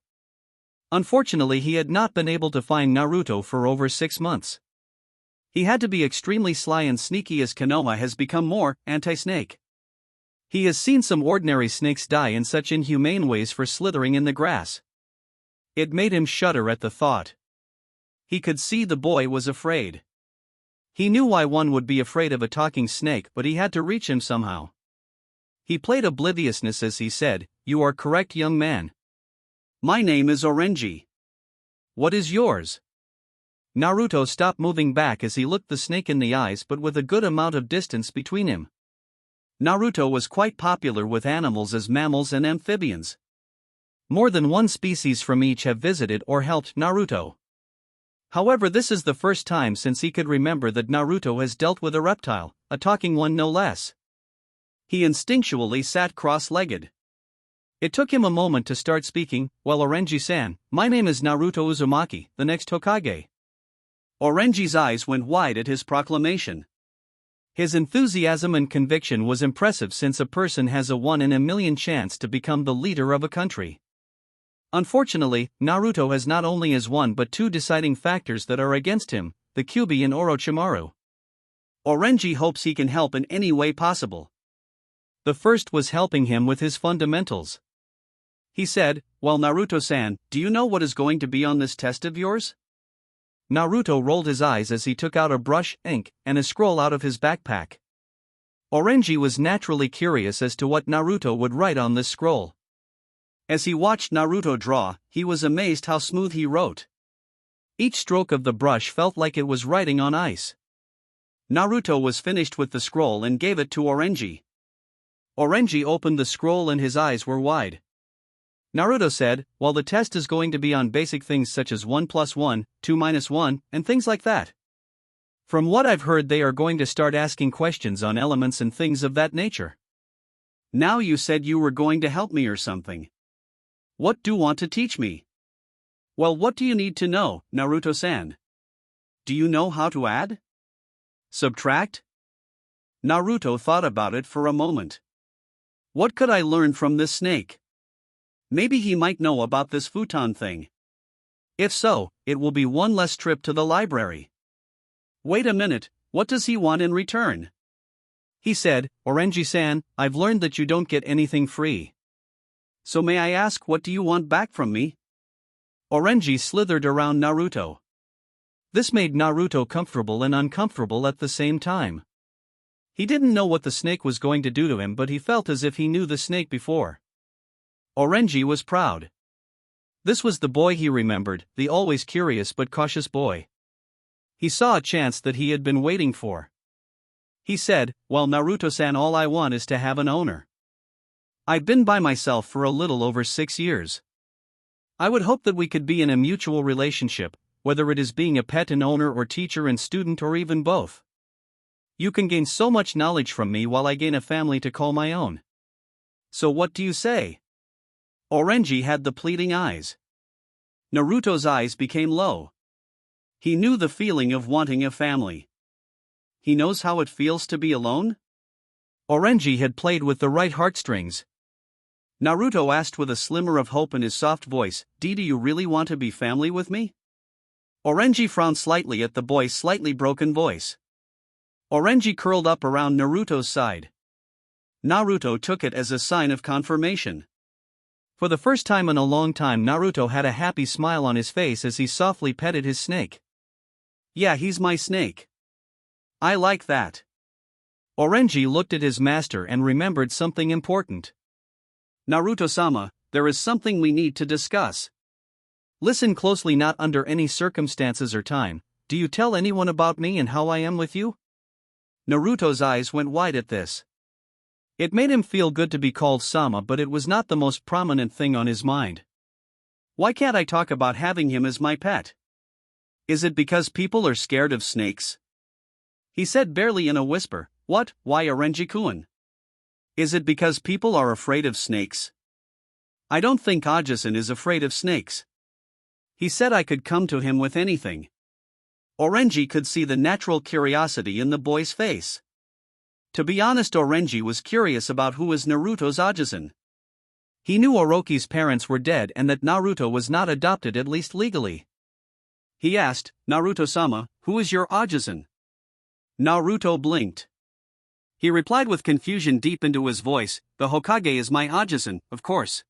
Unfortunately, he had not been able to find Naruto for over 6 months. He had to be extremely sly and sneaky as Konoha has become more anti-snake. He has seen some ordinary snakes die in such inhumane ways for slithering in the grass. It made him shudder at the thought. He could see the boy was afraid. He knew why one would be afraid of a talking snake, but he had to reach him somehow. He played obliviousness as he said, "You are correct, young man. My name is Orenji. What is yours?" Naruto stopped moving back as he looked the snake in the eyes, but with a good amount of distance between him. Naruto was quite popular with animals as mammals and amphibians. More than one species from each have visited or helped Naruto. However, this is the first time since he could remember that Naruto has dealt with a reptile, a talking one no less. He instinctually sat cross-legged. It took him a moment to start speaking. "Well, Orenji-san, my name is Naruto Uzumaki, the next Hokage." Orenji's eyes went wide at his proclamation. His enthusiasm and conviction was impressive since a person has a 1 in a million chance to become the leader of a country. Unfortunately, Naruto has not only as one but two deciding factors that are against him, the Kyuubi and Orochimaru. Orenji hopes he can help in any way possible. The first was helping him with his fundamentals. He said, "Well, Naruto-san, do you know what is going to be on this test of yours?" Naruto rolled his eyes as he took out a brush, ink, and a scroll out of his backpack. Orenji was naturally curious as to what Naruto would write on this scroll. As he watched Naruto draw, he was amazed how smooth he wrote. Each stroke of the brush felt like it was writing on ice. Naruto was finished with the scroll and gave it to Orenji. Orenji opened the scroll and his eyes were wide. Naruto said, "Well, the test is going to be on basic things such as 1 + 1, 2 - 1, and things like that. From what I've heard, they are going to start asking questions on elements and things of that nature." "Now you said you were going to help me or something. What do you want to teach me?" "Well, what do you need to know, Naruto-san? Do you know how to add? Subtract?" Naruto thought about it for a moment. What could I learn from this snake? Maybe he might know about this futon thing. If so, it will be one less trip to the library. Wait a minute, what does he want in return? He said, "Orenji-san, I've learned that you don't get anything free. So may I ask, what do you want back from me?" Orenji slithered around Naruto. This made Naruto comfortable and uncomfortable at the same time. He didn't know what the snake was going to do to him, but he felt as if he knew the snake before. Orenji was proud. This was the boy he remembered, the always curious but cautious boy. He saw a chance that he had been waiting for. He said, "Well, Naruto-san, all I want is to have an owner. I've been by myself for a little over 6 years. I would hope that we could be in a mutual relationship, whether it is being a pet and owner or teacher and student or even both. You can gain so much knowledge from me while I gain a family to call my own. So what do you say?" Orenji had the pleading eyes. Naruto's eyes became low. He knew the feeling of wanting a family. He knows how it feels to be alone? Orenji had played with the right heartstrings. Naruto asked with a slimmer of hope in his soft voice, Do you really want to be family with me?" Orenji frowned slightly at the boy's slightly broken voice. Orenji curled up around Naruto's side. Naruto took it as a sign of confirmation. For the first time in a long time, Naruto had a happy smile on his face as he softly petted his snake. "Yeah, he's my snake. I like that." Orenji looked at his master and remembered something important. "Naruto-sama, there is something we need to discuss. Listen closely, not under any circumstances or time. Do you tell anyone about me and how I am with you?" Naruto's eyes went wide at this. It made him feel good to be called Sama, but it was not the most prominent thing on his mind. Why can't I talk about having him as my pet? Is it because people are scared of snakes? He said barely in a whisper, "What, why Orenji-kun? Is it because people are afraid of snakes? I don't think Ajisan is afraid of snakes. He said I could come to him with anything." Orenji could see the natural curiosity in the boy's face. To be honest, Orenji was curious about who was Naruto's Ajisen. He knew Orochi's parents were dead and that Naruto was not adopted, at least legally. He asked, "Naruto-sama, who is your Ajisen?" Naruto blinked. He replied with confusion deep into his voice, "The Hokage is my Ajisen, of course."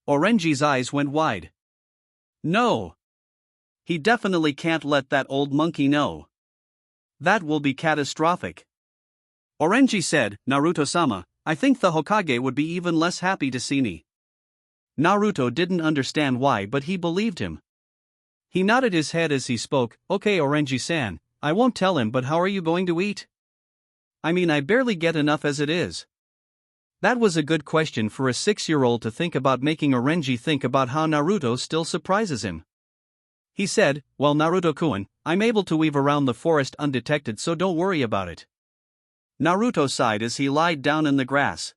Orenji's eyes went wide. No. He definitely can't let that old monkey know. That will be catastrophic. Orenji said, "Naruto-sama, I think the Hokage would be even less happy to see me." Naruto didn't understand why, but he believed him. He nodded his head as he spoke. "Okay, Orenji-san, I won't tell him, but how are you going to eat? I mean, I barely get enough as it is." That was a good question for a 6-year-old to think about, making Orenji think about how Naruto still surprises him. He said, "Well, Naruto-kun, I'm able to weave around the forest undetected, so don't worry about it." Naruto sighed as he lied down in the grass.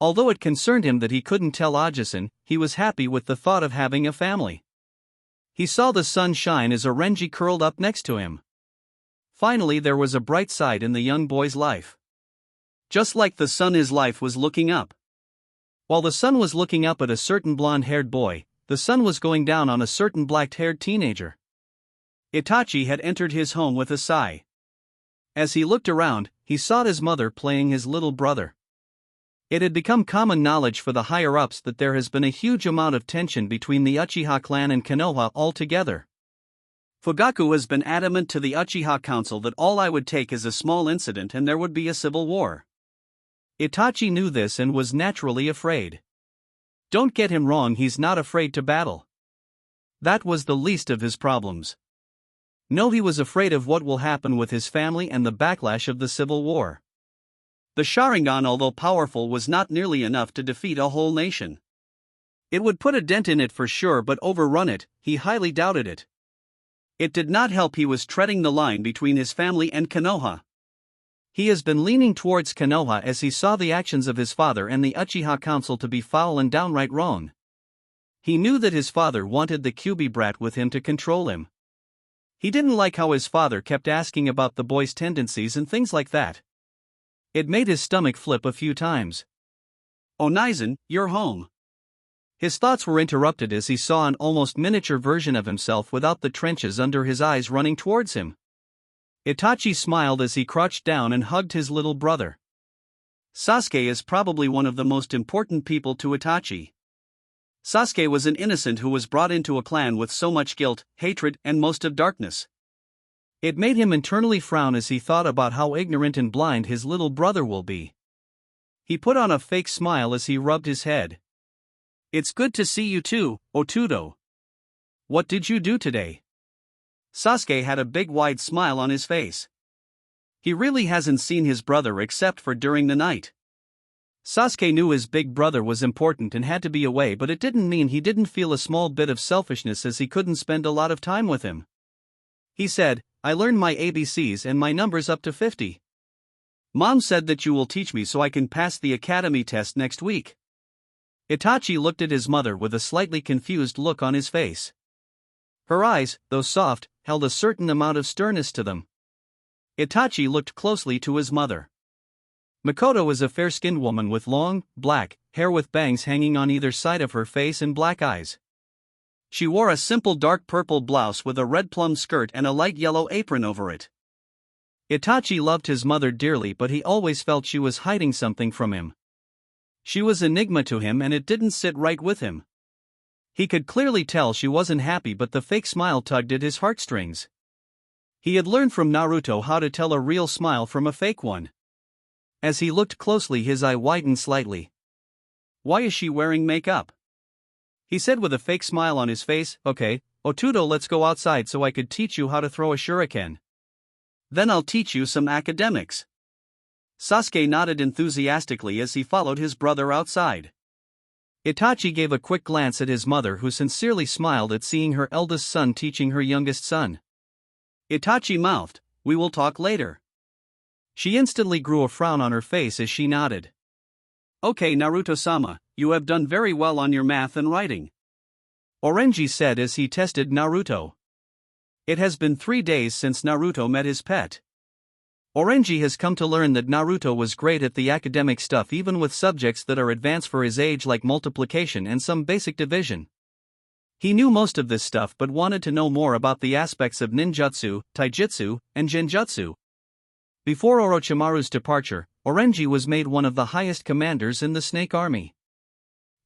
Although it concerned him that he couldn't tell Ajisen, he was happy with the thought of having a family. He saw the sun shine as Orenji curled up next to him. Finally, there was a bright side in the young boy's life. Just like the sun, his life was looking up. While the sun was looking up at a certain blonde-haired boy, the sun was going down on a certain black-haired teenager. Itachi had entered his home with a sigh. As he looked around, he saw his mother playing his little brother. It had become common knowledge for the higher-ups that there has been a huge amount of tension between the Uchiha clan and Konoha altogether. Fugaku has been adamant to the Uchiha Council that all I would take is a small incident and there would be a civil war. Itachi knew this and was naturally afraid. Don't get him wrong, he's not afraid to battle. That was the least of his problems. No, he was afraid of what will happen with his family and the backlash of the civil war. The Sharingan, although powerful, was not nearly enough to defeat a whole nation. It would put a dent in it for sure, but overrun it, he highly doubted it. It did not help he was treading the line between his family and Konoha. He has been leaning towards Konoha as he saw the actions of his father and the Uchiha Council to be foul and downright wrong. He knew that his father wanted the Kyuubi brat with him to control him. He didn't like how his father kept asking about the boy's tendencies and things like that. It made his stomach flip a few times. "Onizen, you're home." His thoughts were interrupted as he saw an almost miniature version of himself without the trenches under his eyes running towards him. Itachi smiled as he crouched down and hugged his little brother. Sasuke is probably one of the most important people to Itachi. Sasuke was an innocent who was brought into a clan with so much guilt, hatred, and most of darkness. It made him internally frown as he thought about how ignorant and blind his little brother will be. He put on a fake smile as he rubbed his head. "It's good to see you too, Otudo. What did you do today?" Sasuke had a big wide smile on his face. He really hasn't seen his brother except for during the night. Sasuke knew his big brother was important and had to be away, but it didn't mean he didn't feel a small bit of selfishness as he couldn't spend a lot of time with him. He said, "I learned my ABCs and my numbers up to 50. Mom said that you will teach me so I can pass the academy test next week." Itachi looked at his mother with a slightly confused look on his face. Her eyes, though soft, held a certain amount of sternness to them. Itachi looked closely to his mother. Makoto is a fair-skinned woman with long, black hair with bangs hanging on either side of her face and black eyes. She wore a simple dark purple blouse with a red plum skirt and a light yellow apron over it. Itachi loved his mother dearly, but he always felt she was hiding something from him. She was an enigma to him and it didn't sit right with him. He could clearly tell she wasn't happy, but the fake smile tugged at his heartstrings. He had learned from Naruto how to tell a real smile from a fake one. As he looked closely, his eye widened slightly. "Why is she wearing makeup?" he said with a fake smile on his face. "Okay, Otudo, let's go outside so I could teach you how to throw a shuriken. Then I'll teach you some academics." Sasuke nodded enthusiastically as he followed his brother outside. Itachi gave a quick glance at his mother, who sincerely smiled at seeing her eldest son teaching her youngest son. Itachi mouthed, "We will talk later." She instantly grew a frown on her face as she nodded. "Okay, Naruto-sama, you have done very well on your math and writing," Orenji said as he tested Naruto. It has been 3 days since Naruto met his pet. Orenji has come to learn that Naruto was great at the academic stuff even with subjects that are advanced for his age like multiplication and some basic division. He knew most of this stuff but wanted to know more about the aspects of ninjutsu, taijutsu, and genjutsu. Before Orochimaru's departure, Orenji was made one of the highest commanders in the Snake Army.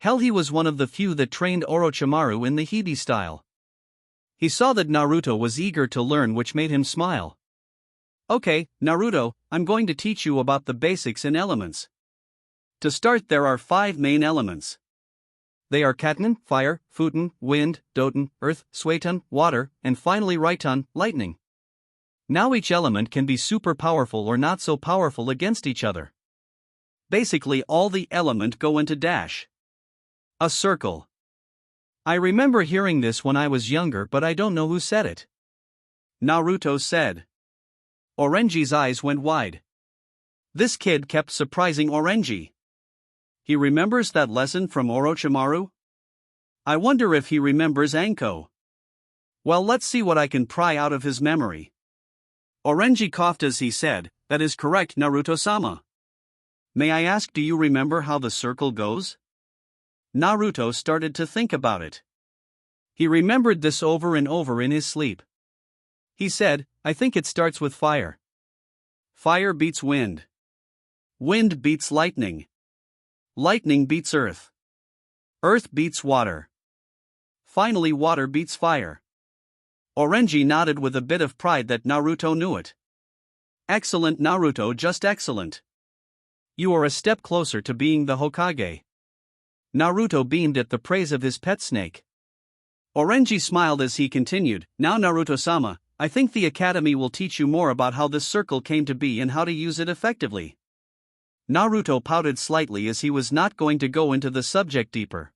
Hell, he was one of the few that trained Orochimaru in the Hebe style. He saw that Naruto was eager to learn, which made him smile. Okay, Naruto, I'm going to teach you about the basics and elements. To start, there are 5 main elements. They are Katen, fire, Futen, wind, Doten, earth, Sueten, water, and finally Raiton, lightning. Now each element can be super powerful or not so powerful against each other. Basically all the element go into dash. A circle. I remember hearing this when I was younger but I don't know who said it. Naruto said. Orenji's eyes went wide. This kid kept surprising Orenji. He remembers that lesson from Orochimaru? I wonder if he remembers Anko. Well, let's see what I can pry out of his memory. Orenji coughed as he said, that is correct, Naruto-sama. May I ask, do you remember how the circle goes? Naruto started to think about it. He remembered this over and over in his sleep. He said, I think it starts with fire. Fire beats wind. Wind beats lightning. Lightning beats earth. Earth beats water. Finally, water beats fire. Orenji nodded with a bit of pride that Naruto knew it. Excellent, Naruto, just excellent. You are a step closer to being the Hokage. Naruto beamed at the praise of his pet snake. Orenji smiled as he continued, now Naruto-sama, I think the academy will teach you more about how this circle came to be and how to use it effectively. Naruto pouted slightly as he was not going to go into the subject deeper.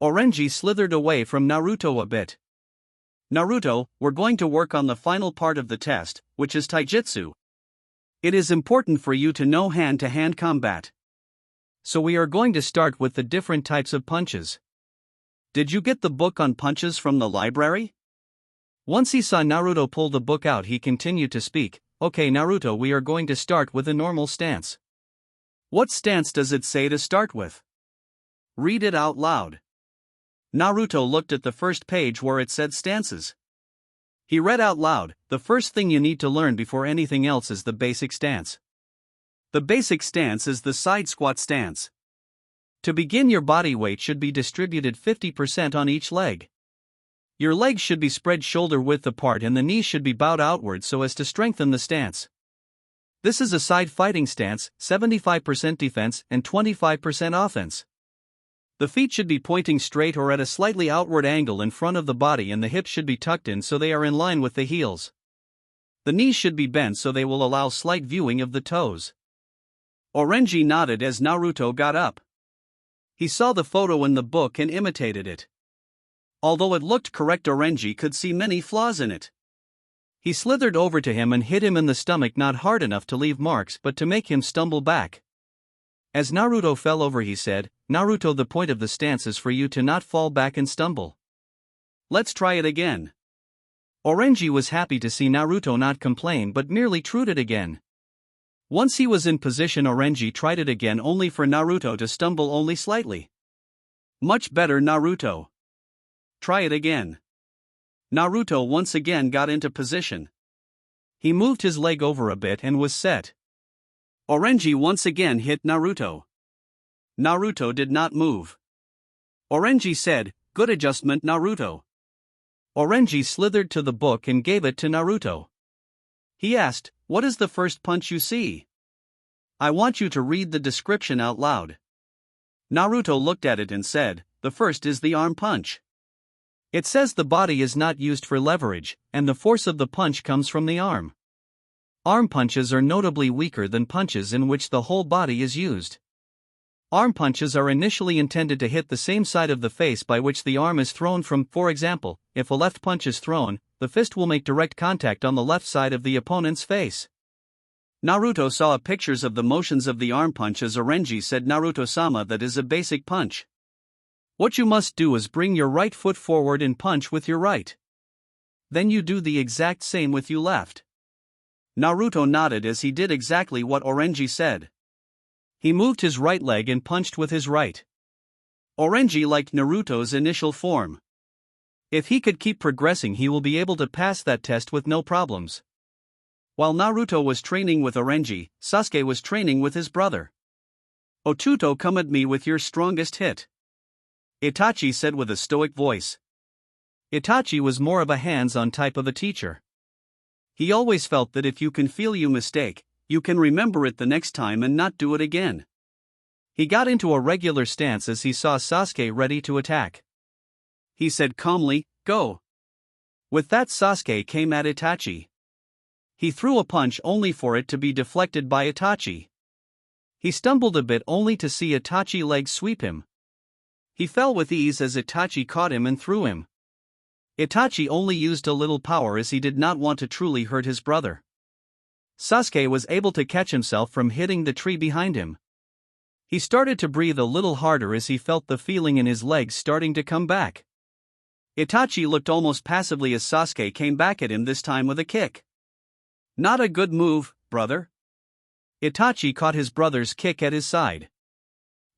Orenji slithered away from Naruto a bit. Naruto, we're going to work on the final part of the test, which is taijutsu. It is important for you to know hand-to-hand combat. So we are going to start with the different types of punches. Did you get the book on punches from the library? Once he saw Naruto pull the book out, he continued to speak. Okay, Naruto, we are going to start with a normal stance. What stance does it say to start with? Read it out loud. Naruto looked at the first page where it said stances. He read out loud, the first thing you need to learn before anything else is the basic stance. The basic stance is the side squat stance. To begin, your body weight should be distributed 50% on each leg. Your legs should be spread shoulder width apart and the knees should be bowed outward so as to strengthen the stance. This is a side fighting stance, 75% defense and 25% offense. The feet should be pointing straight or at a slightly outward angle in front of the body and the hips should be tucked in so they are in line with the heels. The knees should be bent so they will allow slight viewing of the toes. Orenji nodded as Naruto got up. He saw the photo in the book and imitated it. Although it looked correct, Orenji could see many flaws in it. He slithered over to him and hit him in the stomach, not hard enough to leave marks but to make him stumble back. As Naruto fell over, he said, Naruto, the point of the stance is for you to not fall back and stumble. Let's try it again. Orenji was happy to see Naruto not complain but merely tried it again. Once he was in position, Orenji tried it again only for Naruto to stumble only slightly. Much better, Naruto. Try it again. Naruto once again got into position. He moved his leg over a bit and was set. Orenji once again hit Naruto. Naruto did not move. Orenji said, good adjustment, Naruto. Orenji slithered to the book and gave it to Naruto. He asked, what is the first punch you see? I want you to read the description out loud. Naruto looked at it and said, the first is the arm punch. It says the body is not used for leverage, and the force of the punch comes from the arm. Arm punches are notably weaker than punches in which the whole body is used. Arm punches are initially intended to hit the same side of the face by which the arm is thrown from. For example, if a left punch is thrown, the fist will make direct contact on the left side of the opponent's face. Naruto saw pictures of the motions of the arm punch as Orenji said, Naruto-sama, that is a basic punch. What you must do is bring your right foot forward and punch with your right. Then you do the exact same with your left. Naruto nodded as he did exactly what Orenji said. He moved his right leg and punched with his right. Orenji liked Naruto's initial form. If he could keep progressing, he will be able to pass that test with no problems. While Naruto was training with Orenji, Sasuke was training with his brother. Otuto, come at me with your strongest hit, Itachi said with a stoic voice. Itachi was more of a hands-on type of a teacher. He always felt that if you can feel you mistake, you can remember it the next time and not do it again. He got into a regular stance as he saw Sasuke ready to attack. He said calmly, "Go." With that, Sasuke came at Itachi. He threw a punch only for it to be deflected by Itachi. He stumbled a bit only to see Itachi's leg sweep him. He fell with ease as Itachi caught him and threw him. Itachi only used a little power as he did not want to truly hurt his brother. Sasuke was able to catch himself from hitting the tree behind him. He started to breathe a little harder as he felt the feeling in his legs starting to come back. Itachi looked almost passively as Sasuke came back at him, this time with a kick. Not a good move, brother. Itachi caught his brother's kick at his side.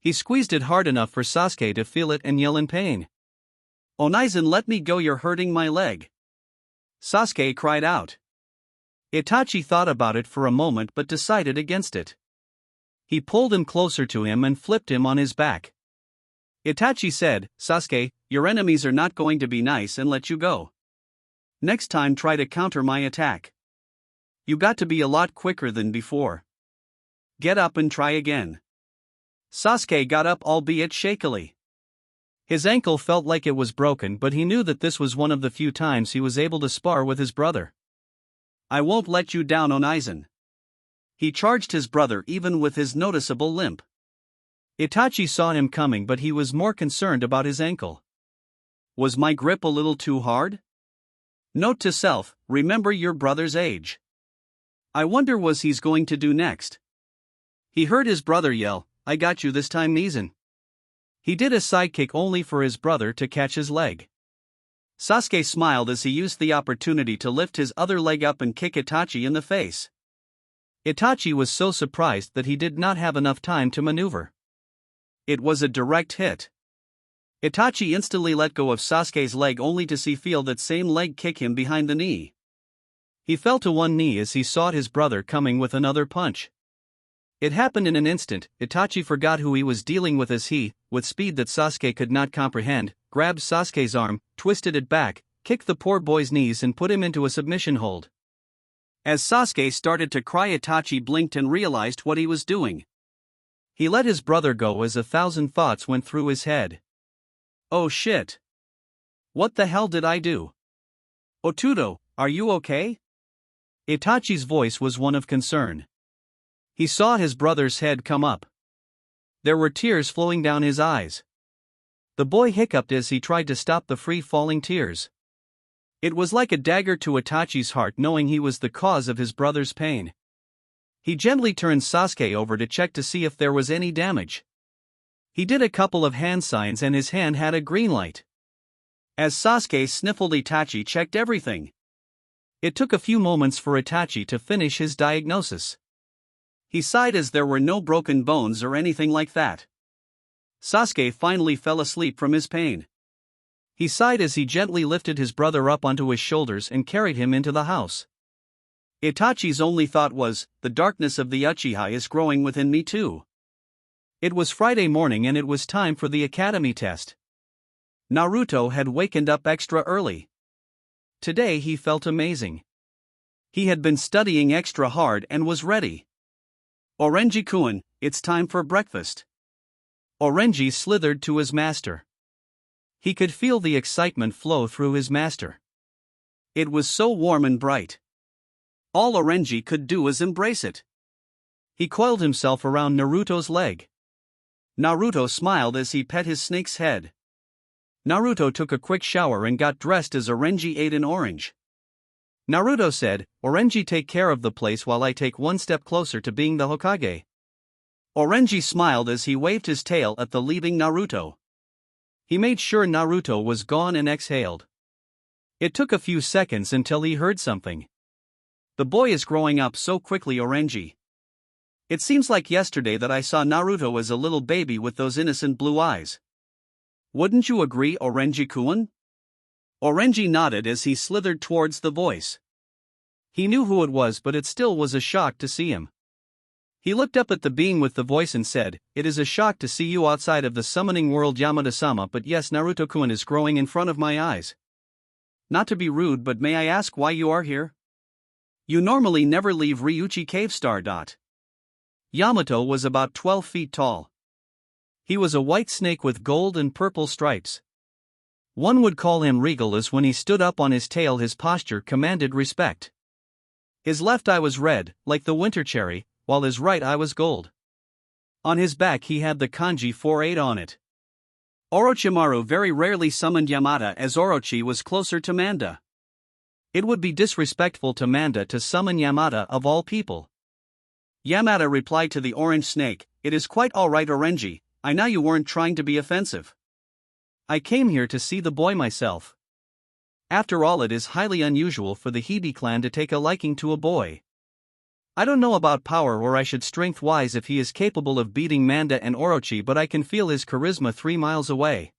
He squeezed it hard enough for Sasuke to feel it and yell in pain. "Onizen, let me go, you're hurting my leg," Sasuke cried out. Itachi thought about it for a moment but decided against it. He pulled him closer to him and flipped him on his back. Itachi said, "Sasuke, your enemies are not going to be nice and let you go. Next time try to counter my attack. You got to be a lot quicker than before. Get up and try again." Sasuke got up, albeit shakily. His ankle felt like it was broken, but he knew that this was one of the few times he was able to spar with his brother. "I won't let you down, Onizen." He charged his brother even with his noticeable limp. Itachi saw him coming, but he was more concerned about his ankle. "Was my grip a little too hard?" Note to self, remember your brother's age. I wonder what he's going to do next. He heard his brother yell, "I got you this time, Nizen." He did a sidekick only for his brother to catch his leg. Sasuke smiled as he used the opportunity to lift his other leg up and kick Itachi in the face. Itachi was so surprised that he did not have enough time to maneuver. It was a direct hit. Itachi instantly let go of Sasuke's leg only to feel that same leg kick him behind the knee. He fell to one knee as he saw his brother coming with another punch. It happened in an instant. Itachi forgot who he was dealing with as he, with speed that Sasuke could not comprehend, grabbed Sasuke's arm, twisted it back, kicked the poor boy's knees and put him into a submission hold. As Sasuke started to cry, Itachi blinked and realized what he was doing. He let his brother go as 1,000 thoughts went through his head. "Oh shit. What the hell did I do? Otuto, are you okay?" Itachi's voice was one of concern. He saw his brother's head come up. There were tears flowing down his eyes. The boy hiccuped as he tried to stop the free-falling tears. It was like a dagger to Itachi's heart knowing he was the cause of his brother's pain. He gently turned Sasuke over to check to see if there was any damage. He did a couple of hand signs and his hand had a green light. As Sasuke sniffled, Itachi checked everything. It took a few moments for Itachi to finish his diagnosis. He sighed as there were no broken bones or anything like that. Sasuke finally fell asleep from his pain. He sighed as he gently lifted his brother up onto his shoulders and carried him into the house. Itachi's only thought was, the darkness of the Uchiha is growing within me too. It was Friday morning and it was time for the academy test. Naruto had wakened up extra early. Today he felt amazing. He had been studying extra hard and was ready. "Orenji-kun, it's time for breakfast." Orenji slithered to his master. He could feel the excitement flow through his master. It was so warm and bright. All Orenji could do was embrace it. He coiled himself around Naruto's leg. Naruto smiled as he pet his snake's head. Naruto took a quick shower and got dressed as Orenji ate an orange. Naruto said, "Orenji, take care of the place while I take one step closer to being the Hokage." Orenji smiled as he waved his tail at the leaving Naruto. He made sure Naruto was gone and exhaled. It took a few seconds until he heard something. The boy is growing up so quickly, Orenji. It seems like yesterday that I saw Naruto as a little baby with those innocent blue eyes. Wouldn't you agree, Orenji-kun? Orenji nodded as he slithered towards the voice. He knew who it was, but it still was a shock to see him. He looked up at the being with the voice and said, "It is a shock to see you outside of the summoning world, Yamada-sama, but yes, Naruto-kun is growing in front of my eyes. Not to be rude, but may I ask why you are here? You normally never leave Ryuchi Cave Star. Yamato was about 12 feet tall. He was a white snake with gold and purple stripes. One would call him regal, as when he stood up on his tail his posture commanded respect. His left eye was red, like the winter cherry, while his right eye was gold. On his back he had the kanji 48 on it. Orochimaru very rarely summoned Yamada, as Orochi was closer to Manda. It would be disrespectful to Manda to summon Yamada of all people. Yamada replied to the orange snake, "It is quite alright, Orenji, I know you weren't trying to be offensive. I came here to see the boy myself. After all, it is highly unusual for the Hibi clan to take a liking to a boy. I don't know about power, or I should strength-wise, if he is capable of beating Manda and Orochi, but I can feel his charisma 3 miles away.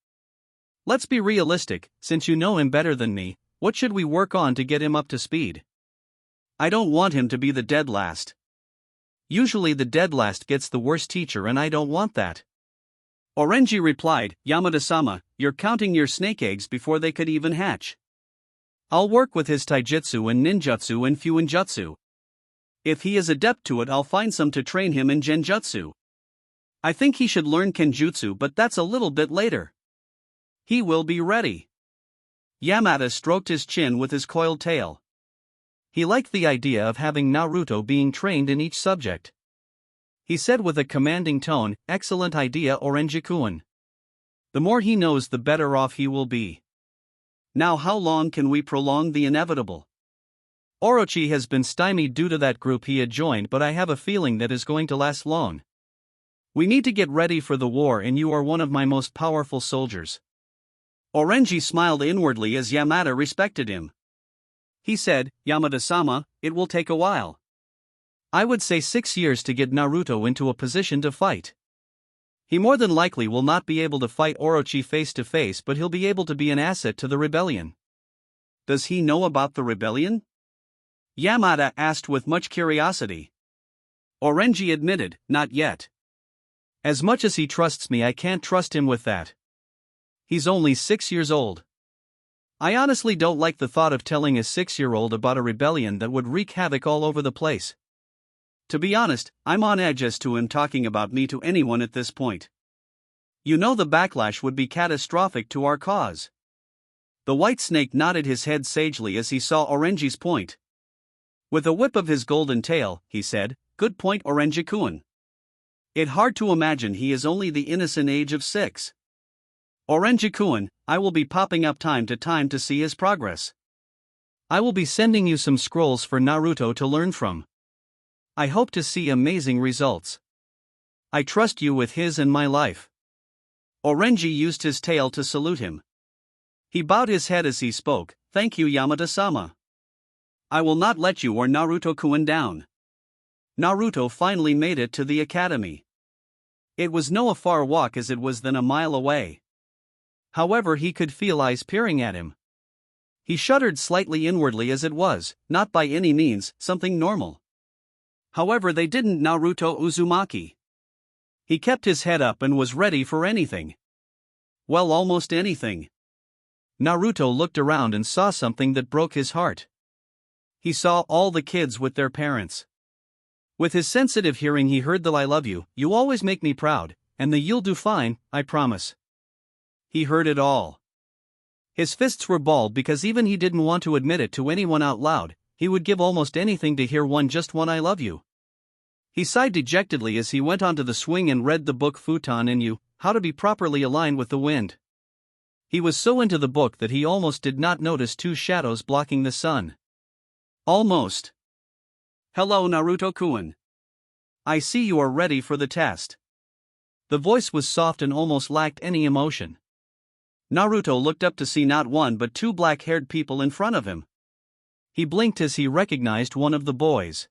Let's be realistic, since you know him better than me, what should we work on to get him up to speed? I don't want him to be the dead last. Usually the dead last gets the worst teacher, and I don't want that." Orenji replied, "Yamada-sama, you're counting your snake eggs before they could even hatch. I'll work with his taijutsu and ninjutsu and fuinjutsu. If he is adept to it, I'll find some to train him in genjutsu. I think he should learn kenjutsu, but that's a little bit later. He will be ready." Yamada stroked his chin with his coiled tail. He liked the idea of having Naruto being trained in each subject. He said with a commanding tone, "Excellent idea, Orenji-kun. The more he knows, the better off he will be. Now how long can we prolong the inevitable? Orochi has been stymied due to that group he had joined, but I have a feeling that is going to last long. We need to get ready for the war, and you are one of my most powerful soldiers." Orenji smiled inwardly as Yamada respected him. He said, "Yamada-sama, it will take a while. I would say 6 years to get Naruto into a position to fight. He more than likely will not be able to fight Orochi face to face, but he'll be able to be an asset to the rebellion." "Does he know about the rebellion?" Yamada asked with much curiosity. Orenji admitted, "Not yet. As much as he trusts me, I can't trust him with that. He's only 6 years old. I honestly don't like the thought of telling a 6-year-old about a rebellion that would wreak havoc all over the place. To be honest, I'm on edge as to him talking about me to anyone at this point. You know, the backlash would be catastrophic to our cause." The white snake nodded his head sagely as he saw Orenji's point. With a whip of his golden tail, he said, "Good point, Orenji-kun. It's hard to imagine he is only the innocent age of 6. Orenji-kun, I will be popping up time to time to see his progress. I will be sending you some scrolls for Naruto to learn from. I hope to see amazing results. I trust you with his and my life." Orenji used his tail to salute him. He bowed his head as he spoke, "Thank you, Yamada-sama. I will not let you or Naruto-kun down." Naruto finally made it to the academy. It was no a far walk, as it was then a mile away. However, he could feel eyes peering at him. He shuddered slightly inwardly, as it was, not by any means, something normal. However, they didn't Naruto Uzumaki. He kept his head up and was ready for anything. Well, almost anything. Naruto looked around and saw something that broke his heart. He saw all the kids with their parents. With his sensitive hearing, he heard the "I love you, you always make me proud," and the "you'll do fine, I promise." He heard it all. His fists were balled because even he didn't want to admit it to anyone out loud. He would give almost anything to hear just one "I love you." He sighed dejectedly as he went onto the swing and read the book Futon in You, How to Be Properly Aligned with the Wind. He was so into the book that he almost did not notice 2 shadows blocking the sun. Almost. "Hello, Naruto-kun. I see you are ready for the test." The voice was soft and almost lacked any emotion. Naruto looked up to see not one but 2 black-haired people in front of him. He blinked as he recognized one of the boys.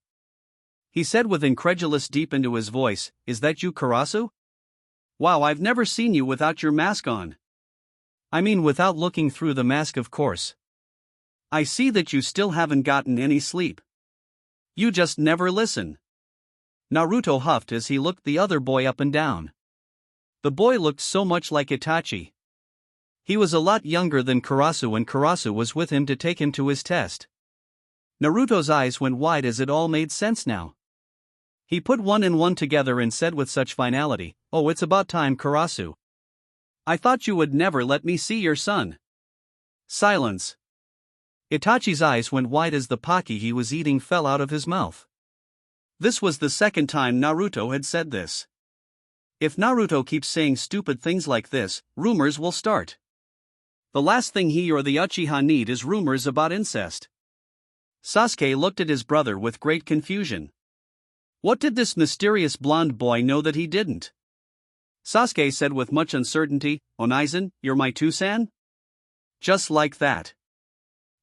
He said with incredulous deep into his voice, "Is that you, Karasu? Wow, I've never seen you without your mask on." "I mean without looking through the mask, of course. I see that you still haven't gotten any sleep. You just never listen." Naruto huffed as he looked the other boy up and down. The boy looked so much like Itachi. He was a lot younger than Karasu and Karasu was with him to take him to his test. Naruto's eyes went wide as it all made sense now. He put one and one together and said with such finality, "Oh, it's about time, Karasu. I thought you would never let me see your son." Silence. Itachi's eyes went wide as the pocky he was eating fell out of his mouth. This was the second time Naruto had said this. If Naruto keeps saying stupid things like this, rumors will start. The last thing he or the Uchiha need is rumors about incest. Sasuke looked at his brother with great confusion. What did this mysterious blonde boy know that he didn't? Sasuke said with much uncertainty, "Onaizen, you're my Tusan?" Just like that.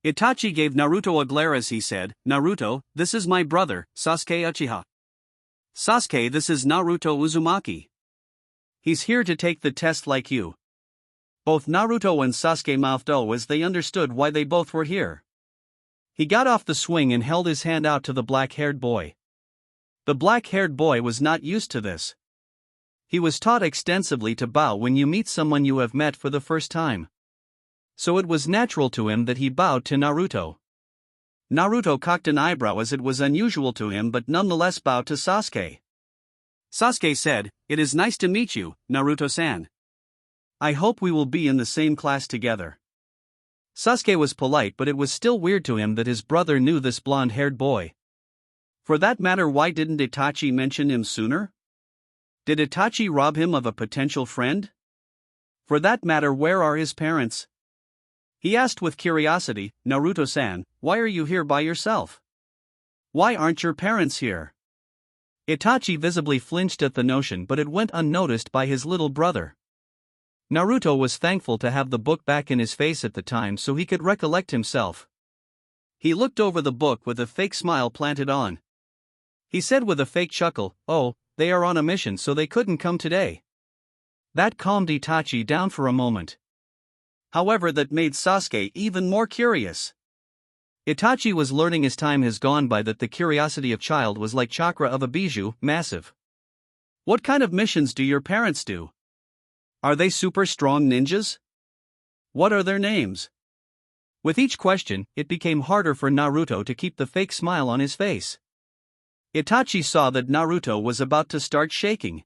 Itachi gave Naruto a glare as he said, "Naruto, this is my brother, Sasuke Uchiha. Sasuke, this is Naruto Uzumaki. He's here to take the test like you." Both Naruto and Sasuke mouthed "oh" as they understood why they both were here. He got off the swing and held his hand out to the black-haired boy. The black-haired boy was not used to this. He was taught extensively to bow when you meet someone you have met for the first time. So it was natural to him that he bowed to Naruto. Naruto cocked an eyebrow as it was unusual to him but nonetheless bowed to Sasuke. Sasuke said, "It is nice to meet you, Naruto-san. I hope we will be in the same class together." Sasuke was polite but it was still weird to him that his brother knew this blonde-haired boy. For that matter, why didn't Itachi mention him sooner? Did Itachi rob him of a potential friend? For that matter, where are his parents? He asked with curiosity, "Naruto-san, why are you here by yourself? Why aren't your parents here?" Itachi visibly flinched at the notion but it went unnoticed by his little brother. Naruto was thankful to have the book back in his face at the time so he could recollect himself. He looked over the book with a fake smile planted on. He said with a fake chuckle, "Oh, they are on a mission so they couldn't come today." That calmed Itachi down for a moment. However, that made Sasuke even more curious. Itachi was learning as time has gone by that the curiosity of child was like chakra of a bijou, massive. "What kind of missions do your parents do? Are they super strong ninjas? What are their names?" With each question, it became harder for Naruto to keep the fake smile on his face. Itachi saw that Naruto was about to start shaking.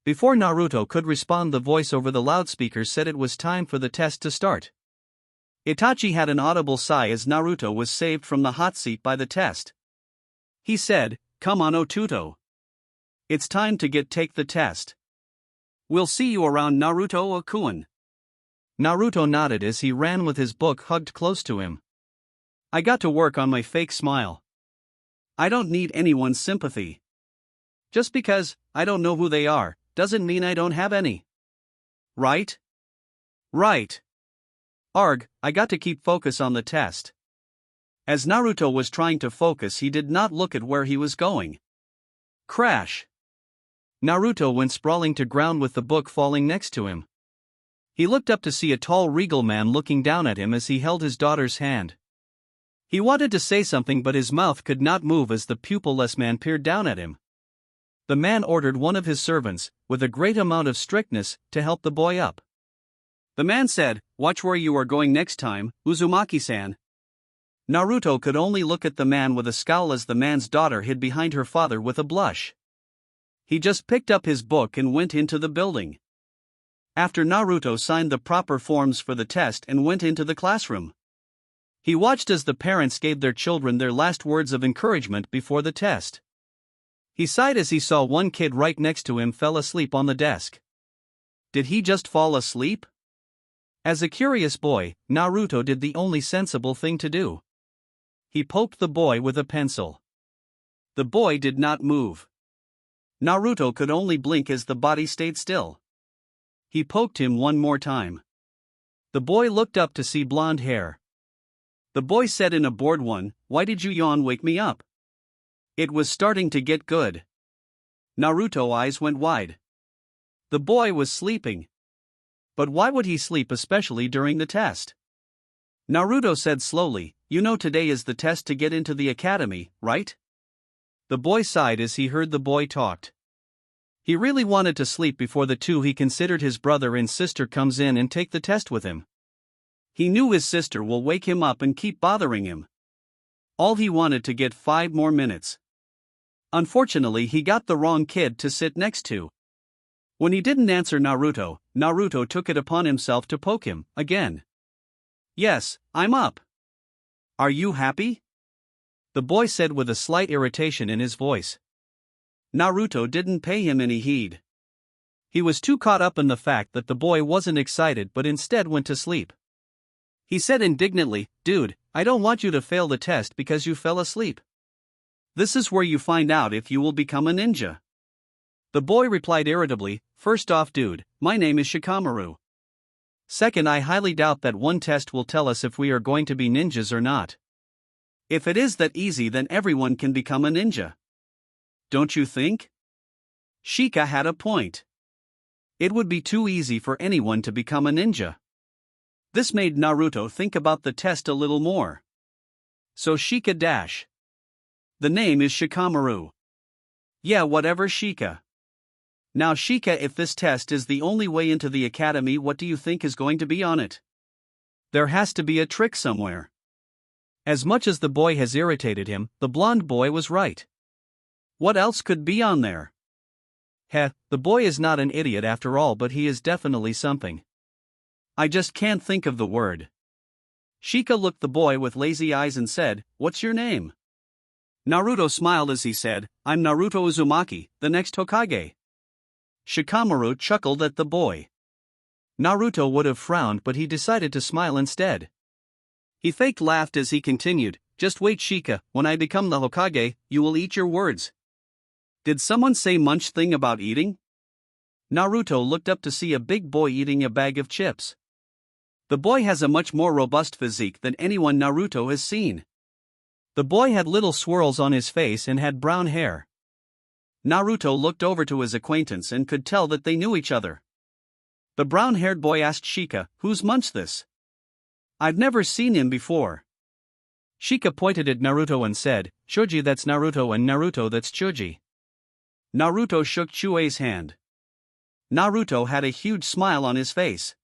Before Naruto could respond, the voice over the loudspeaker said it was time for the test to start. Itachi had an audible sigh as Naruto was saved from the hot seat by the test. He said, "Come on, Otuto. It's time to take the test. We'll see you around, Naruto Okuen." Naruto nodded as he ran with his book hugged close to him. "I got to work on my fake smile. I don't need anyone's sympathy. Just because I don't know who they are, doesn't mean I don't have any. Right? Right. Arg, I got to keep focus on the test." As Naruto was trying to focus, he did not look at where he was going. Crash. Naruto went sprawling to ground with the book falling next to him. He looked up to see a tall regal man looking down at him as he held his daughter's hand. He wanted to say something but his mouth could not move as the pupil-less man peered down at him. The man ordered one of his servants, with a great amount of strictness, to help the boy up. The man said, "Watch where you are going next time, Uzumaki-san." Naruto could only look at the man with a scowl as the man's daughter hid behind her father with a blush. He just picked up his book and went into the building. After Naruto signed the proper forms for the test and went into the classroom. He watched as the parents gave their children their last words of encouragement before the test. He sighed as he saw one kid right next to him fell asleep on the desk. Did he just fall asleep? As a curious boy, Naruto did the only sensible thing to do. He poked the boy with a pencil. The boy did not move. Naruto could only blink as the body stayed still. He poked him one more time. The boy looked up to see blonde hair. The boy said in a bored one, "Why did you yawn? Wake me up." It was starting to get good. Naruto's eyes went wide. The boy was sleeping. But why would he sleep, especially during the test? Naruto said slowly, "You know today is the test to get into the academy, right?" The boy sighed as he heard the boy talked. He really wanted to sleep before the two he considered his brother and sister comes in and take the test with him. He knew his sister will wake him up and keep bothering him. All he wanted to get 5 more minutes. Unfortunately, he got the wrong kid to sit next to. When he didn't answer Naruto, Naruto took it upon himself to poke him, again. "Yes, I'm up. Are you happy?" The boy said with a slight irritation in his voice. Naruto didn't pay him any heed. He was too caught up in the fact that the boy wasn't excited but instead went to sleep. He said indignantly, "Dude, I don't want you to fail the test because you fell asleep. This is where you find out if you will become a ninja." The boy replied irritably, "First off, dude, my name is Shikamaru. Second, I highly doubt that one test will tell us if we are going to be ninjas or not. If it is that easy, then everyone can become a ninja. Don't you think?" Shika had a point. It would be too easy for anyone to become a ninja. This made Naruto think about the test a little more. So Shika dash. The name is Shikamaru. Yeah, whatever, Shika. Now Shika, if this test is the only way into the academy, what do you think is going to be on it? There has to be a trick somewhere. As much as the boy has irritated him, the blonde boy was right. What else could be on there? Heh, the boy is not an idiot after all, but he is definitely something. I just can't think of the word. Shika looked the boy with lazy eyes and said, "What's your name?" Naruto smiled as he said, "I'm Naruto Uzumaki, the next Hokage." Shikamaru chuckled at the boy. Naruto would have frowned, but he decided to smile instead. He faked laughed as he continued, "Just wait, Shika, when I become the Hokage, you will eat your words." Did someone say munch thing about eating? Naruto looked up to see a big boy eating a bag of chips. The boy has a much more robust physique than anyone Naruto has seen. The boy had little swirls on his face and had brown hair. Naruto looked over to his acquaintance and could tell that they knew each other. The brown-haired boy asked Shika, "Who's Munch this? I've never seen him before." Shika pointed at Naruto and said, "Choji, that's Naruto, and Naruto, that's Choji." Naruto shook Chuei's hand. Naruto had a huge smile on his face.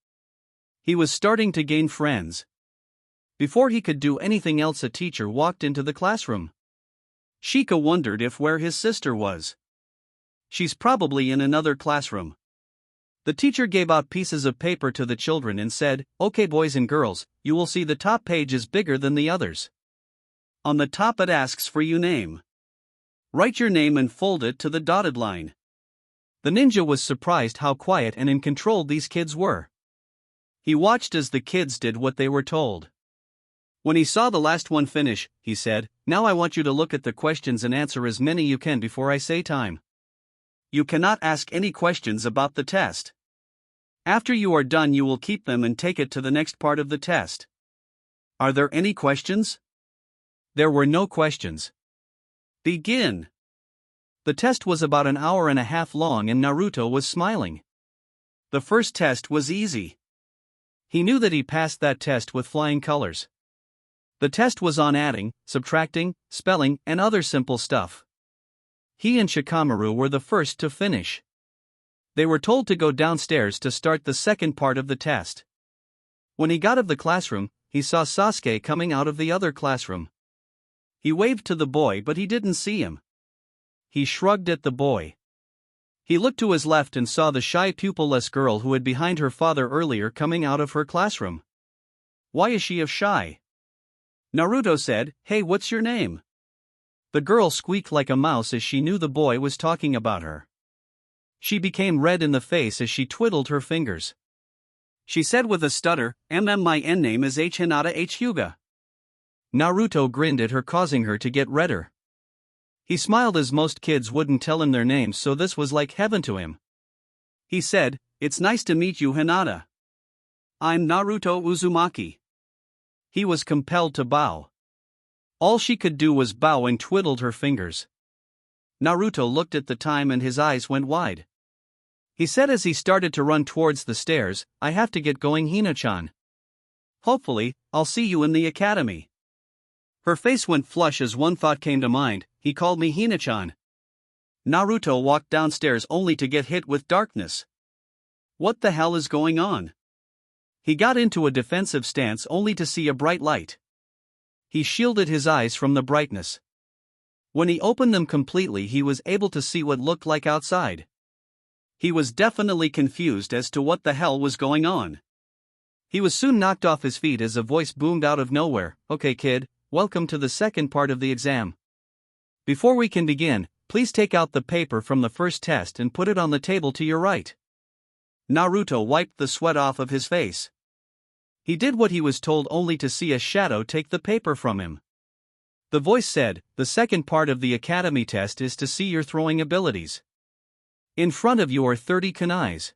He was starting to gain friends. Before he could do anything else, a teacher walked into the classroom. Shika wondered where his sister was. She's probably in another classroom. The teacher gave out pieces of paper to the children and said, "Okay, boys and girls, you will see the top page is bigger than the others. On the top it asks for your name. Write your name and fold it to the dotted line." The ninja was surprised how quiet and in control these kids were. He watched as the kids did what they were told. When he saw the last one finish, he said, "Now I want you to look at the questions and answer as many you can before I say time. You cannot ask any questions about the test. After you are done, you will keep them and take it to the next part of the test. Are there any questions?" There were no questions. Begin. The test was about an hour and a half long and Naruto was smiling. The first test was easy. He knew that he passed that test with flying colors. The test was on adding, subtracting, spelling, and other simple stuff. He and Shikamaru were the first to finish. They were told to go downstairs to start the second part of the test. When he got out of the classroom, he saw Sasuke coming out of the other classroom. He waved to the boy, but he didn't see him. He shrugged at the boy. He looked to his left and saw the shy pupil-less girl who had behind her father earlier coming out of her classroom. Why is she shy? Naruto said, "Hey, what's your name?" The girl squeaked like a mouse as she knew the boy was talking about her. She became red in the face as she twiddled her fingers. She said with a stutter, My name is H Hinata H Hyuga." Naruto grinned at her, causing her to get redder. He smiled as most kids wouldn't tell him their names, so this was like heaven to him. He said, "It's nice to meet you, Hinata. I'm Naruto Uzumaki." He was compelled to bow. All she could do was bow and twiddled her fingers. Naruto looked at the time and his eyes went wide. He said as he started to run towards the stairs, "I have to get going, Hina-chan. Hopefully, I'll see you in the academy." Her face went flush as one thought came to mind, he called me Hina-chan. Naruto walked downstairs only to get hit with darkness. What the hell is going on? He got into a defensive stance only to see a bright light. He shielded his eyes from the brightness. When he opened them completely, he was able to see what looked like outside. He was definitely confused as to what the hell was going on. He was soon knocked off his feet as a voice boomed out of nowhere, "Okay kid, welcome to the second part of the exam. Before we can begin, please take out the paper from the first test and put it on the table to your right." Naruto wiped the sweat off of his face. He did what he was told only to see a shadow take the paper from him. The voice said, "The second part of the academy test is to see your throwing abilities. In front of you are 30 kunais.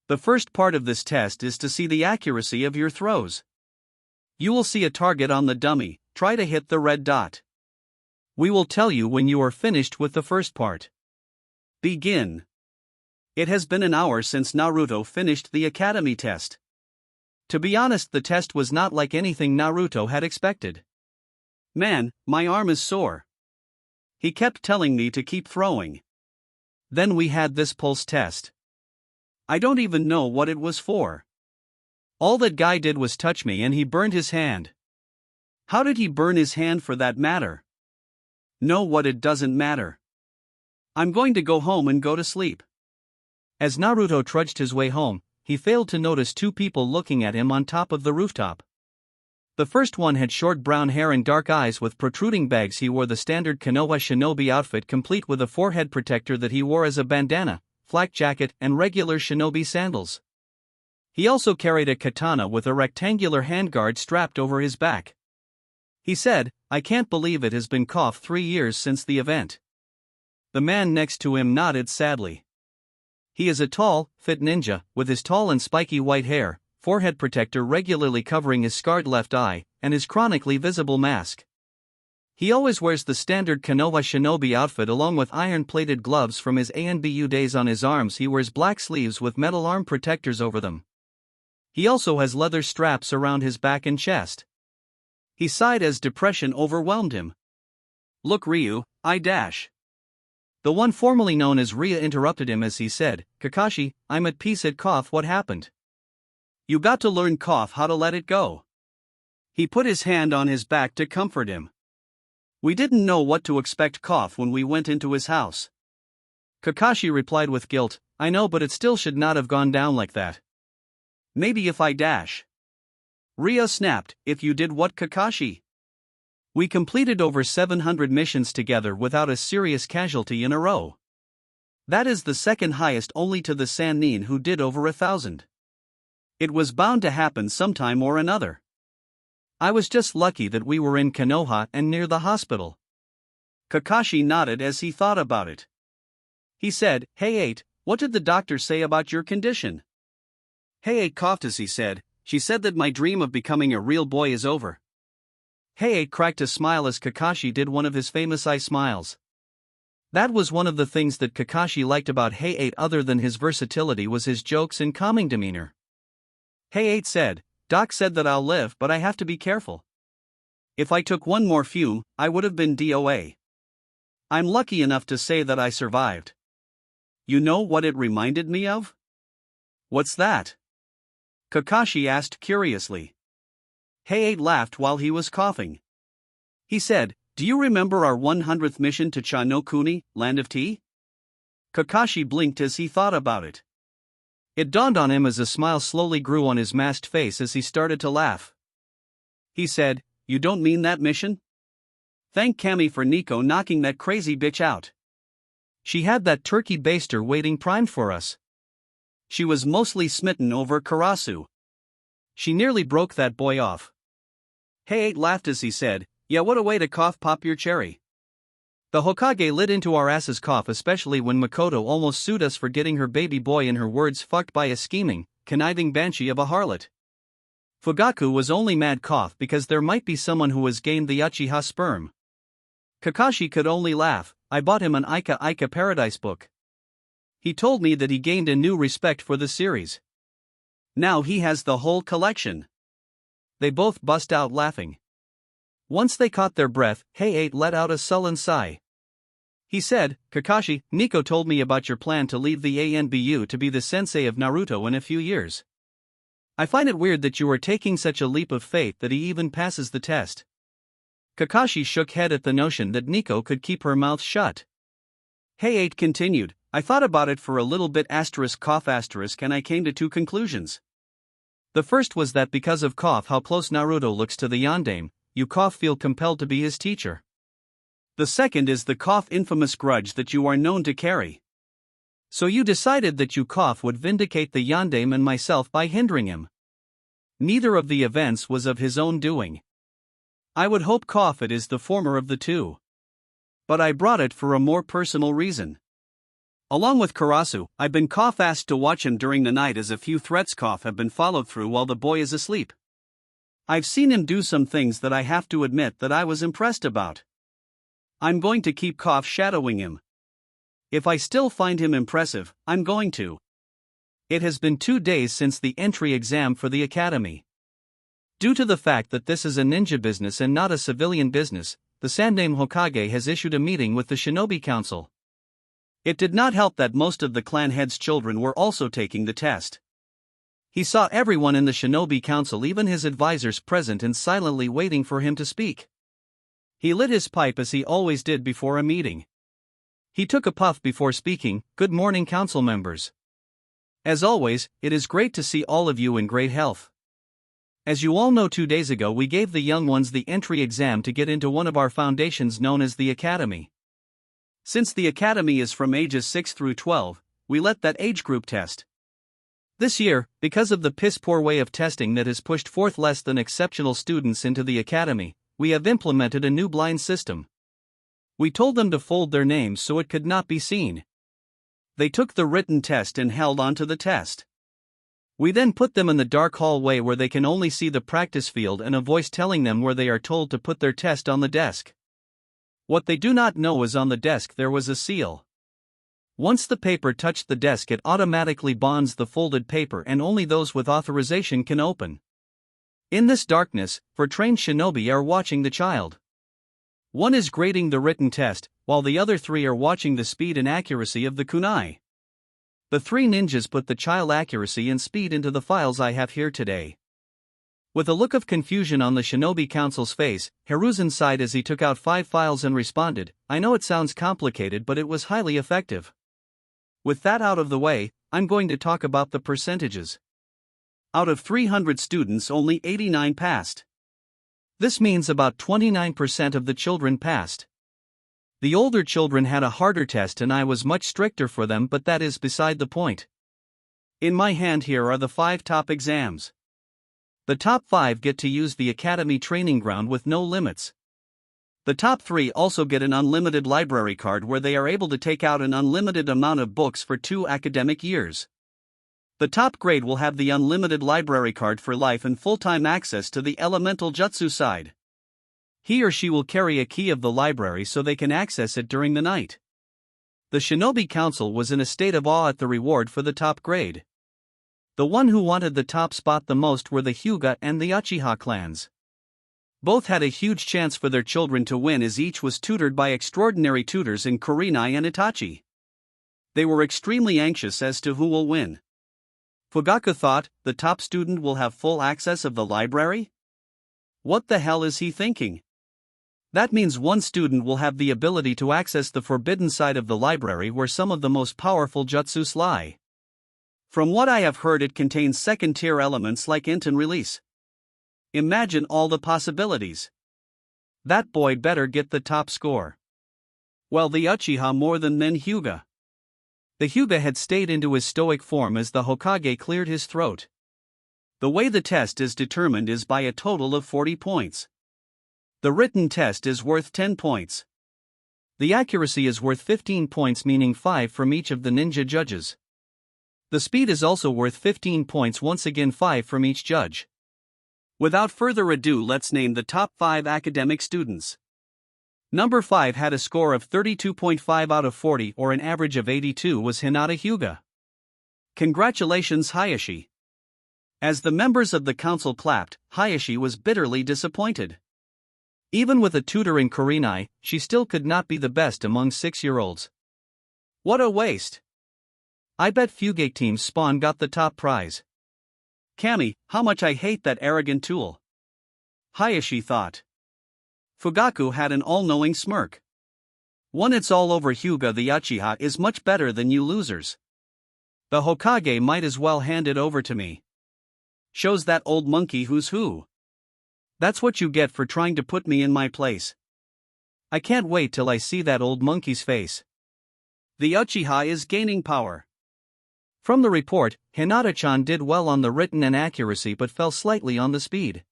The first part of this test is to see the accuracy of your throws. You will see a target on the dummy, try to hit the red dot. We will tell you when you are finished with the first part. Begin." It has been an hour since Naruto finished the academy test. To be honest, the test was not like anything Naruto had expected. "Man, my arm is sore." He kept telling me to keep throwing. Then we had this pulse test. I don't even know what it was for. All that guy did was touch me and he burned his hand. How did he burn his hand for that matter? No, what, it doesn't matter. I'm going to go home and go to sleep. As Naruto trudged his way home, he failed to notice two people looking at him on top of the rooftop. The first one had short brown hair and dark eyes with protruding bags. He wore the standard Konoha shinobi outfit complete with a forehead protector that he wore as a bandana, flak jacket and regular shinobi sandals. He also carried a katana with a rectangular handguard strapped over his back. He said, "I can't believe it has been 3 years since the event." The man next to him nodded sadly. He is a tall, fit ninja, with his tall and spiky white hair, forehead protector regularly covering his scarred left eye, and his chronically visible mask. He always wears the standard Konoha shinobi outfit along with iron-plated gloves from his ANBU days. On his arms he wears black sleeves with metal arm protectors over them. He also has leather straps around his back and chest. He sighed as depression overwhelmed him. "Look Ryu, I dash." The one formerly known as Ria interrupted him as he said, "Kakashi, I'm at peace at what happened? You got to learn how to let it go." He put his hand on his back to comfort him. "We didn't know what to expect when we went into his house." Kakashi replied with guilt, "I know, but it still should not have gone down like that." "Maybe if I dash." Ria snapped, "If you did what, Kakashi?" "We completed over 700 missions together without a serious casualty in a row. That is the second highest only to the Sannin who did over 1,000. It was bound to happen sometime or another. I was just lucky that we were in Konoha and near the hospital." Kakashi nodded as he thought about it. He said, "Hey 8, what did the doctor say about your condition?" Hey 8 coughed as he said, "She said that my dream of becoming a real boy is over." Hey 8 cracked a smile as Kakashi did one of his famous eye smiles. That was one of the things that Kakashi liked about Hey 8 other than his versatility was his jokes and calming demeanor. Hey 8 said, "Doc said that I'll live, but I have to be careful. If I took one more fume, I would have been DOA. I'm lucky enough to say that I survived." You know what it reminded me of? "What's that?" Kakashi asked curiously. Hey 8 laughed while he was coughing. He said, "Do you remember our 100th mission to Cha no Kuni, Land of Tea?" Kakashi blinked as he thought about it. It dawned on him as a smile slowly grew on his masked face as he started to laugh. He said, "You don't mean that mission? Thank Kami for Nico knocking that crazy bitch out. She had that turkey baster waiting primed for us. She was mostly smitten over Karasu. She nearly broke that boy off." Hey 8 laughed as he said, "Yeah, what a way to pop your cherry. The Hokage lit into our asses, especially when Makoto almost sued us for getting her baby boy in her words fucked by a scheming, conniving banshee of a harlot. Fugaku was only mad cough because there might be someone who has gained the Uchiha sperm. Kakashi could only laugh. I bought him an Aika Aika Paradise book. He told me that he gained a new respect for the series. Now he has the whole collection. They both bust out laughing. Once they caught their breath, Heiei let out a sullen sigh. He said, Kakashi, Nico told me about your plan to leave the ANBU to be the sensei of Naruto in a few years. I find it weird that you are taking such a leap of faith that he even passes the test. Kakashi shook head at the notion that Nico could keep her mouth shut. Heiei continued, I thought about it for a little bit **** and I came to two conclusions. The first was that because of how close Naruto looks to the Yondaime, you feel compelled to be his teacher. The second is the infamous grudge that you are known to carry. So you decided that you would vindicate the Yondaime and myself by hindering him. Neither of the events was of his own doing. I would hope it is the former of the two. But I brought it for a more personal reason. Along with Karasu, I've been asked to watch him during the night as a few threats have been followed through while the boy is asleep. I've seen him do some things that I have to admit that I was impressed about. I'm going to keep shadowing him. If I still find him impressive, I'm going to. It has been 2 days since the entry exam for the academy. Due to the fact that this is a ninja business and not a civilian business, the Sandaime Hokage has issued a meeting with the Shinobi Council. It did not help that most of the clan head's children were also taking the test. He saw everyone in the Shinobi Council, even his advisors, present and silently waiting for him to speak. He lit his pipe as he always did before a meeting. He took a puff before speaking. Good morning, council members. As always, it is great to see all of you in great health. As you all know, 2 days ago we gave the young ones the entry exam to get into one of our foundations known as the Academy. Since the Academy is from ages 6 through 12, we let that age group test. This year, because of the piss-poor way of testing that has pushed forth less than exceptional students into the Academy, we have implemented a new blind system. We told them to fold their names so it could not be seen. They took the written test and held on to the test. We then put them in the dark hallway where they can only see the practice field and a voice telling them where they are told to put their test on the desk. What they do not know is on the desk there was a seal. Once the paper touched the desk, it automatically bonds the folded paper and only those with authorization can open. In this darkness, 4 trained shinobi are watching the child. One is grading the written test, while the other 3 are watching the speed and accuracy of the kunai. The 3 ninjas put the child accuracy and speed into the files I have here today. With a look of confusion on the Shinobi Council's face, Hiruzen sighed as he took out 5 files and responded, I know it sounds complicated, but it was highly effective. With that out of the way, I'm going to talk about the percentages. Out of 300 students, only 89 passed. This means about 29% of the children passed. The older children had a harder test and I was much stricter for them, but that is beside the point. In my hand here are the 5 top exams. The top 5 get to use the academy training ground with no limits. The top 3 also get an unlimited library card where they are able to take out an unlimited amount of books for 2 academic years. The top grade will have the unlimited library card for life and full-time access to the elemental jutsu side. He or she will carry a key of the library so they can access it during the night. The Shinobi Council was in a state of awe at the reward for the top grade. The one who wanted the top spot the most were the Hyuga and the Uchiha clans. Both had a huge chance for their children to win as each was tutored by extraordinary tutors in Kurenai and Itachi. They were extremely anxious as to who will win. Fugaku thought, the top student will have full access of the library? What the hell is he thinking? That means one student will have the ability to access the forbidden side of the library where some of the most powerful jutsus lie. From what I have heard, it contains second-tier elements like int and release. Imagine all the possibilities. That boy better get the top score. Well, the Uchiha more than men Hyuga. The Hyuga had stayed into his stoic form as the Hokage cleared his throat. The way the test is determined is by a total of 40 points. The written test is worth 10 points. The accuracy is worth 15 points, meaning 5 from each of the ninja judges. The speed is also worth 15 points, once again 5 from each judge. Without further ado, let's name the top 5 academic students. Number 5 had a score of 32.5 out of 40 or an average of 82 was Hinata Hyuga. Congratulations Hayashi. As the members of the council clapped, Hayashi was bitterly disappointed. Even with a tutor in Kurenai, she still could not be the best among 6-year-olds. What a waste. I bet Fugate Team's Spawn got the top prize. Kami, how much I hate that arrogant tool. Hayashi thought. Fugaku had an all-knowing smirk. One, it's all over. Hyuga the Uchiha is much better than you losers. The Hokage might as well hand it over to me. Shows that old monkey who's who. That's what you get for trying to put me in my place. I can't wait till I see that old monkey's face. The Uchiha is gaining power. From the report, Hinata-chan did well on the written and accuracy but fell slightly on the speed.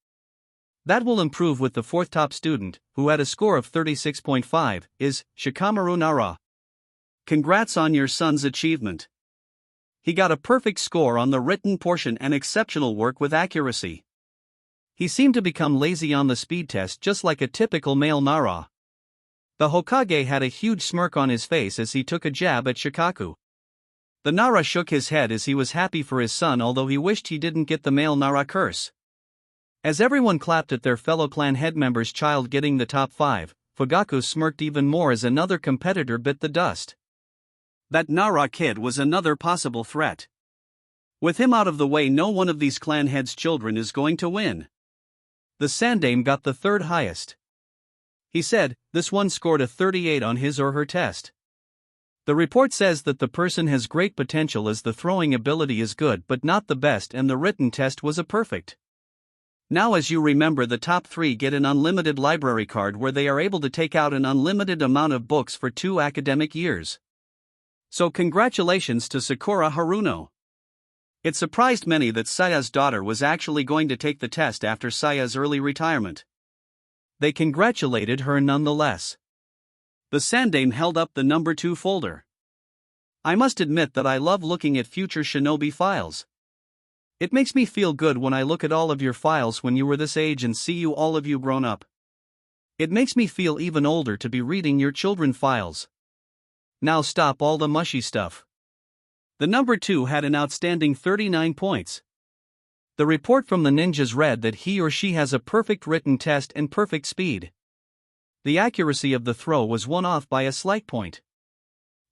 That will improve with the 4th top student, who had a score of 36.5, is Shikamaru Nara. Congrats on your son's achievement. He got a perfect score on the written portion and exceptional work with accuracy. He seemed to become lazy on the speed test just like a typical male Nara. The Hokage had a huge smirk on his face as he took a jab at Shikaku. The Nara shook his head as he was happy for his son, although he wished he didn't get the male Nara curse. As everyone clapped at their fellow clan head member's child getting the top 5, Fugaku smirked even more as another competitor bit the dust. That Nara kid was another possible threat. With him out of the way, no one of these clan heads' children is going to win. The Sandaime got the 3rd highest. He said, this one scored a 38 on his or her test. The report says that the person has great potential as the throwing ability is good but not the best, and the written test was a perfect. Now, as you remember, the top 3 get an unlimited library card where they are able to take out an unlimited amount of books for 2 academic years. So congratulations to Sakura Haruno. It surprised many that Saya's daughter was actually going to take the test after Saya's early retirement. They congratulated her nonetheless. The Sandaime held up the number 2 folder. I must admit that I love looking at future shinobi files. It makes me feel good when I look at all of your files when you were this age and see you all of you grown up. It makes me feel even older to be reading your children files. Now stop all the mushy stuff. The number 2 had an outstanding 39 points. The report from the ninjas read that he or she has a perfect written test and perfect speed. The accuracy of the throw was one off by a slight point.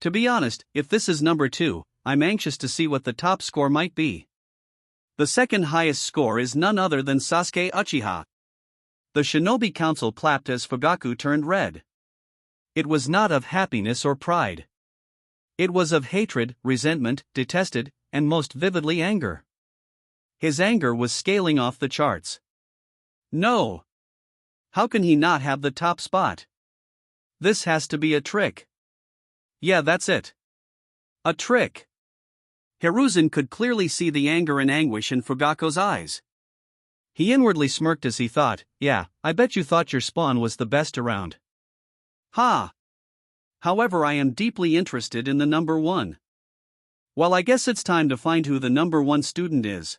To be honest, if this is number 2, I'm anxious to see what the top score might be. The 2nd highest score is none other than Sasuke Uchiha. The Shinobi Council clapped as Fugaku turned red. It was not of happiness or pride. It was of hatred, resentment, detested, and most vividly anger. His anger was scaling off the charts. No! How can he not have the top spot? This has to be a trick. Yeah, that's it. A trick. Hiruzen could clearly see the anger and anguish in Fugaku's eyes. He inwardly smirked as he thought, yeah, I bet you thought your Spawn was the best around. Ha! However, I am deeply interested in the number 1. Well, I guess it's time to find who the number 1 student is.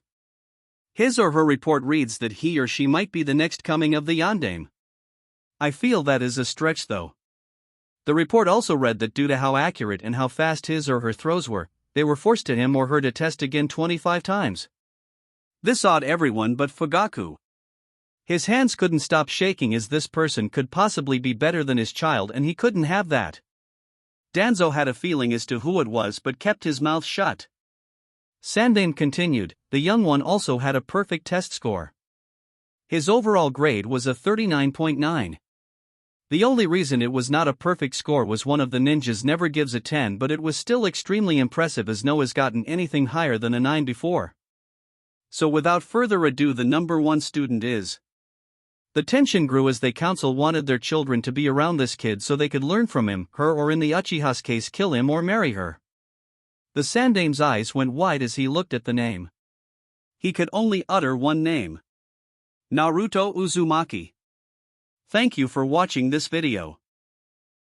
His or her report reads that he or she might be the next coming of the Yondaime. I feel that is a stretch though. The report also read that due to how accurate and how fast his or her throws were, they were forced to him or her to test again 25 times. This awed everyone but Fugaku. His hands couldn't stop shaking as this person could possibly be better than his child and he couldn't have that. Danzo had a feeling as to who it was but kept his mouth shut. Sandaime continued, the young one also had a perfect test score. His overall grade was a 39.9. The only reason it was not a perfect score was one of the ninjas never gives a 10, but it was still extremely impressive as no has gotten anything higher than a 9 before. So without further ado, the number 1 student is. The tension grew as the council wanted their children to be around this kid so they could learn from him, her, or in the Uchiha's case kill him or marry her. The Sandaime's eyes went wide as he looked at the name. He could only utter one name. Naruto Uzumaki. Thank you for watching this video.